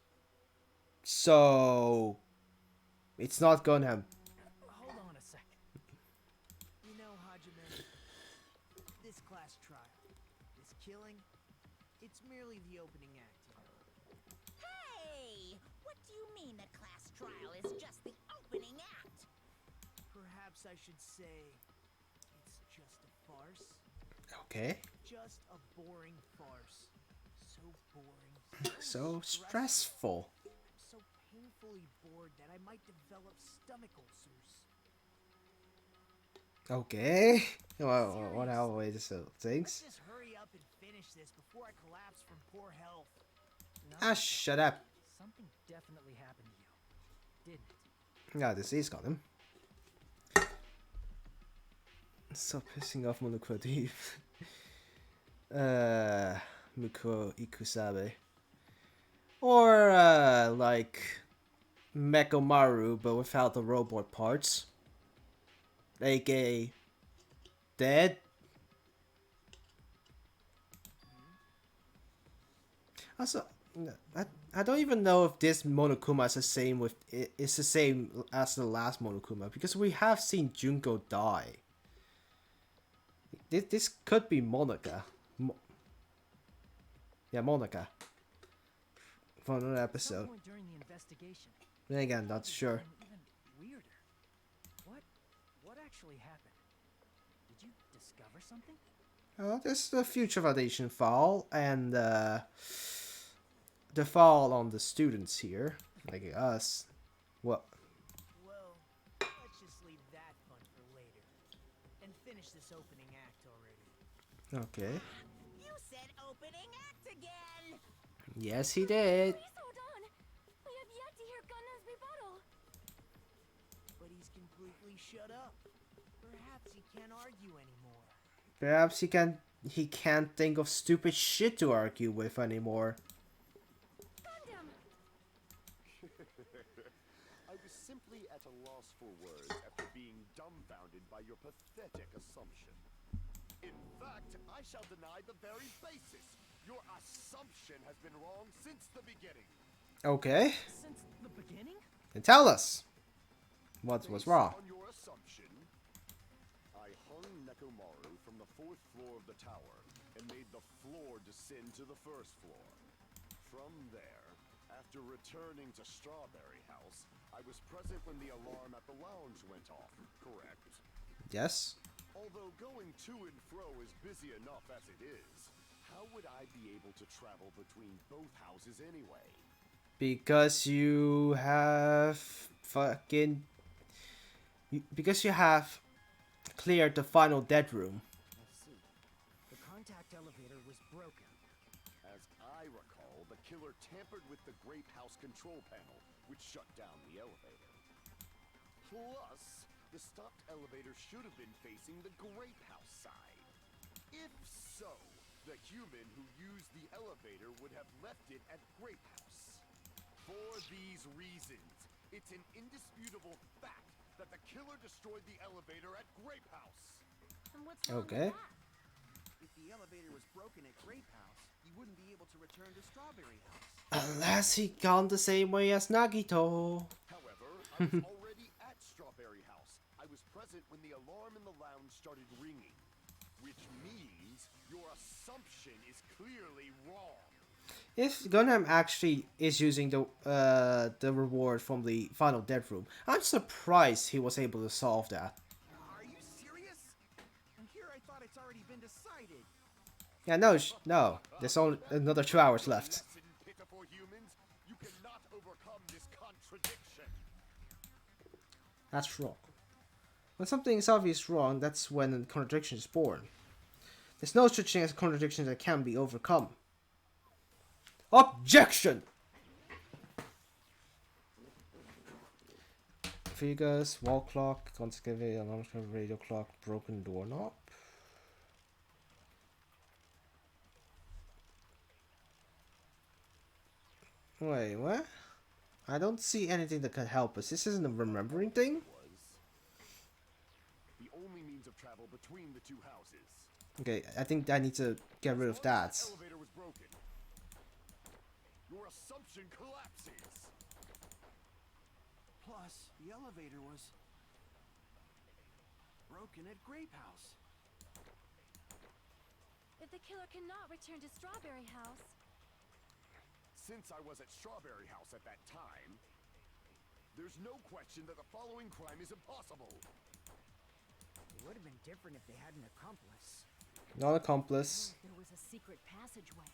So it's not gonna. Hold on a second. You know, Hajime, this class trial, this killing, it's merely the opening act, you know. Hey! What do you mean the class trial is just the opening act? Perhaps I should say it's just a farce. Okay. Just a boring farce. So boring. So stressful. I'm so painfully bored that I might develop stomach ulcers. Okay. Well, what always so Let's things. just hurry up and finish this before I collapse from poor health. Ah, shut up. Something definitely happened to you, didn't it? No, disease got him. Stop pissing off Monokuma Deep. Muko Ikusabe. Or, like Mekomaru, but without the robot parts. AKA dead. Also, I don't even know if this Monokuma is the same with it's the same as the last Monokuma, because we have seen Junko die. This could be Monica. Yeah, Monica. From another At some episode. point during the investigation, Then again, not things sure. became even weirder. What actually happened? Did you discover something? Oh, there's the Future Foundation file and the file on the students here, like us. What? Well, let's just leave that fun for later. And finish this opening act already. Okay. You said opening act again! Yes, he did. Please hold on. We have yet to hear Gunnar's rebuttal. But he's completely shut up. Perhaps he can't argue anymore. Perhaps he can't think of stupid shit to argue with anymore. Gundam! I was simply at a loss for words after being dumbfounded by your pathetic assumption. In fact, I shall deny the very basis. Your assumption has been wrong since the beginning. Okay. Since the beginning? Then tell us what was Based wrong. on your assumption, I hung Nekomaru from the 4th floor of the tower and made the floor descend to the 1st floor. From there, after returning to Strawberry House, I was present when the alarm at the lounge went off, correct? Yes. Although going to and fro is busy enough as it is, how would I be able to travel between both houses anyway? Because you have because you have cleared the final dead room. I see. The contact elevator was broken. As I recall, the killer tampered with the Grape House control panel, which shut down the elevator. Plus, the stopped elevator should have been facing the Grape House side. If so, the human who used the elevator would have left it at Grape House. For these reasons, it's an indisputable fact that the killer destroyed the elevator at Grape House. And what's wrong Okay. with that? If the elevator was broken at Grape House, he wouldn't be able to return to Strawberry House. Unless he gone the same way as Nagito. However, I was already at Strawberry House. I was present when the alarm in the lounge started ringing, which means your assumption is clearly wrong. If Gundam actually is using the reward from the final dead room, I'm surprised he was able to solve that. Are you serious? Here I thought it's already been decided. Yeah, no. There's only another 2 hours left. Listen, pitiful humans, you cannot overcome this contradiction. That's wrong. When something is obviously wrong, that's when a contradiction is born. There's no such thing as a contradiction that can be overcome. Objection! Figures, wall clock, excavator, alarm clock, radio clock, broken doorknob. Wait, what? I don't see anything that can help us. This isn't a remembering thing? The only means of travel between the two houses. Okay, I think I need to get rid of that. The elevator was broken. Your assumption collapses. Plus, the elevator was broken at Grape House. If the killer cannot return to Strawberry House, Since I was at Strawberry House at that time, there's no question that the following crime is impossible. It would have been different if they had an accomplice. Not accomplice. There was a secret passageway.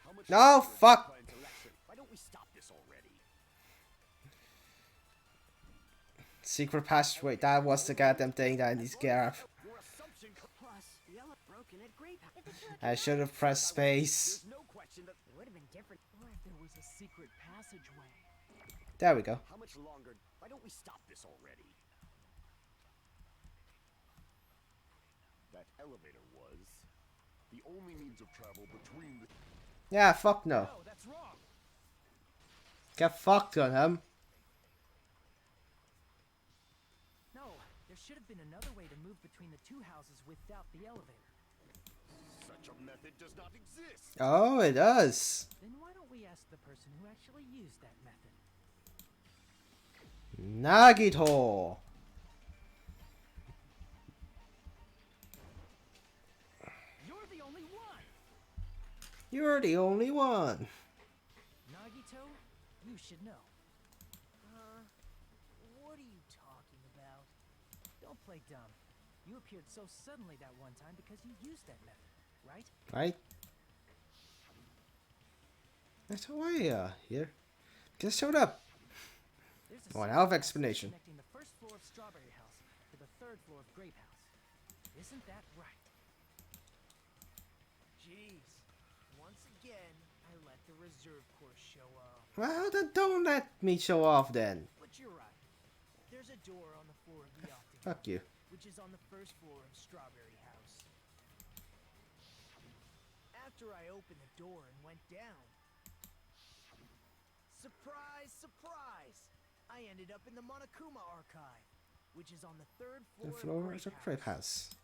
How much No, longer do you fuck. plan to lecture? Why don't we stop this already? Secret passageway. That was the goddamn thing that I need to get out. Your assumption plus the elevator broken at Grape House. if the killer I should have pressed space. There's no question that. It would have been different. Or if there was a secret passageway. There we go. How much longer? Why don't we stop this already? that elevator was, the only means of travel between the... Yeah, fuck no. No, that's wrong. Get fucked on him. No, there should have been another way to move between the two houses without the elevator. Such a method does not exist! Oh, it does. Then why don't we ask the person who actually used that method? Nagito. You're the only one! You're the only one. Nagito, you should know. What are you talking about? Don't play dumb. You appeared so suddenly that one time because you used that method, right? Right? That's why here. Just showed up. There's a Oh, an secret elf passage explanation. connecting the first floor of Strawberry House to the third floor of Grape House. Isn't that right? Jeez. Once again, I let the reserve course show up. Well, then don't let me show off then. But you're right. There's a door on the floor of the Octagon, Fuck you. which is on the first floor of Strawberry House. After I opened the door and went down, surprise, surprise! I ended up in the Monokuma Archive, which is on the third The floor, floor is a crepe house.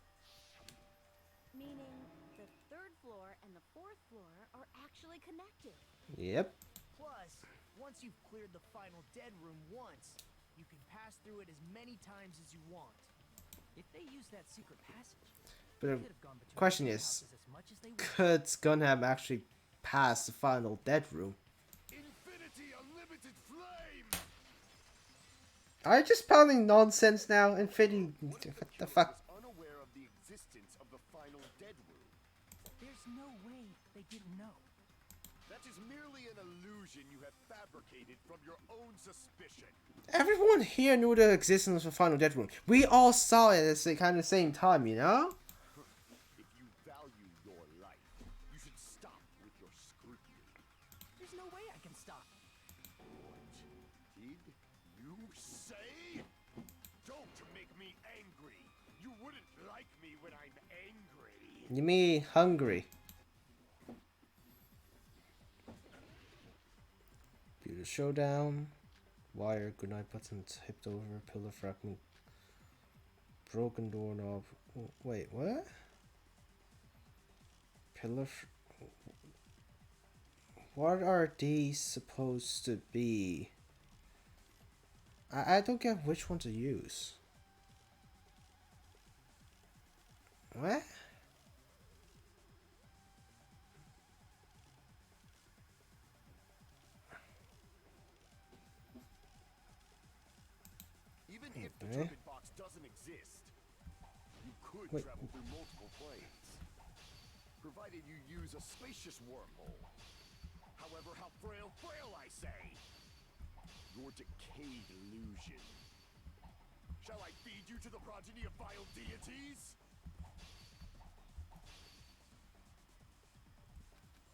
Meaning the third floor and the fourth floor are actually connected. Yep. Plus, once you've cleared the final dead room once, you can pass through it as many times as you want. If they used that secret passage, But they the could have gone between question the two is, houses as much as they wanted. could Gunham actually pass the final dead room? Infinity Unlimited Flame! Are you just spouting nonsense now? Infinity. What the fuck? Was unaware of the existence of the final dead room. There's no way they didn't know. That is merely an illusion you have fabricated from your own suspicion. Everyone here knew the existence of the final dead room. We all saw it at the kind of same time, you know? If you value your life, you should stop with your scrutiny. There's no way I can stop. What did you say? Don't make me angry. You wouldn't like me when I'm angry. You mean hungry. Computer showdown. Wire, goodnight button, tipped over, pillar fragment, broken doorknob. Wait, what? What are these supposed to be? I don't get which one to use. What? Even if the Okay. turbid box doesn't exist, you could Wait. travel through multiple planes, provided you use a spacious wormhole. However, how frail, I say! Your decayed illusion. Shall I feed you to the progeny of vile deities?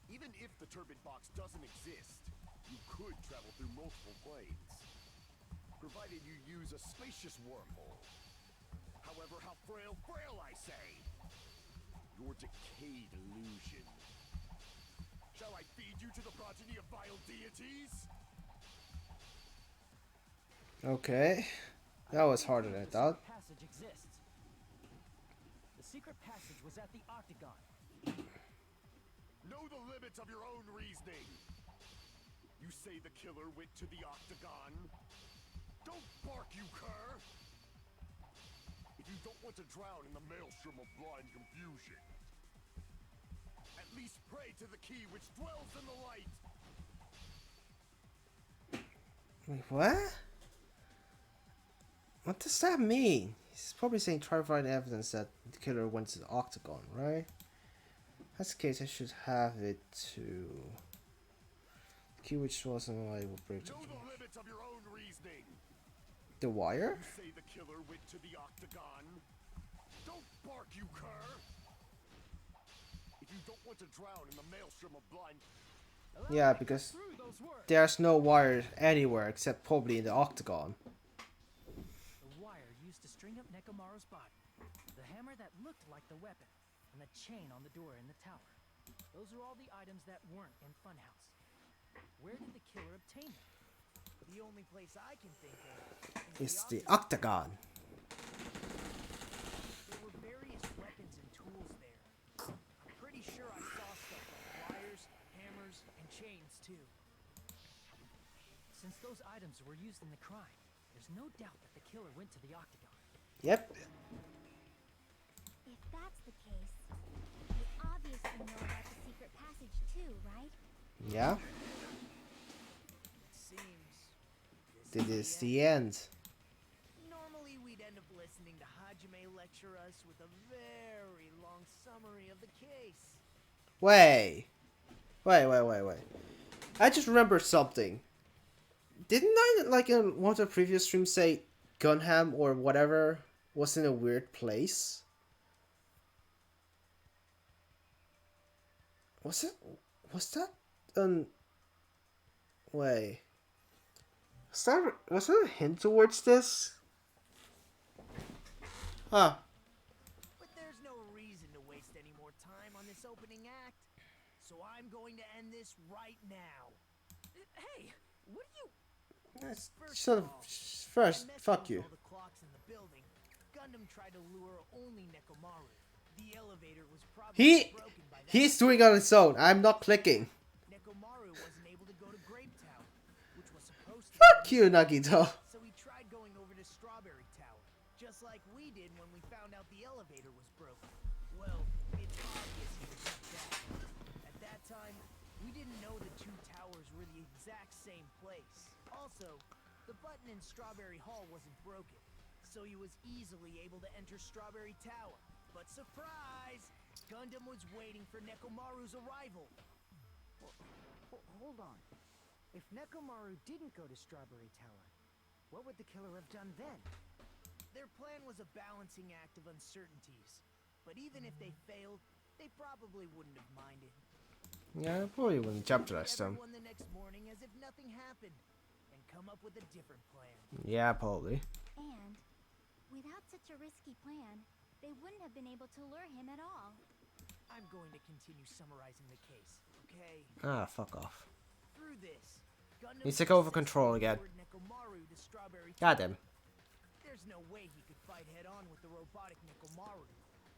Even if the turbid box doesn't exist, you could travel through multiple planes, provided you use a spacious wormhole. However, how frail, I say! Your decayed illusion. Shall I feed you to the progeny of vile deities? Okay. That was harder than I thought. The passage exists. The secret passage was at the Octagon. Know the limits of your own reasoning. You say the killer went to the Octagon? Don't bark, you cur! If you don't want to drown in the maelstrom of blind confusion, at least pray to the key which dwells in the light. Wait, what? What does that mean? He's probably saying try to find evidence that the killer went to the Octagon, right? If that's the case, I should have it to... The key which wasn't I will break Know the limits of your own reasoning. the wire? You say the killer went to the Octagon? Don't bark, you cur! If you don't want to drown in the maelstrom of blind... Yeah, because Through those words. there's no wire anywhere except probably in the Octagon. The wire used to string up Nekomaru's body. The hammer that looked like the weapon, and the chain on the door in the tower. Those are all the items that weren't in Funhouse. Where did the killer obtain them? The only place I can think of It's is the Octagon. octagon. There were various weapons and tools there. I'm pretty sure I saw stuff like wires, hammers, and chains too. Since those items were used in the crime, there's no doubt that the killer went to the Octagon. Yep. If that's the case, you obviously know about the secret passage too, right? Yeah. It seems This is the end. Normally we'd end up listening to Hajime lecture us with a very long summary of the case. Wait. I just remembered something. Didn't I, like, in one of the previous streams say Gunham or whatever was in a weird place? Was that wait. Was that a hint towards this? Huh. But there's no reason to waste any more time on this opening act. So I'm going to end this right now. Hey, what are you... First, fuck you. All the clocks in the building, Gundam tried to lure only Nekomaru. The elevator was probably broken by that. He's doing it on his own. I'm not clicking. Nekomaru wasn't able to go to Grape Tower, which was supposed to Fuck you, Nagito. So he tried going over to Strawberry Tower, just like we did when we found out the elevator was broken. Well, it's obvious he was like that. At that time, we didn't know the two towers were the exact same place. Also, the button in Strawberry Hall wasn't broken, so he was easily able to enter Strawberry Tower. But surprise! Gundam was waiting for Nekomaru's arrival. Hold on. If Nekomaru didn't go to Strawberry Tower, what would the killer have done then? Their plan was a balancing act of uncertainties. But even if they failed, they probably wouldn't have minded. Yeah, probably wouldn't jeopardize them. Everyone the next morning as if nothing happened, and come up with a different plan. Yeah, probably. And without such a risky plan, they wouldn't have been able to lure him at all. I'm going to continue summarizing the case, okay? Ah, fuck off. Through this, Gundam He's took over control again. Nekomaru to Strawberry Got him. There's no way he could fight head-on with the robotic Nekomaru.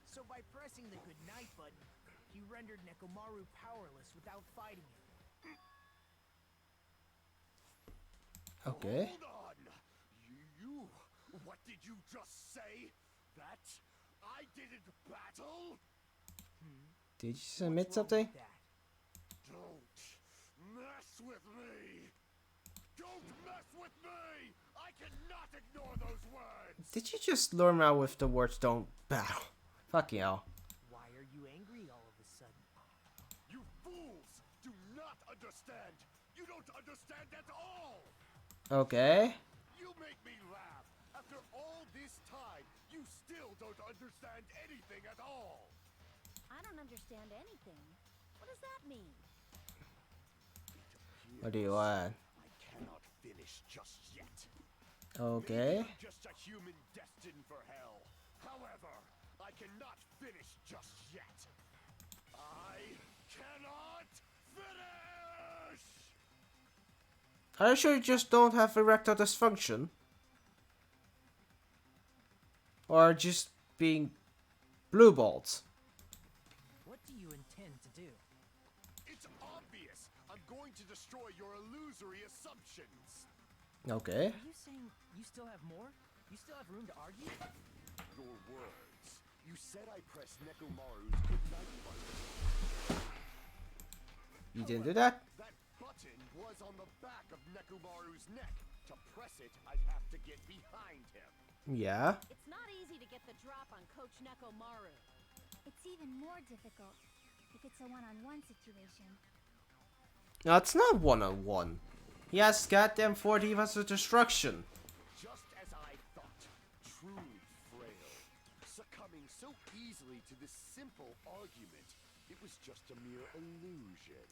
So by pressing the goodnight button, he rendered Nekomaru powerless without fighting him. Okay. Hold on! You... What did you just say? That I didn't battle? Did you submit something? Don't mess with me! Don't mess with me! I cannot ignore those words! Did you just lure me out with the words "don't battle"? Fucking hell. Why are you angry all of a sudden? You fools do not understand! You don't understand at all! Okay. You make me laugh! After all this time, you still don't understand anything at all! I don't understand anything. What does that mean? What do you want? I cannot finish just yet. Okay. Maybe I'm just a human destined for hell. However, I cannot finish just yet. I cannot finish! Are you sure you just don't have erectile dysfunction? Or just being blue balls? What do you intend to do? It's obvious. I'm going to destroy your illusory assumptions. Okay. Are you saying you still have more? You still have room to argue? Your words. You said I pressed Nekomaru's goodnight button. You didn't do that? That button was on the back of Nekomaru's neck. To press it, I'd have to get behind him. Yeah. It's not easy to get the drop on Coach Nekomaru. It's even more difficult if it's a one-on-one situation. No, it's not one-on-one. He has goddamn 4 divas of destruction. Just as I thought. Truly frail. Succumbing so easily to this simple argument. It was just a mere illusion.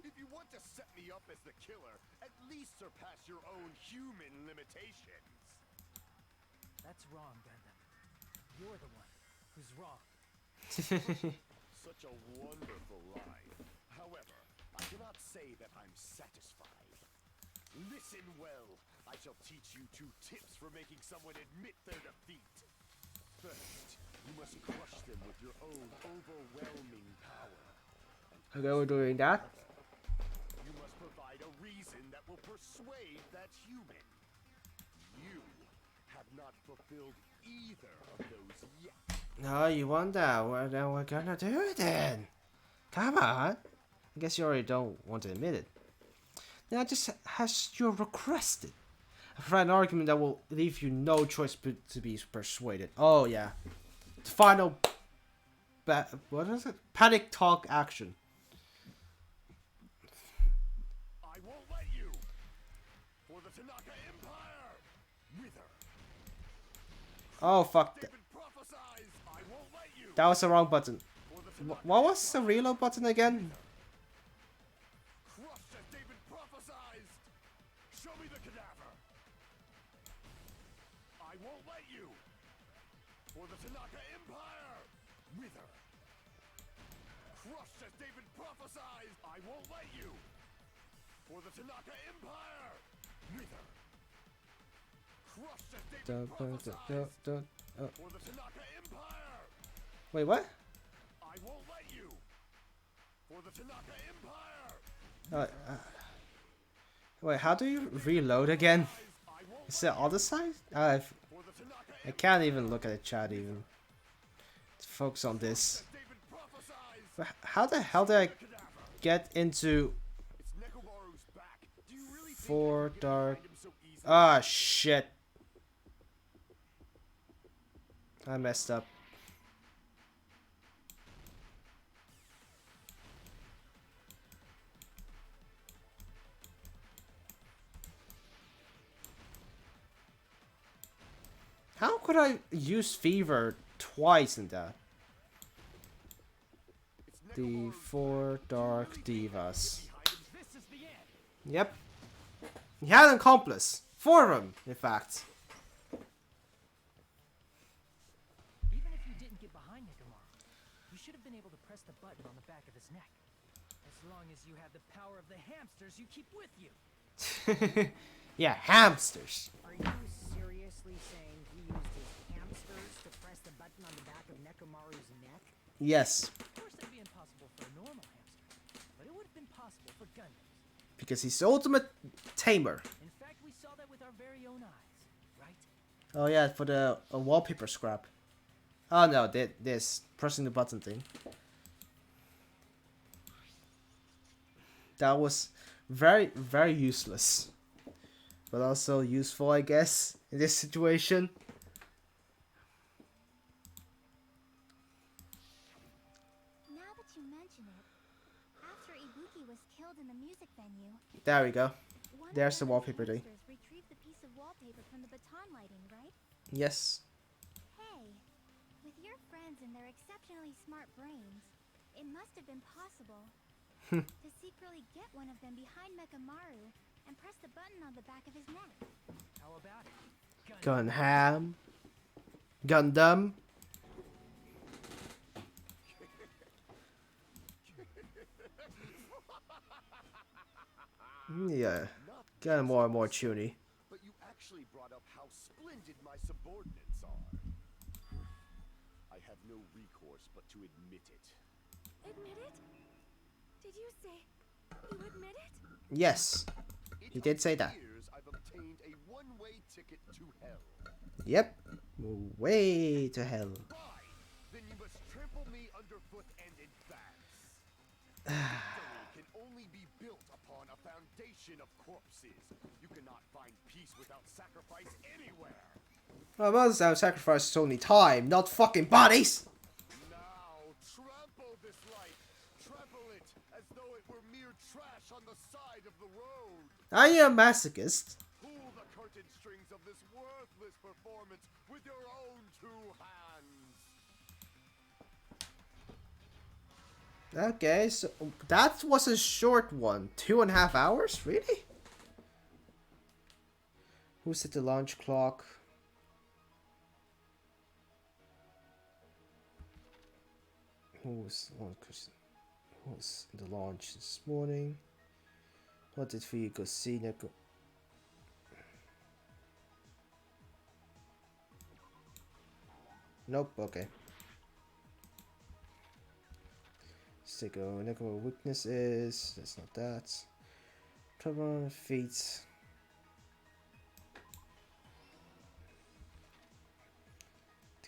If you want to set me up as the killer, at least surpass your own human limitations. That's wrong, Gundam. You're the one who's wrong. Such a wonderful line. However, I cannot say that I'm satisfied. Listen well. I shall teach you 2 tips for making someone admit their defeat. First, you must crush them with your own overwhelming power. And Okay, we're doing that. you must provide a reason that will persuade that human. You have not fulfilled either of those yet. No, you want that? Well, then we're gonna do it then. Come on. I guess you already don't want to admit it. Now, just as you requested, I provide an argument that will leave you no choice but to be persuaded. Oh yeah, the final, what is it? Panic talk action. I won't let you. For the Tanaka Empire, wither. Oh fuck! David prophesies. I won't let you. That was the wrong button. For the Tanaka What was the reload button again? crushed as David prophesied. Show me the cadaver. I won't let you. For the Tanaka Empire, wither. Crushed as David prophesied. I won't let you. For the Tanaka Empire, wither. Crushed as David prophesied. For the Tanaka Empire, Wait, what? I won't let you. For the Tanaka Empire. Wait, how do you reload again? Is it other side? I can't even look at the chat even. Let's focus on this. But how the hell did I get into It's Nekomaru's back. Do you really think 4 you can dark? find him so easily? Ah, shit. I messed up. How could I use fever twice in that? It's The Nekomaru's 4 dark divas. behind him. This is the end. Yep. He had an accomplice. 4 of them, in fact. Even if you didn't get behind Nekomaru, you should have been able to press the button on the back of his neck. As long as you had the power of the hamsters you keep with you. Yeah, hamsters. Are you seriously saying he used his hamsters to press the button on the back of Nekomaru's neck? Yes, Of course, that'd be impossible for a normal hamster, but it would have been possible for Gundams. because he's the ultimate tamer. In fact, we saw that with our very own eyes, right? Oh yeah, for the wallpaper scrap. Oh no, this pressing the button thing. That was very, very useless. But also useful, I guess, in this situation. Now that you mention it, after Ibuki was killed in the music venue, There we go. one There's of the wallpaper thing. hamsters retrieved the piece of wallpaper from the baton lighting, right? Yes. Hey, with your friends and their exceptionally smart brains, it must have been possible to secretly get one of them behind Mekamaru and press the button on the back of his neck. How about it? Gunham. Gundam. Yeah. Getting more and more tuny. But you actually brought up how splendid my subordinates are. I have no recourse but to admit it. Admit it? Did you say you admit it? Yes. He did say that. Years I've obtained a one-way ticket to hell. Yep. Way to hell. Fine, then you must trample me underfoot and advance. Victory can only be built upon a foundation of corpses. You cannot find peace without sacrifice anywhere. Well, most of sacrifice is only time, not fucking bodies. Now, trample this life. Trample it as though it were mere trash on the side of the road. Are you a masochist? Pull the curtain strings of this worthless performance with your own 2 hands. Okay, so that was a short one. 2.5 hours? Really? Who set the launch clock? who was in the launch this morning? What did Fuyuko see? Neko? Nope. Okay. Sicko. Neko weakness is. That's not that. Trouble on feet.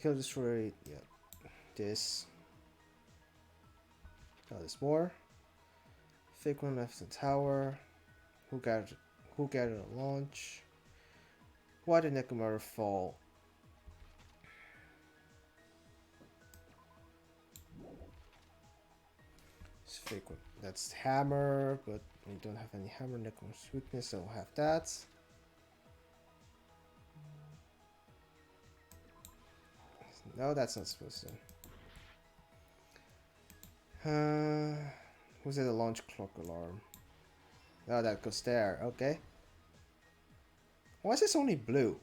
Kill destroy. Yeah. This. Oh, there's more. Fake one left in tower. Who got a launch? Why did Nekomaru fall? It's fake one. That's hammer, but we don't have any hammer. Nekomaru's weakness, so we'll have that. No, that's not supposed to. Who's at the launch clock alarm? Oh, that goes there. Okay. Why is this only blue?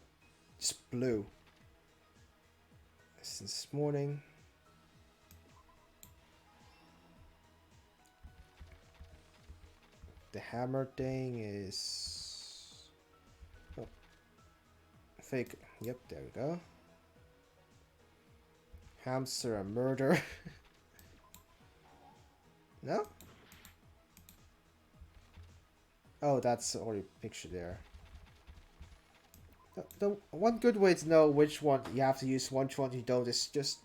Just blue. Since this morning. The hammer thing is... Oh. Fake. Yep, there we go. Hamster and murder. No? Oh, that's already pictured there. The one good way to know which one you have to use, which one you don't, is just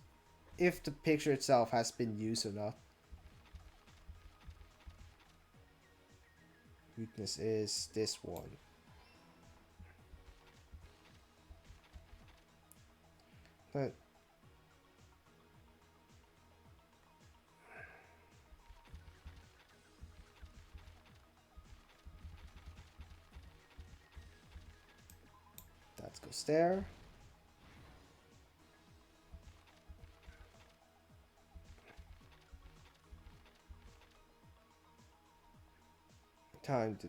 if the picture itself has been used or not. Weakness is this one. But that goes there. Time to...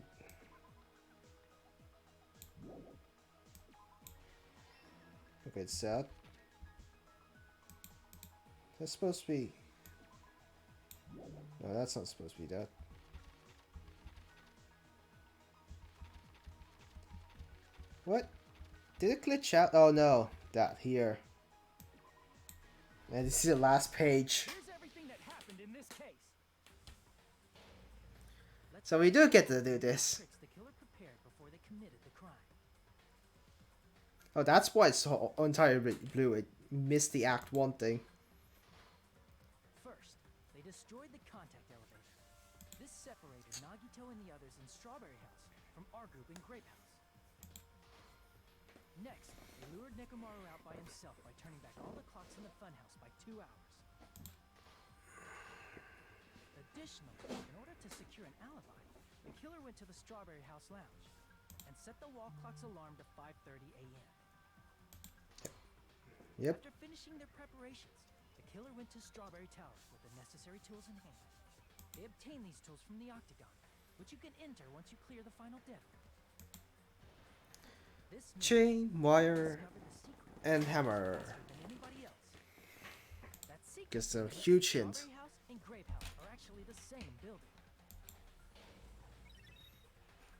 Okay, it's set. That's supposed to be... No, that's not supposed to be that. What? Did it glitch out? Oh no, that here. And this is the last page. Here's everything that happened in this case. So we do get to do this. The killer prepared before they committed the crime. Oh, that's why it's so entirely blue. It missed the Act 1 thing. First, they destroyed the contact elevator. This separated Nagito and the others in Strawberry House from our group in Grape House. Next, they lured Nekomaru out by himself by turning back all the clocks in the funhouse by 2 hours. Additionally, in order to secure an alibi, the killer went to the Strawberry House lounge and set the wall clock's alarm to 5:30 a.m. Yep. After finishing their preparations, the killer went to Strawberry Tower with the necessary tools in hand. They obtained these tools from the Octagon, which you can enter once you clear the final deadline. This Chain, wire, and hammer. Gets a huge hint. Strawberry House and Grape House are actually the same building.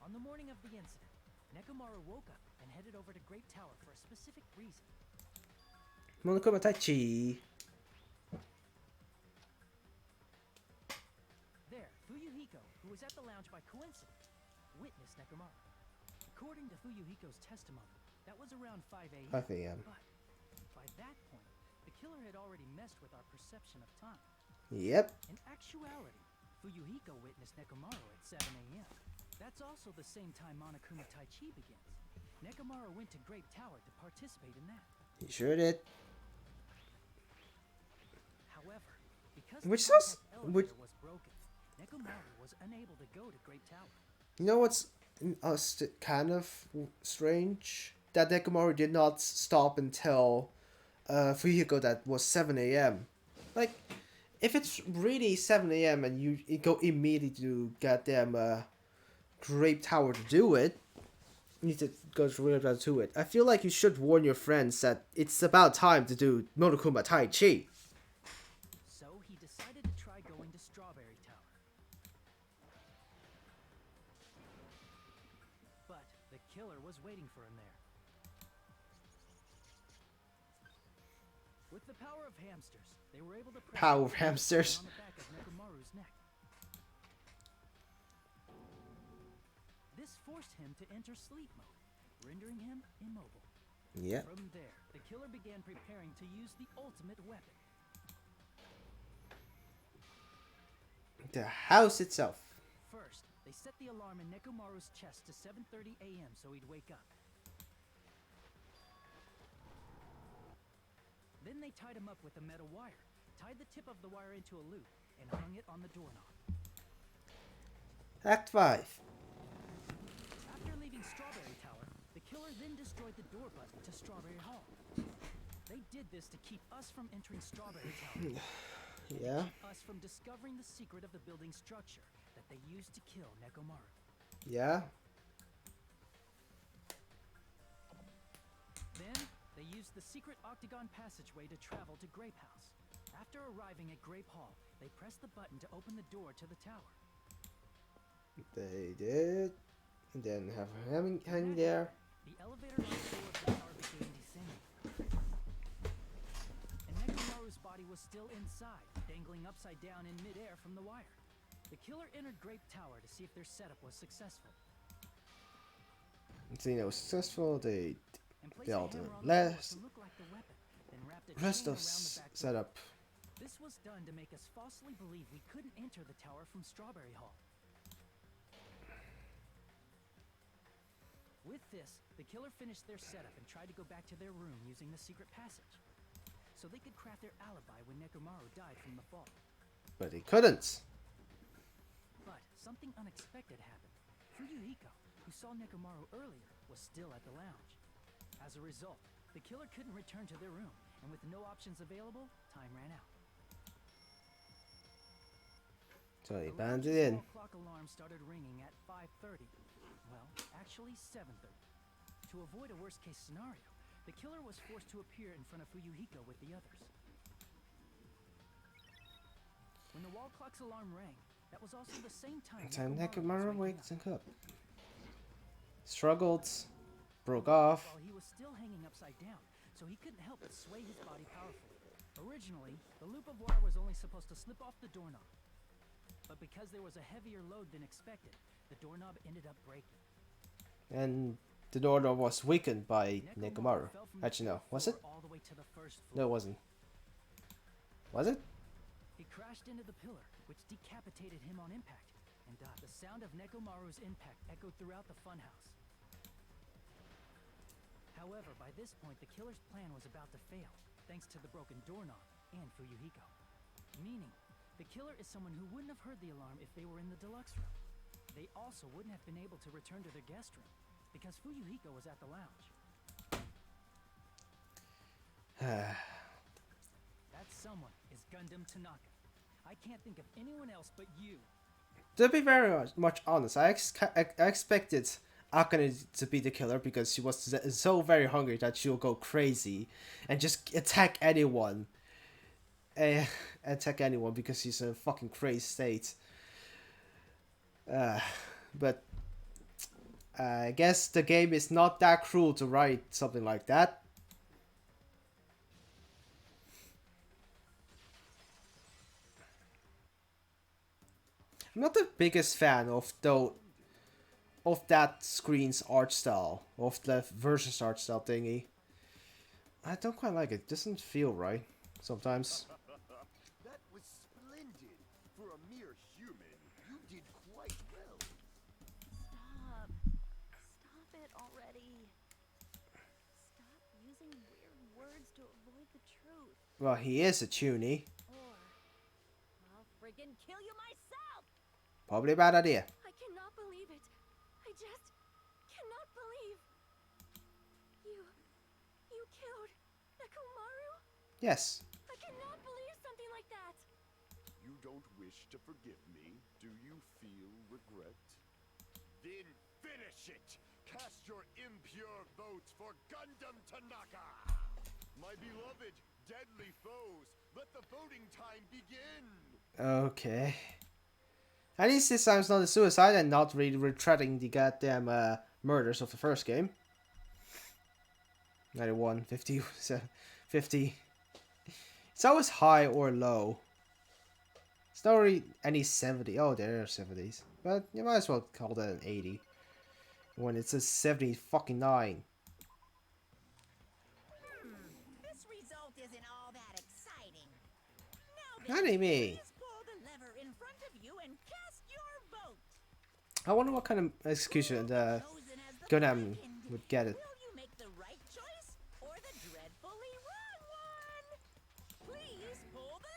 On the morning of the incident, Nekomaru woke up and headed over to Grape Tower for a specific reason. Monokuma Taichi. There, Fuyuhiko, who was at the lounge by coincidence, witnessed Nekomaru. According to Fuyuhiko's testimony, that was around 5 a.m. 5 a.m. But by that point, the killer had already messed with our perception of time. Yep. In actuality, Fuyuhiko witnessed Nekomaru at 7 a.m. That's also the same time Monokuma Taichi begins. Nekomaru went to Grape Tower to participate in that. He sure did. However, because Which the does- contact which- elevator was broken, Nekomaru was unable to go to Grape Tower. You know what's kind of strange? That Nekomaru did not stop until Fuyuhiko that was 7 a.m. Like, if it's really 7 a.m. and you go immediately to goddamn Grape Tower to do it, you need to go to it. I feel like you should warn your friends that it's about time to do Monokuma Taichi. So he decided to try going to Strawberry Tower. But the killer was waiting for him there. With the power of hamsters, they were able to press Power of the button hamsters. on the back of Nekomaru's neck. This forced him to enter sleep mode, rendering him immobile. Yeah. From there, the killer began preparing to use the ultimate weapon. The house itself. First, they set the alarm in Nekomaru's chest to 7:30 a.m. so he'd wake up. Then they tied him up with a metal wire, tied the tip of the wire into a loop, and hung it on the doorknob. Act 5. After leaving Strawberry Tower, the killer then destroyed the door button to Strawberry Hall. They did this to keep us from entering Strawberry Tower. Yeah. Keep us from discovering the secret of the building's structure that they used to kill Nekomaru. Yeah. Then, they used the secret octagon passageway to travel to Grape House. After arriving at Grape Hall, they pressed the button to open the door to the tower. They did. And then have him hang there. The elevator on the floor of the tower began descending. And Nekomaru's body was still inside, dangling upside down in midair from the wire. The killer entered Grape Tower to see if their setup was successful. Seeing it was successful, they And placed built a the hammer on the floor last to look like the weapon, then wrapped a rest chain of around the back door. setup. This was done to make us falsely believe we couldn't enter the tower from Strawberry Hall. With this, the killer finished their setup and tried to go back to their room using the secret passage, so they could craft their alibi when Nekomaru died from the fall. But he couldn't. But something unexpected happened. Fuyuhiko, who saw Nekomaru earlier, was still at the lounge. As a result, the killer couldn't return to their room, and with no options available, time ran out. So he The banned lounge's it in. wall clock alarm started ringing at 5:30. Well, actually 7:30. To avoid a worst-case scenario, the killer was forced to appear in front of Fuyuhiko with the others. When the wall clock's alarm rang, that was also the same time Time Nekomaru Nekomaru was waking wakes up. Struggled. Broke off. While he was still hanging upside down, so he couldn't help but sway his body powerfully. Originally, the loop of wire was only supposed to slip off the doorknob. But because there was a heavier load than expected, the doorknob ended up breaking. And the doorknob was weakened by Nekomaru. fell from the Actually, no. fourth Was it? floor all the way to the first floor. No, it wasn't. Was it? He crashed into the pillar, which decapitated him on impact, and died. The sound of Nekomaru's impact echoed throughout the funhouse. However, by this point, the killer's plan was about to fail, thanks to the broken doorknob and Fuyuhiko. Meaning, the killer is someone who wouldn't have heard the alarm if they were in the deluxe room. They also wouldn't have been able to return to their guest room, because Fuyuhiko was at the lounge. That someone is Gundam Tanaka. I can't think of anyone else but you. To be very much honest, I expected Akane to be the killer because she was so very hungry that she'll go crazy and just attack anyone. Attack anyone because she's in a fucking crazy state. But I guess the game is not that cruel to write something like that. I'm not the biggest fan of that screen's art style, of the versus art style thingy. I don't quite like it. It doesn't feel right sometimes. That was splendid. For a mere human, you did quite well. Stop. Stop it already. Stop using weird words to avoid the truth. Well, he is a tunie. Or I'll friggin' kill you myself! Probably a bad idea. I cannot believe it. I just cannot believe. You killed Nekomaru? Yes. I cannot believe something like that. You don't wish to forgive me, do you feel regret? Then finish it! Cast your impure votes for Gundam Tanaka! My beloved, deadly foes, Let the voting time begin. Okay. At least this time it's not a suicide and not really retreading the goddamn murders of the first game. 91, 50, 50. It's always high or low. It's not really any 70. Oh, there are 70s. But you might as well call that an 80. When it's a 70 fucking 9. This result isn't all that exciting. What do you mean? Please pull the lever in front of you and cast your vote. I wonder what kind of execution the Chosen as the Gundam blackened. would get it. Will you make the right choice or the dreadfully wrong one? Please pull the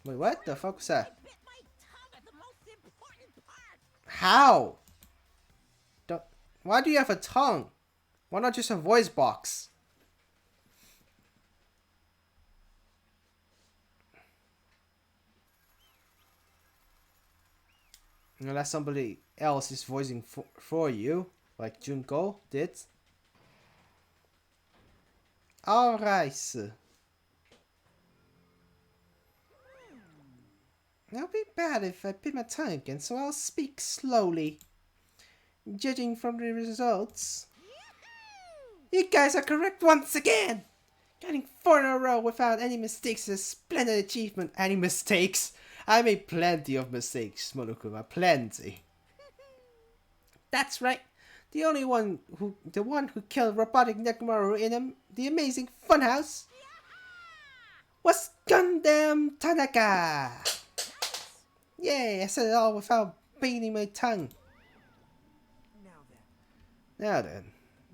lever. Wait, what the fuck was I that? bit my tongue at the most important part. How? Why do you have a tongue? Why not just a voice box? Unless somebody else is voicing for you, like Junko did. Alright. It'll be bad if I bit my tongue again, so I'll speak slowly. Judging from the results, you guys are correct once again! Getting 4 in a row without any mistakes is a splendid achievement. Any mistakes? I made plenty of mistakes, Monokuma, plenty. That's right. The one who killed robotic Nekomaru in the amazing funhouse was Gundam Tanaka. Yay, I said it all without biting my tongue. Now then,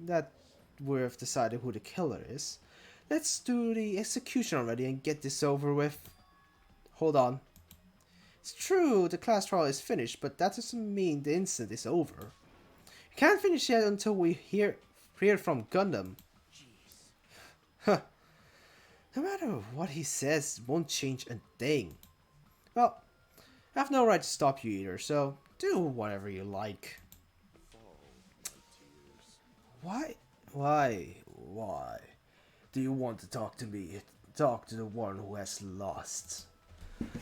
that we've decided who the killer is, let's do the execution already and get this over with. Hold on. It's true, the class trial is finished, but that doesn't mean the incident is over. You can't finish yet until we hear from Gundam. Huh. No matter what he says, it won't change a thing. Well, I have no right to stop you either, so do whatever you like. Why? Why? Do you want to talk to me? Talk to the one who has lost.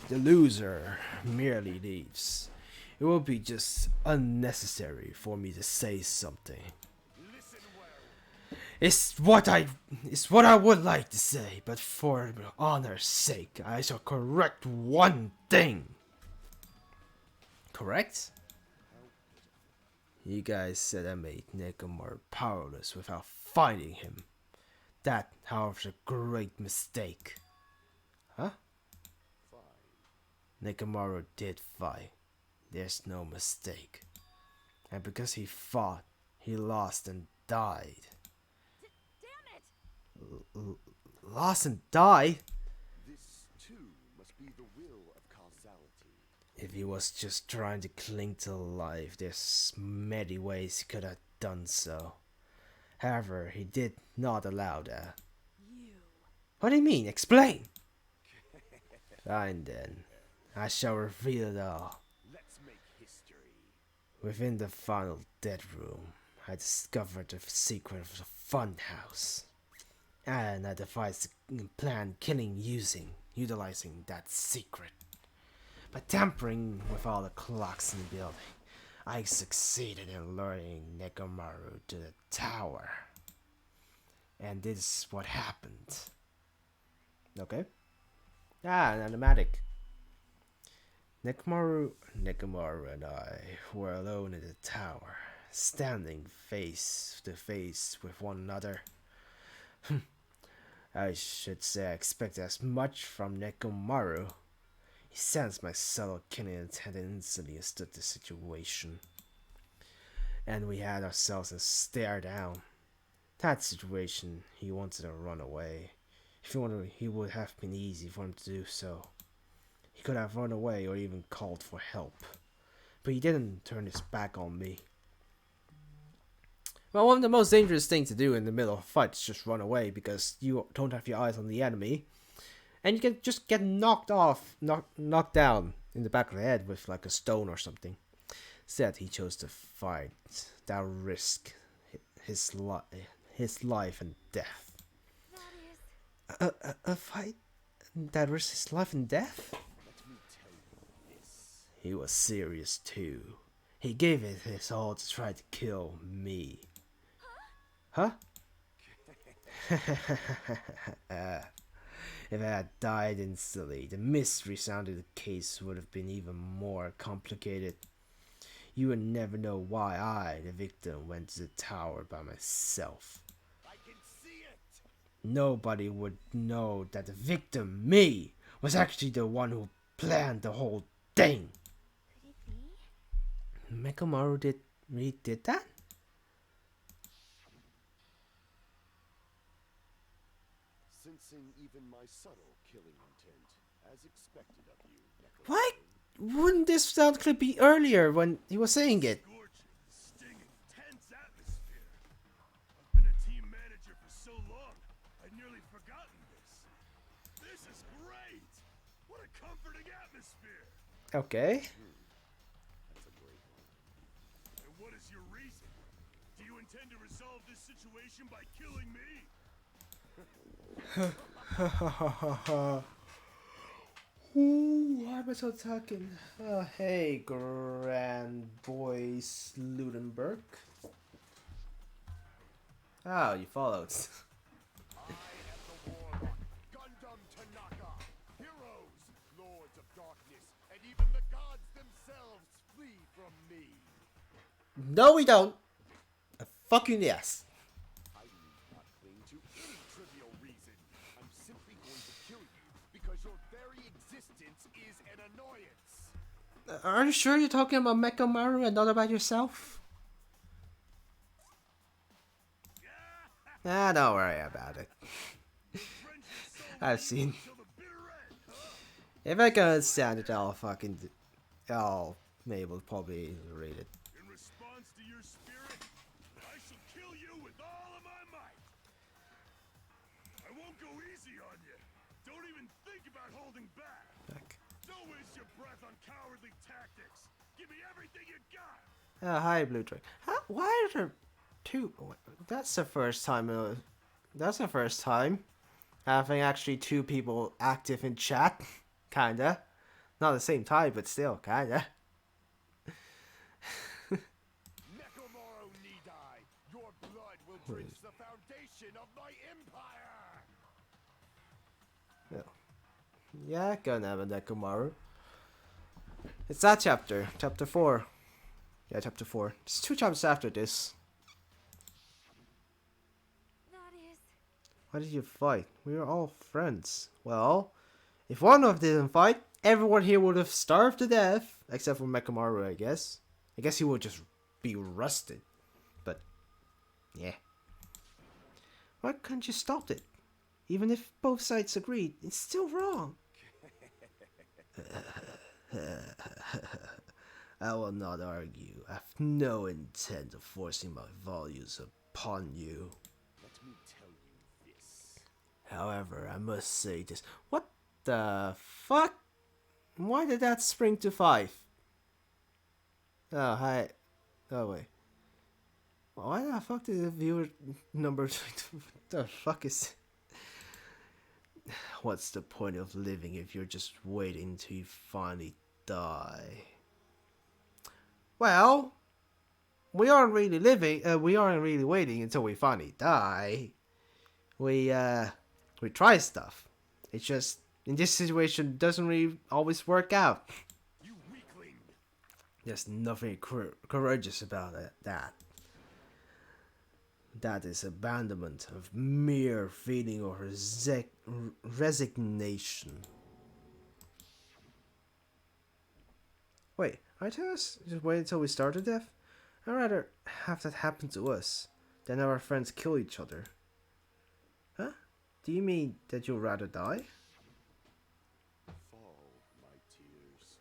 The loser merely leaves. It will be just unnecessary for me to say something. It's what I would like to say, but for honor's sake, I shall correct one thing. Correct? You guys said I made Nekomaru powerless without fighting him. That, however, is a great mistake. Huh? Nekomaru did fight. There's no mistake. And because he fought, he lost and died. Damn it! Lost and died? This, too, must be the will of causality. If he was just trying to cling to life, there's many ways he could have done so. However, he did not allow that. You. What do you mean? Explain! Fine then. I shall reveal it all. Let's make history. Within the final dead room, I discovered the secret of the funhouse. And I devised a plan utilizing that secret. By tampering with all the clocks in the building, I succeeded in luring Nekomaru to the tower. And this is what happened. Okay. An animatic. Nekomaru and I were alone in the tower, standing face to face with one another. I should say I expected as much from Nekomaru. He sensed my subtle killing intent and instantly understood the situation. And we had ourselves a stare down. That situation, he wanted to run away. If he wanted, he would have been easy for him to do so. He could have run away or even called for help. But he didn't turn his back on me. Well, one of the most dangerous things to do in the middle of a fight is just run away because you don't have your eyes on the enemy. And you can just get knocked down in the back of the head with like a stone or something. Instead, he chose to fight. That risk his life and death. That is... A fight? that was his life and death? Let me tell you this. He was serious too. He gave it his all to try to kill me. Huh? If I had died instantly, the mystery surrounding the case would have been even more complicated. You would never know why I, the victim, went to the tower by myself. I can see it! Nobody would know that the victim, me, was actually the one who planned the whole thing. Could it be? Mekamaru really did that? Sensing even my subtle killing intent, as expected of you, Nekomaru. Why wouldn't this sound clip be earlier when he was saying it? Scorching, stinging, tense atmosphere. I've been a team manager for so long, I'd nearly forgotten this. This is great! What a comforting atmosphere! Okay. That's a great one. And what is your reason? Do you intend to resolve this situation by killing me? Ooh, why am I so talking? Hey, Grand Boy Sludenberg. Oh, you followed. I am the Warlock, Gundam Tanaka. Heroes, lords of darkness, and even the gods themselves flee from me. No, we don't. A fucking yes. I need not cling to any trivial reason. I'm simply going to kill you because your very existence is an annoyance. Are you sure you're talking about Mekamaru and not about yourself? Ah, don't worry about it. I've seen. If I can stand it, I'll Mabel probably read it. In response to your spirit, I shall kill you with all of my might. I won't go easy on you. Don't even think about holding back. Don't waste your breath on cowardly tactics. Give me everything you got. Hi, Blue Drake. Why are there two? That's the first time. That's the first time having actually two people active in chat. Kinda. Not the same time, but still, kinda. Nekomaru need I. Your blood will drench the foundation of my empire. Yeah, gonna have a Nekomaru. It's that chapter. Chapter 4. Yeah, chapter 4. It's 2 chapters after this. That is... Why did you fight? We were all friends. Well, if one of them didn't fight, everyone here would have starved to death. Except for Mekamaru, I guess. I guess he would just be rusted. But, yeah. Why couldn't you stop it? Even if both sides agreed, it's still wrong. I will not argue. I have no intent of forcing my values upon you. Let me tell you this. However, I must say this. What the fuck? Why did that spring to 5? Oh, hi. Oh, wait. Why the fuck did the viewer number... What the fuck is... What's the point of living if you're just waiting till you finally die? Well, we aren't really living. We aren't really waiting until we finally die. We try stuff. It's just in this situation doesn't really always work out. You weakling. There's nothing courageous about that. That is abandonment of mere feeling of resignation. Wait, I tell us just wait until we starve to death? I'd rather have that happen to us than have our friends kill each other. Huh? Do you mean that you'd rather die? Fall, my tears.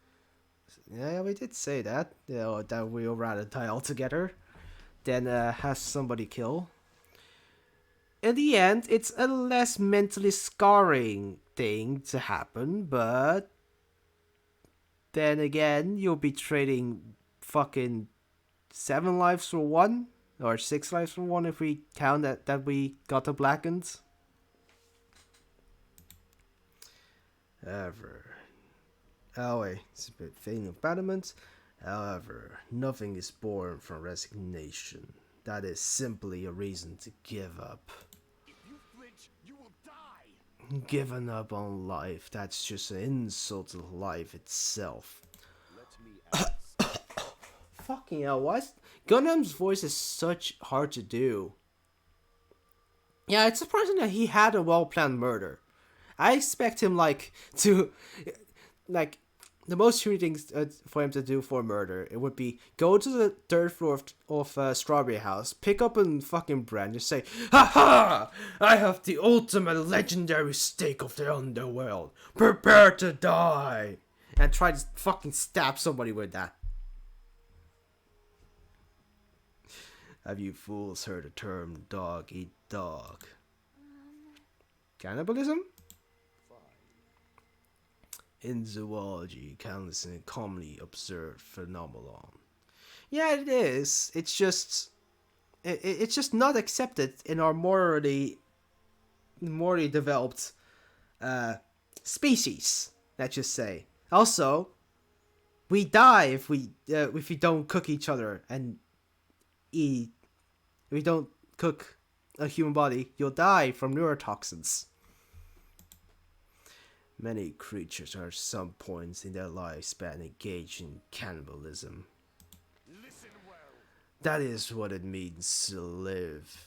Yeah, we did say that. You know, that we'd rather die altogether than have somebody kill. In the end, it's a less mentally scarring thing to happen, but then again, you'll be trading fucking 7 lives for 1, or 6 lives for 1 if we count that we got the blackened. Ever. Oh wait, it's a bit fading of battlement. However, nothing is born from resignation. That is simply a reason to give up. If you flinch, you will die! Giving up on life, that's just an insult to life itself. Let me ask. Fucking hell, why is... Gundam's voice is such hard to do. Yeah, it's surprising that he had a well-planned murder. I expect him, like, to... Like, the most shooting thing for him to do for murder, it would be go to the third floor of Strawberry House, pick up a fucking brand, and say, "Ha ha! I have the ultimate legendary steak of the underworld. Prepare to die!" And try to fucking stab somebody with that. Have you fools heard the term dog eat dog? Cannibalism? In zoology, countless and commonly observed phenomenon. Yeah, it is. It's just not accepted in our morally developed species. Let's just say. Also, we die if we don't cook each other and eat. If we don't cook a human body, you'll die from neurotoxins. Many creatures are at some points in their lifespan engaged in cannibalism. Listen well. That is what it means to live.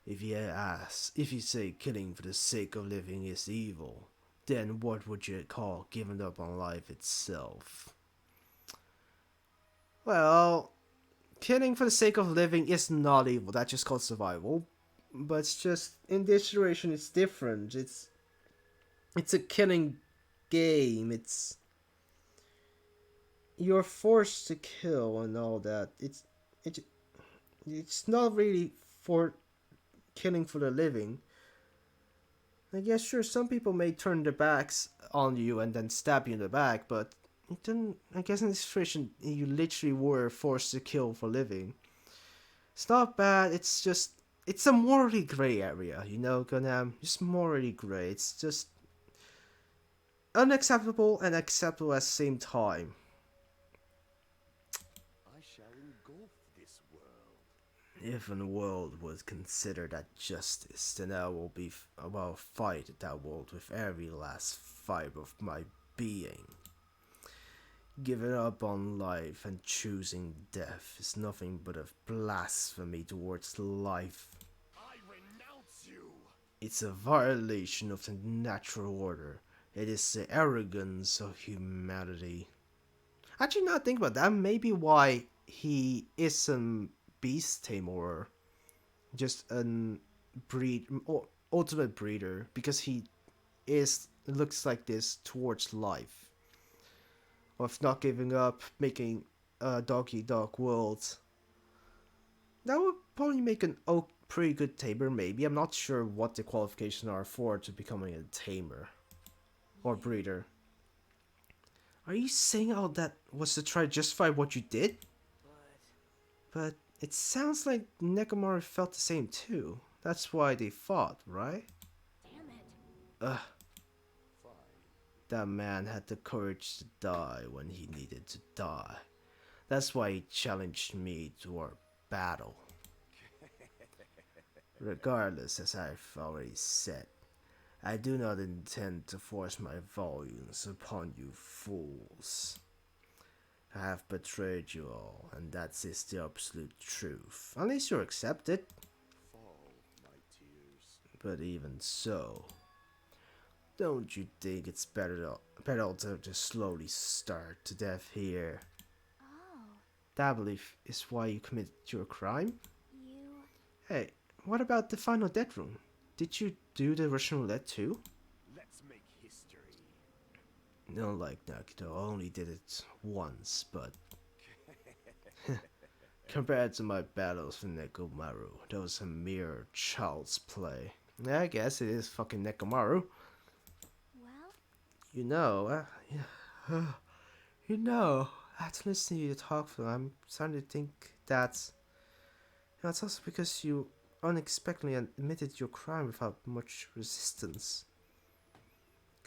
If you say killing for the sake of living is evil, then what would you call giving up on life itself? Well, killing for the sake of living is not evil, that's just called survival. But it's just, in this situation, it's different. It's a killing game. You're forced to kill and all that. It's not really for killing for the living. I guess sure, some people may turn their backs on you and then stab you in the back, but I guess in this situation you literally were forced to kill for living. It's not bad. It's a morally gray area, you know, Gunam. Just morally gray. It's just unacceptable and acceptable at the same time. I shall engulf this world. If a world was considered as justice, then I will fight that world with every last fiber of my being. Giving up on life and choosing death is nothing but a blasphemy towards life. I renounce you. It's a violation of the natural order. It is the arrogance of humanity. Actually, now think about that. Maybe why he is a beast tamer, just an ultimate breeder, because he looks like this towards life, of not giving up, making a dog-eat-dog world. That would probably make an pretty good tamer. Maybe I'm not sure what the qualifications are for to becoming a tamer. Or breeder. Are you saying all that was to try to justify what you did? But it sounds like Nekomaru felt the same too. That's why they fought, right? Damn it. Ugh. That man had the courage to die when he needed to die. That's why he challenged me to our battle. Regardless, as I've already said, I do not intend to force my volumes upon you fools. I have betrayed you all, and that is the absolute truth. Unless you accept it. Fall, my tears. But even so, don't you think it's better to just slowly starve to death here? Oh, That belief is why you committed your crime? you... Hey, what about the final death room? Did you do the Russian roulette too? Let's make history. No, like Nagito, I only did it once, but compared to my battles with Nekomaru, that was a mere child's play. Yeah, I guess it is fucking Nekomaru. Well, You know, after listening to you talk, I'm starting to think that it's also because you unexpectedly admitted your crime without much resistance.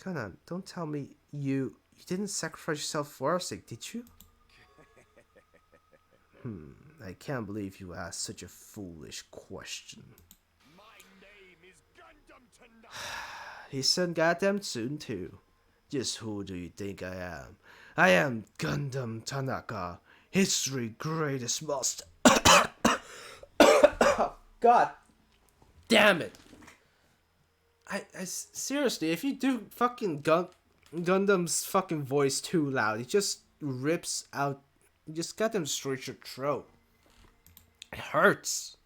Come on, don't tell me you didn't sacrifice yourself for our sake, did you? I can't believe you asked such a foolish question. My name is Gundam Tanaka. He's so goddamn soon too. Just who do you think I am? I am Gundam Tanaka, history greatest master. God damn it! I seriously, if you do fucking Gundam's fucking voice too loud, it just rips out. You just goddamn destroys your throat. It hurts.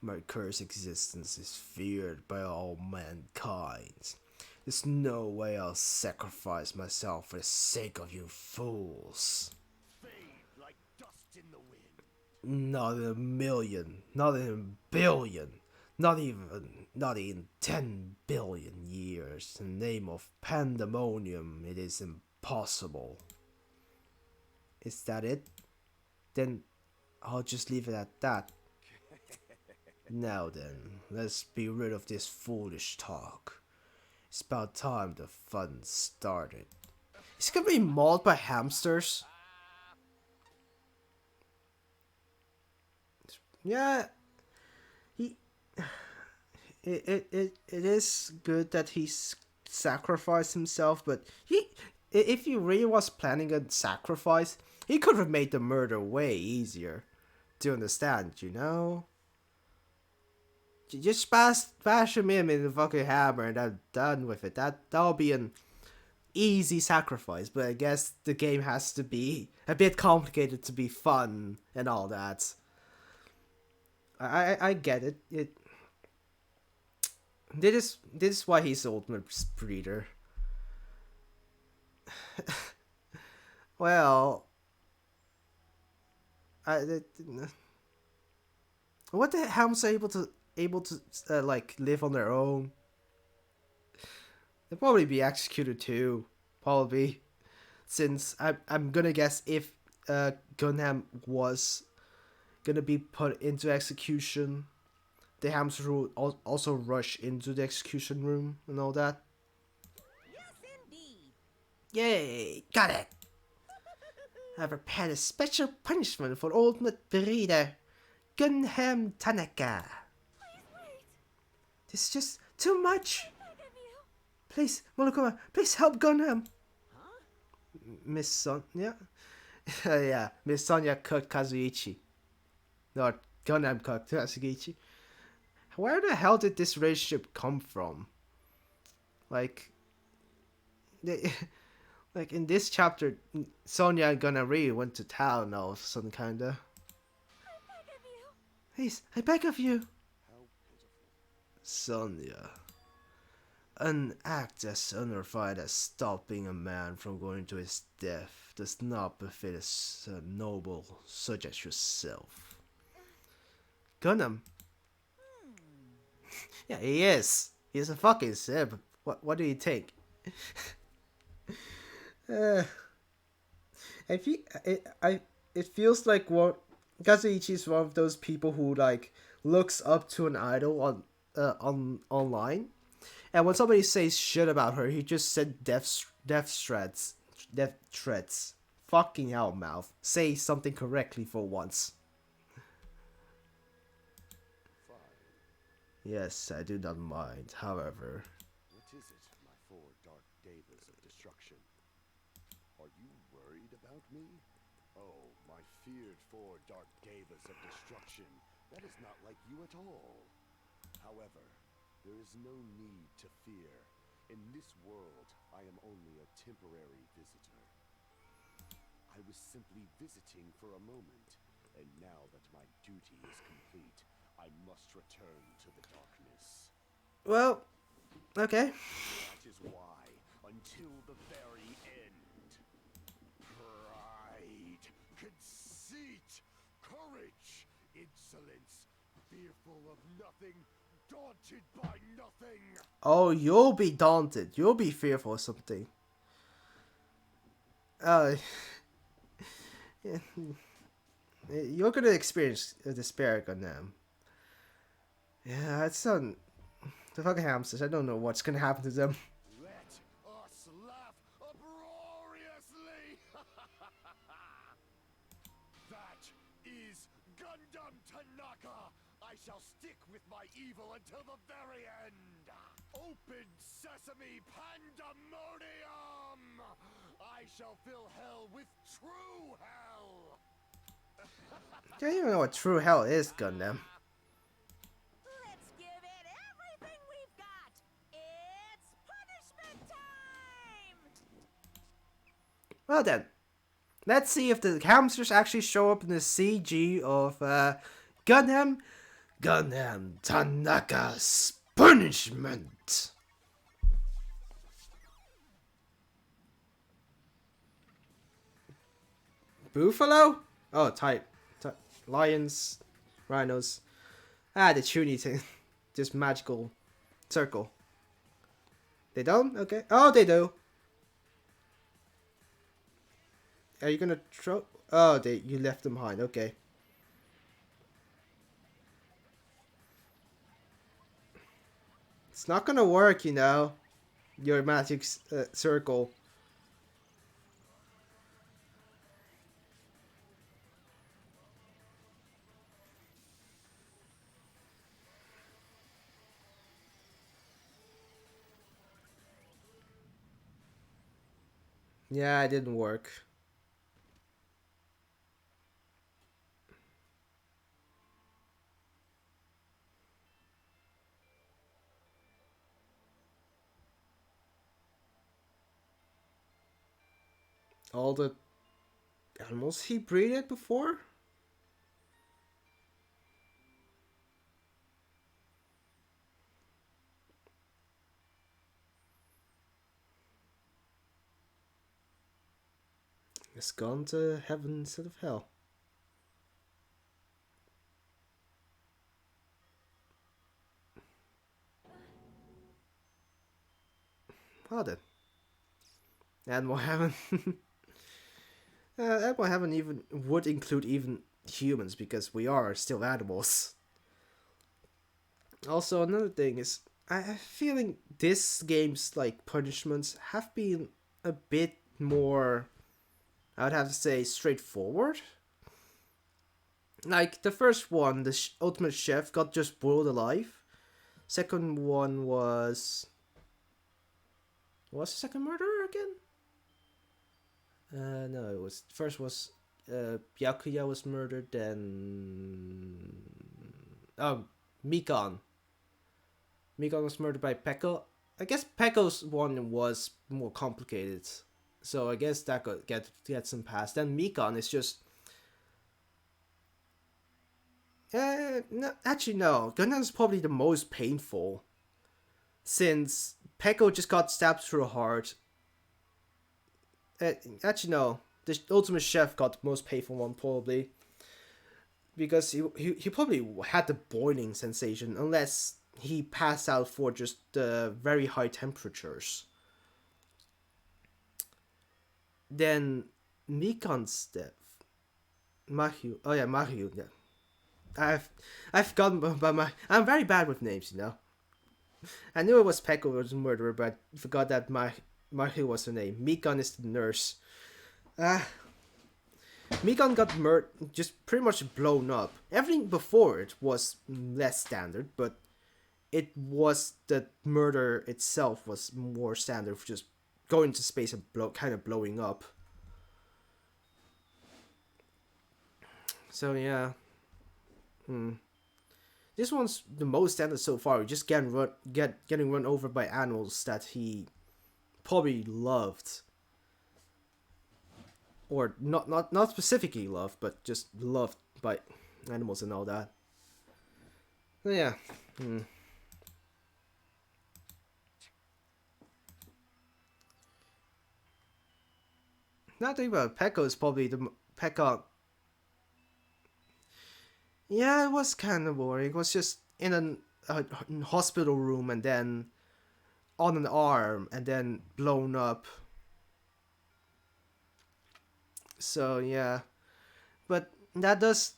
My cursed existence is feared by all mankind. There's no way I'll sacrifice myself for the sake of you fools. Fade like dust in the wind. Not in a million, not in a billion, not in 10 billion years. In the name of pandemonium, it is impossible. Is that it? Then I'll just leave it at that. Now then, let's be rid of this foolish talk. It's about time the fun started. Is he gonna be mauled by hamsters? Yeah, it is good that he sacrificed himself, but if he really was planning a sacrifice, he could have made the murder way easier to understand, you know? Just bash him in the fucking hammer and I'm done with it. That'll be an easy sacrifice, but I guess the game has to be a bit complicated to be fun and all that. I get it. This is why he's the ultimate breeder. Well, what the hounds are able to like live on their own? They'll probably be executed too, probably, since I'm gonna guess if Gundam was gonna be put into execution, the hamster will also rush into the execution room and all that. Yes, indeed. Yay, got it! I've prepared a special punishment for ultimate breeder, Gundam Tanaka. Please wait. This is just too much. I beg of you. Please, Monokuma, please help Gundam. Huh? Miss Sonya? Yeah, Miss Sonya cooked Kazuichi. No, Gundam cooked Kazuichi. Where the hell did this relationship come from? Like in this chapter, Sonya and Gundam really went to town or some kinda. I beg of you. Please, I beg of you. How pitiful. Sonya. An act as unrefined as stopping a man from going to his death does not befit a noble such as yourself. Gundam. Yeah, he is. He's a fucking sib. What do you think? It feels like what Kazuichi is one of those people who like looks up to an idol on online, and when somebody says shit about her, he just said death threats. Fucking hell, mouth. Say something correctly for once. Fine. Yes, I do not mind. However, What is it, my four dark devas of destruction? Are you worried about me? Oh, my feared four dark devas of destruction. That is not like you at all. However, there is no need to fear. In this world, I am only a temporary visitor. I was simply visiting for a moment, and now that my duty is complete, I must return to the darkness. well, okay. That is why, until the very end, pride, conceit, courage, insolence, fearful of nothing, daunted by nothing. Oh, you'll be daunted. You'll be fearful of something. You're gonna experience despair, Gundam. Yeah, it's on the fucking hamsters. I don't know what's gonna happen to them. Let laugh uproariously. That is Gundam Tanaka. I shall stick with my evil until the very end. Open sesame pandemonium! I shall fill hell with true hell. I don't even know what true hell is, Gundam. Let's give it everything we've got. It's punishment time! Well then, let's see if the hamsters actually show up in the CG of Gundam Tanaka's Punishment. Buffalo? Oh, lions, rhinos. The tuny thing. Just magical circle. They don't? Okay. Oh, they do. Are you gonna throw? Oh, you left them behind. Okay. It's not gonna work, you know. Your magic circle. Yeah, it didn't work. All the animals he breeded before? It's gone to heaven instead of hell. Well then. Animal heaven. Animal heaven even would include even humans because we are still animals. Also, another thing is, I'm feeling this game's like punishments have been a bit more, I would have to say, straightforward. Like the first one, the ultimate chef got just boiled alive. Second one was the second murderer again? No, it was first was Byakuya was murdered, then Mikon. Mikon was murdered by Pekko. I guess Pekko's one was more complicated, so I guess that could get some past. Then Mikon is just no, actually no. Gundam's probably the most painful, since Pekko just got stabbed through the heart. Actually, no. The Ultimate Chef got the most painful one, probably. Because he probably had the boiling sensation, unless he passed out for just the very high temperatures. Then Mikon's death. Mahyu. Oh yeah, Mahyu. Yeah. I've forgotten about I'm very bad with names, you know. I knew it was Pekko who was the murderer, but I forgot that Mahyu was her name. Mikon is the nurse. Mikon got just pretty much blown up. Everything before it was less standard, but it was the murder itself was more standard, for just going to space and kind of blowing up. So yeah. This one's the most standard so far. Just getting run over by animals that he probably loved, or not specifically loved, but just loved by animals and all that. So yeah. Now think about it, Pekko is probably the Pekko. Yeah, it was kind of boring. It was just in a hospital room and then on an arm and then blown up. So yeah, but that does,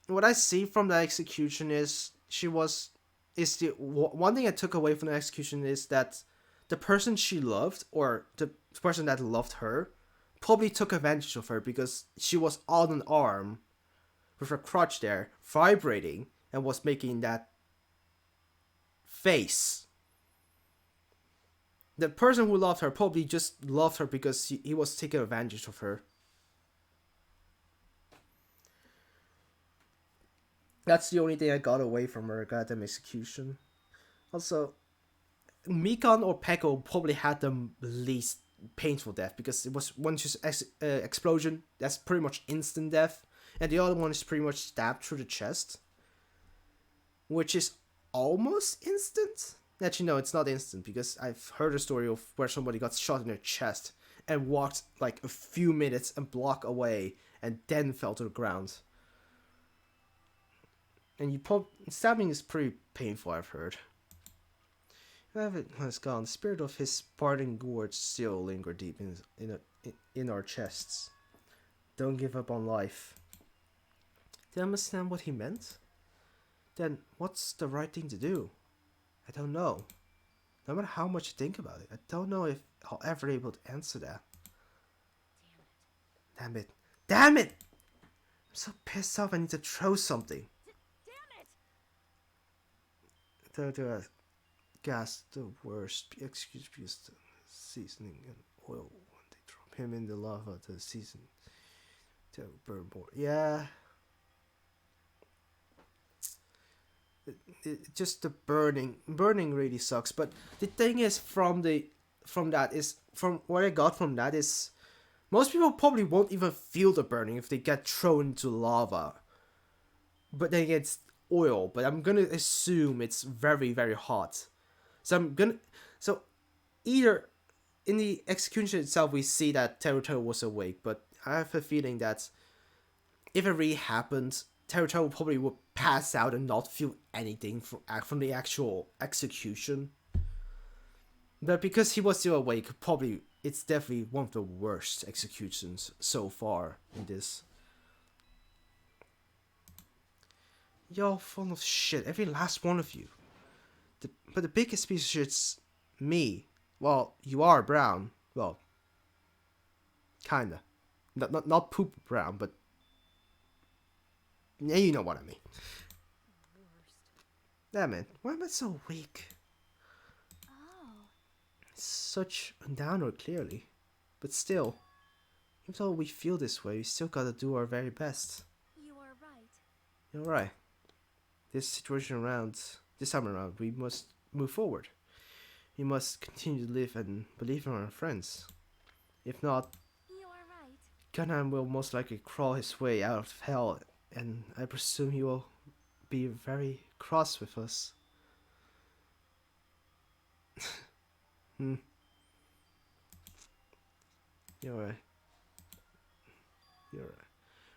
what I see from the execution is one thing I took away from the execution is that the person she loved, or the the person that loved her, probably took advantage of her because she was on an arm with her crotch there, vibrating, and was making that face. The person who loved her probably just loved her because he was taking advantage of her. That's the only thing I got away from her goddamn execution. Also, Mikon or Peko probably had the least painful death because it was one just explosion. That's pretty much instant death, and the other one is pretty much stabbed through the chest, which is almost instant. Actually, no, it's not instant because I've heard a story of where somebody got shot in their chest and walked like a few minutes and block away and then fell to the ground. And stabbing is pretty painful, I've heard. Heaven has gone. The spirit of his parting words still linger deep in our chests. Don't give up on life. Did I understand what he meant? Then what's the right thing to do? I don't know. No matter how much you think about it, I don't know if I'll ever be able to answer that. Damn it. Damn it! I'm so pissed off I need to throw something. Damn it! The gas, the worst. Excuse me, the seasoning and oil. When they drop him in the lava, the season to burn more. Yeah. Just the burning really sucks. But the thing is, from what I got from that is, most people probably won't even feel the burning if they get thrown into lava. But then it's oil. But I'm gonna assume it's very, very hot. So either in the execution itself we see that Teruto was awake, but I have a feeling that if it really happened, Teruto probably would pass out and not feel anything from the actual execution. But because he was still awake, probably it's definitely one of the worst executions so far in this. Y'all full of shit, every last one of you. But the biggest piece of shit's me. Well, you are brown. Well, kinda. Not poop brown, but yeah, you know what I mean. Damn it, why am I so weak? Oh. It's such a downer, clearly. But still, even though we feel this way, we still gotta do our very best. You are right. You're right. This time around, we must move forward. We must continue to live and believe in our friends. If not, You are right. Gunnan will most likely crawl his way out of hell, and I presume he will be very cross with us. You're right. You're right.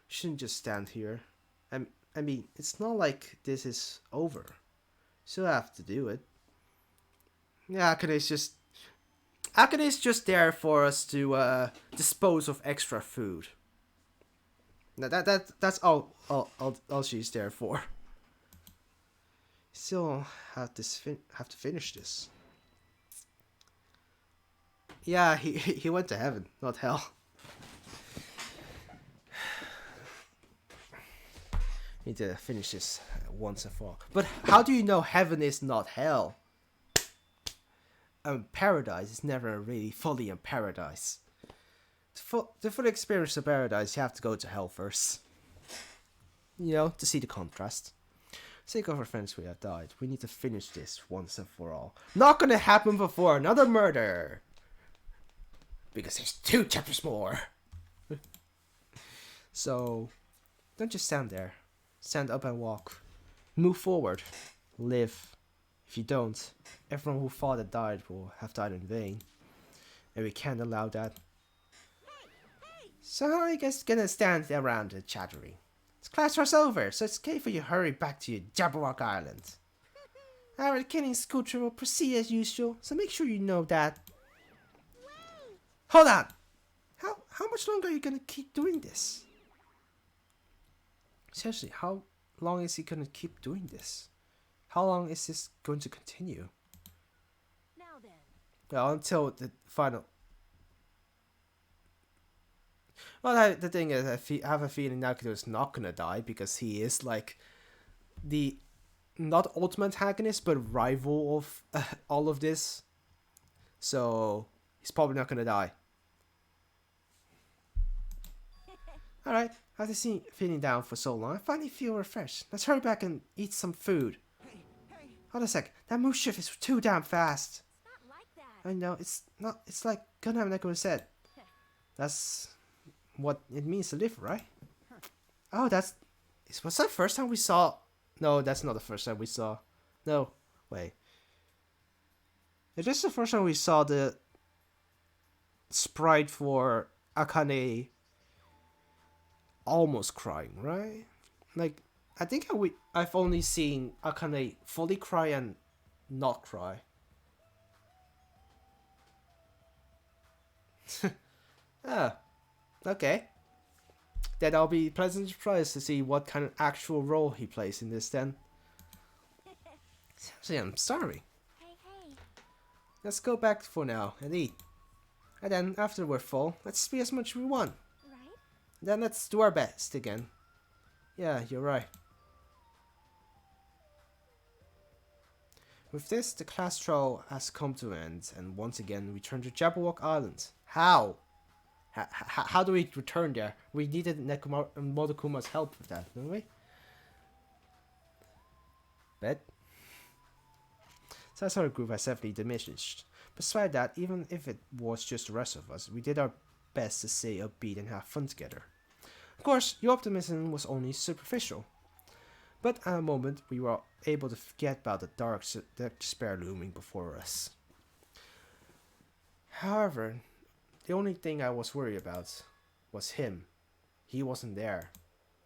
We shouldn't just stand here. I mean, it's not like this is over. Still have to do it. Yeah, Akane's just there for us to dispose of extra food. That's all she's there for. Still have to finish this. Yeah, he went to heaven, not hell. Need to finish this once and for all. But how do you know heaven is not hell? Paradise is never really fully in paradise. To fully experience the paradise, you have to go to hell first. You know, to see the contrast. Sake of our friends who have died, we need to finish this once and for all. Not gonna happen before another murder! Because there's 2 chapters more! So, don't just stand there. Stand up and walk. Move forward. Live. If you don't, everyone who fought and died will have died in vain. And we can't allow that. So how are you guys gonna stand around and chattering? This class was over, so it's okay for you to hurry back to your Jabberwock Island. Our killing culture will proceed as usual, so make sure you know that. Wait. Hold on! How much longer are you gonna keep doing this? Seriously, how long is he gonna keep doing this? How long is this going to continue? Now then. Well, until the final Well, the thing is, I have a feeling Naruto is not gonna die because he is like the not ultimate antagonist but rival of all of this. So he's probably not gonna die. Alright, after feeling down for so long, I finally feel refreshed. Let's hurry back and eat some food. Hey, hey! Hold on a sec, that move shift is too damn fast. It's not like that. I know, it's not, it's like Gunham Neko said. That's what it means to live, right? Oh, was that the first time we saw? No, that's not the first time we saw. No, wait. Is this the first time we saw the sprite for Akane almost crying, right? Like, I think I've only seen Akane fully cry and not cry. Ah, okay. Then I'll be pleasantly surprised to see what kind of actual role he plays in this then. Seriously, I'm starving. Hey. Let's go back for now and eat. And then after we're full, let's be as much as we want. Right? Then let's do our best again. Yeah, you're right. With this, the class trial has come to an end, and once again we turn to Jabberwock Island. How? How do we return there? We needed Motokuma's help with that, didn't we? Bet. So that's our group has heavily diminished. Besides that, even if it was just the rest of us, we did our best to stay upbeat and have fun together. Of course, your optimism was only superficial. But at a moment, we were able to forget about the dark despair looming before us. However, the only thing I was worried about was him. He wasn't there.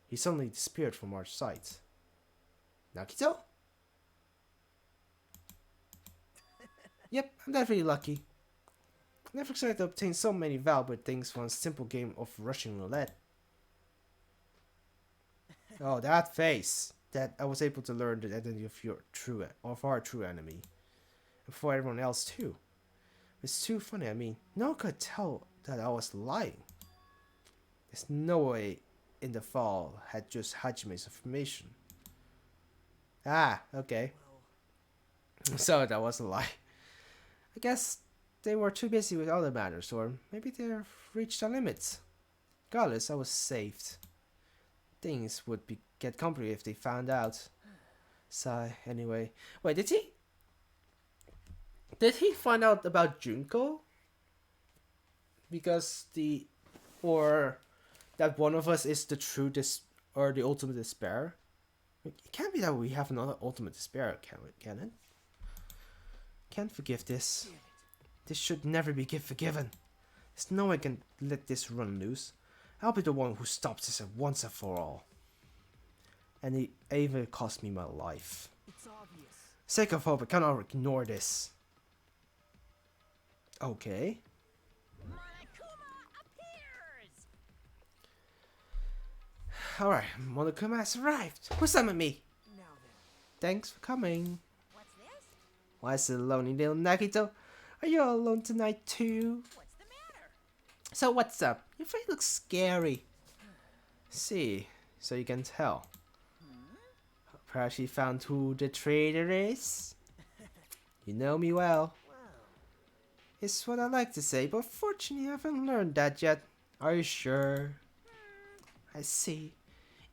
He suddenly disappeared from our sight. Nagito? Yep, I'm definitely lucky. Never expected to obtain so many valuable things from a simple game of Russian roulette. Oh, that face! That I was able to learn the identity of our true enemy. And for everyone else too. It's too funny, I mean, no one could tell that I was lying. There's no way in the fall had just Hajime's information. Ah, okay. So that was a lie. I guess they were too busy with other matters, or maybe they've reached their limits. Regardless, I was saved. Things would get complicated if they found out. Sigh, anyway. Wait, did he find out about Junko? Because or that one of us is the true or the ultimate despair? It can't be that we have another ultimate despair, can it? Can't forgive this. This should never be forgiven. There's no one can let this run loose. I'll be the one who stops this once and for all. And it even cost me my life. It's obvious. Sake of hope, I cannot ignore this. Okay. Monokuma appears! Alright, Monokuma has arrived. Who summoned me? Now then. Thanks for coming. What's this? Why is it lonely little Nagito? Are you all alone tonight too? What's the matter? So what's up? Your face looks scary. See, so you can tell. Perhaps you found who the traitor is? You know me well. It's what I like to say, but fortunately I haven't learned that yet. Are you sure? I see.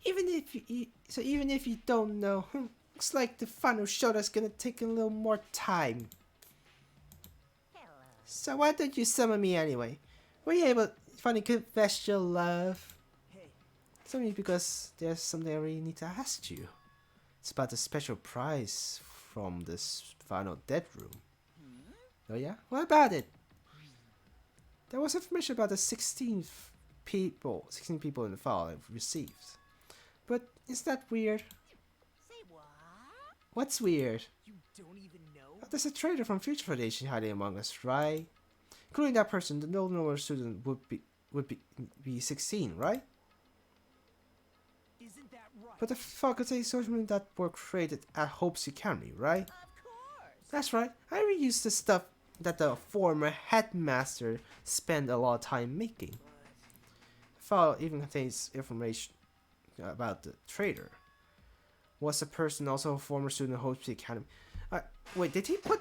Even if you don't know, looks like the final show is gonna take a little more time. Hello. So why don't you summon me anyway? Were you able to finally confess your love? Hey. It's only because there's something I really need to ask you. It's about the special prize from this final dead room. Oh yeah? What about it? There was information about the 16 people in the file I've received. But is that weird? Say what? What's weird? You don't even know? There's a traitor from Future Foundation hiding among us, right? Including that person, the no normal student would be 16, right? Isn't that right? But the faculty social that were created at Hope's Academy, right? Of course. That's right. I reused the stuff that the former headmaster spent a lot of time making. file even contains information about the traitor. Was the person also a former student of Hope's Academy? Wait, did he put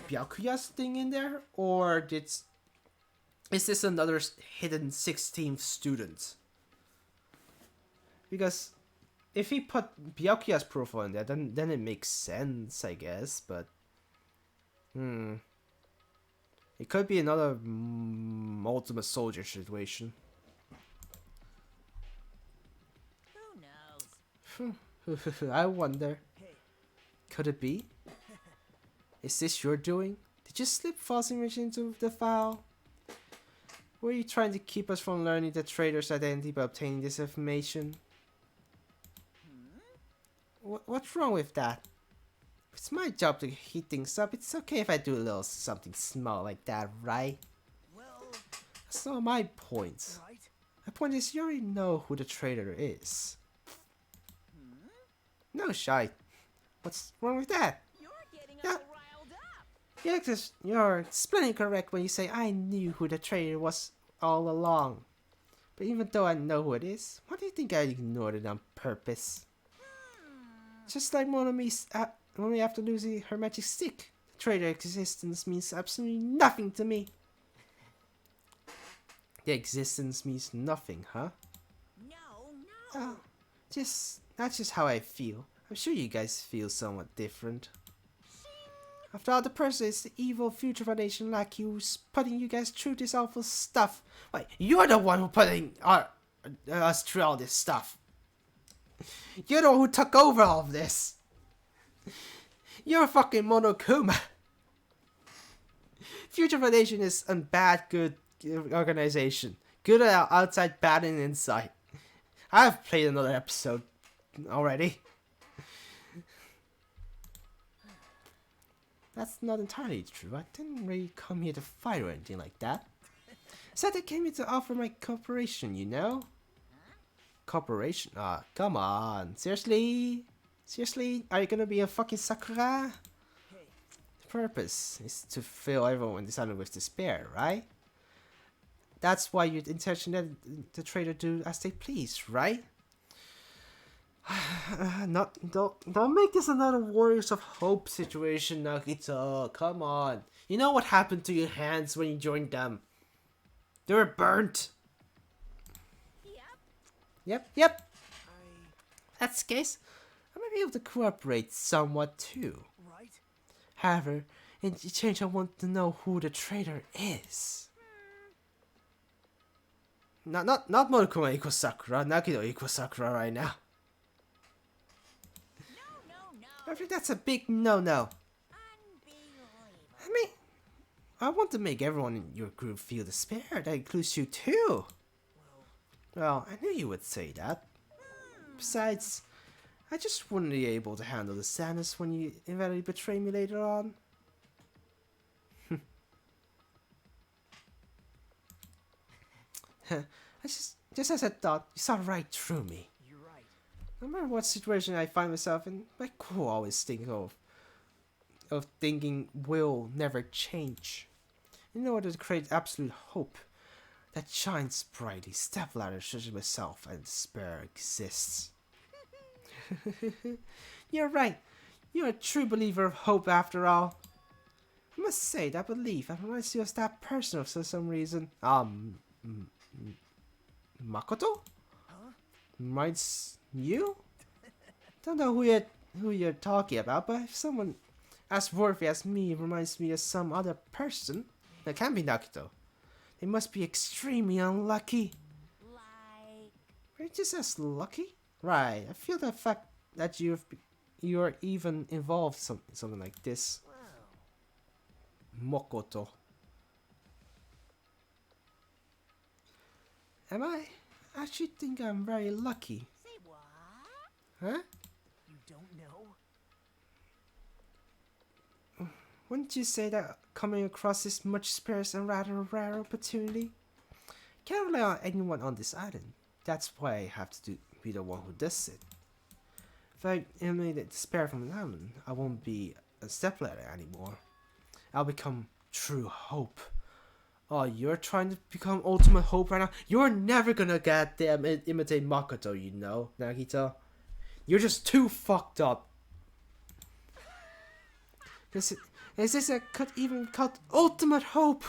Byakuya's thing in there? Or is this another hidden 16th student? Because if he put Byakuya's profile in there, then it makes sense, I guess, but... It could be another Ultimate Soldier situation. Who knows? I wonder. Could it be? Is this your doing? Did you slip false information into the file? Were you trying to keep us from learning the traitor's identity by obtaining this information? What's wrong with that? It's my job to heat things up. It's okay if I do a little something small like that, right? Well, That's not my point. right? My point is you already know who the traitor is. No, Shy. What's wrong with that? You're getting Yeah. all riled up. You're splendidly correct when you say I knew who the traitor was all along. But even though I know who it is, why do you think I ignored it on purpose? Just like Monomi after losing her magic stick. The traitor existence means absolutely nothing to me. The existence means nothing, huh? No. That's just how I feel. I'm sure you guys feel somewhat different. After all, the person is the evil Future Foundation lackey who's putting you guys through this awful stuff. Wait, you're the one who putting us through all this stuff. You're the one who took over all of this. You're fucking Monokuma. Future Foundation is a good organization. Good outside, bad and inside. I've played another episode already. That's not entirely true. I didn't really come here to fight or anything like that. Said I came here to offer my cooperation, you know? Cooperation? Ah, come on. Seriously? Seriously? Are you gonna be a fucking Sakura? The purpose is to fill everyone decided with despair, right? That's why your intention that the traitor do as they please, right? Don't make this another Warriors of Hope situation, Nagito. Come on. You know what happened to your hands when you joined them? They were burnt. Yep. That's the case. I might be able to cooperate somewhat too. Right? However, in exchange, I want to know who the traitor is. Not Monokuma equals Sakura. Nagito equals Sakura right now. No. I think that's a big no-no. Unbelievable. I mean, I want to make everyone in your group feel despair. That includes you too. Well, I knew you would say that. Besides, I just wouldn't be able to handle the sadness when you inevitably betray me later on. Just as I thought, you saw right through me. You're right. No matter what situation I find myself in, my core always think of thinking will never change. In order to create absolute hope that shines brightly, stepladder such as myself and despair exists. You're right. You're a true believer of hope after all. I must say that belief reminds you of that person for some reason. Makoto? Huh? Reminds you? Don't know who you're talking about, but if someone as worthy as me reminds me of some other person, that can't be Nagito. They must be extremely unlucky. Are you just as lucky? Right. I feel the fact that you're even involved something like this. Mokoto. Am I? I actually think I'm very lucky. Say what? Huh? You don't know? Wouldn't you say that coming across this much scarce and rather rare opportunity? Can't rely on anyone on this island. That's why I have to be the one who does it. If I eliminate despair from the island, I won't be a stepladder anymore. I'll become true hope Oh, you're trying to become Ultimate Hope right now? You're never gonna imitate Makoto, you know, Nagito. You're just too fucked up. Is this could even called Ultimate Hope?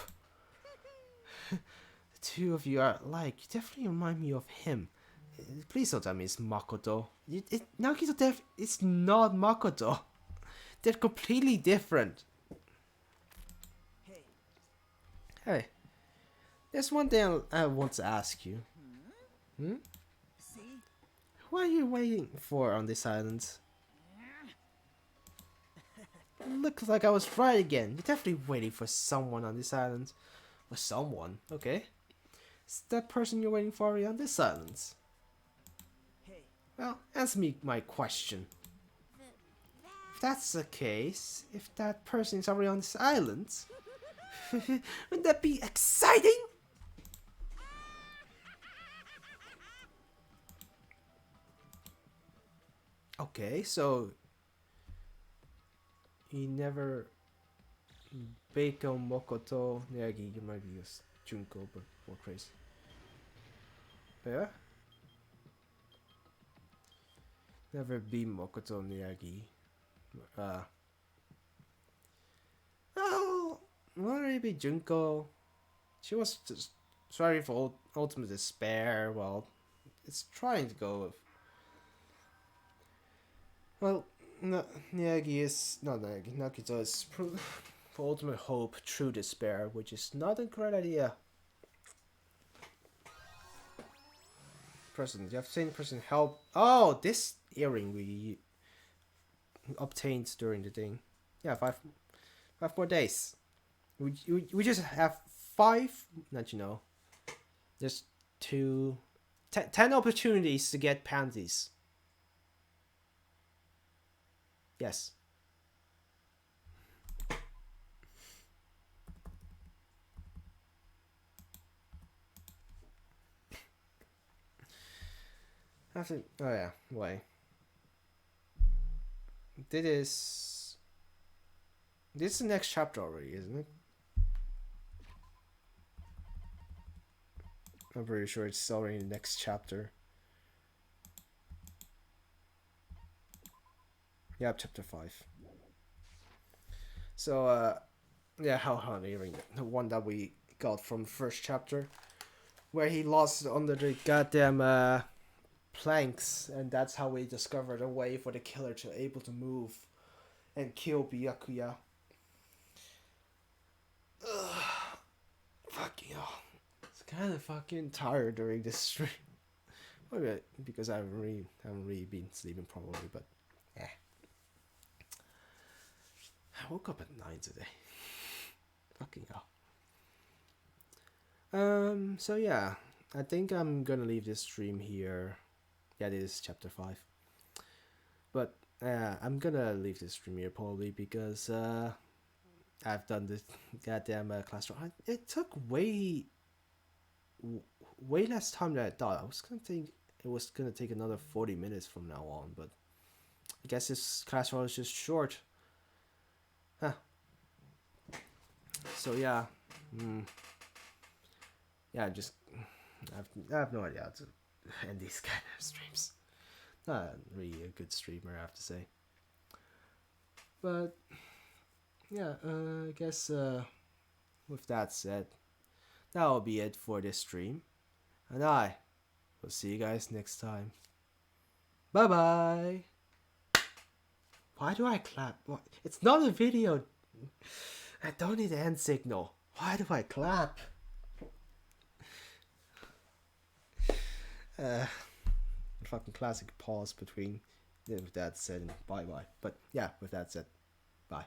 The two of you are alike. You definitely remind me of him. Please don't tell me it's Makoto. Nagito it's not Makoto. They're completely different. Hey, Hey, there's one thing I want to ask you. see? What are you waiting for on this island? Looks like I was right again. You're definitely waiting for someone on this island. Or someone, okay? Is that person you're waiting for on this island? Hey, Well, answer me my question. If that's the case, if that person is already on this island, wouldn't that be exciting? Okay, so he never Beiko Mokoto Neagi, you might be just Junko, but more crazy. Yeah? Never be Mokoto Neagi. Oh, maybe Junko. She was just sorry for ultimate despair. Well, it's trying to go with. Well, Neagi is not Neagi. Nagito is for ultimate hope, true despair, which is not a great idea. Person, you have seen the person help. Oh, this earring we obtained during the thing. Yeah, five more days. We just have 5. Not you know. There's 10 opportunities to get panties. Yes. Oh yeah, wait. This is the next chapter already, isn't it? I'm pretty sure it's already the next chapter. Yeah, chapter 5. So, yeah, how earring, the one that we got from the first chapter, where he lost under the goddamn planks, and that's how we discovered a way for the killer to able to move and kill Byakuya. Fucking hell. It's kind of fucking tired during this stream. Maybe because I haven't really been sleeping probably, but yeah. I woke up at 9 today. Fucking hell. So yeah, I think I'm gonna leave this stream here. Yeah, this is chapter 5. But I'm gonna leave this stream here probably because I've done this goddamn class trial. It took way less time than I thought. I was gonna think it was gonna take another 40 minutes from now on, but I guess this class trial is just short. Huh. So yeah, yeah, I have no idea how to end these kind of streams. Not really a good streamer, I have to say. But yeah, I guess with that said, that will be it for this stream, and I will see you guys next time. Bye bye. Why do I clap? What? It's not a video. I don't need the end signal. Why do I clap? Fucking classic pause between with that said and bye bye. But yeah, with that said, bye.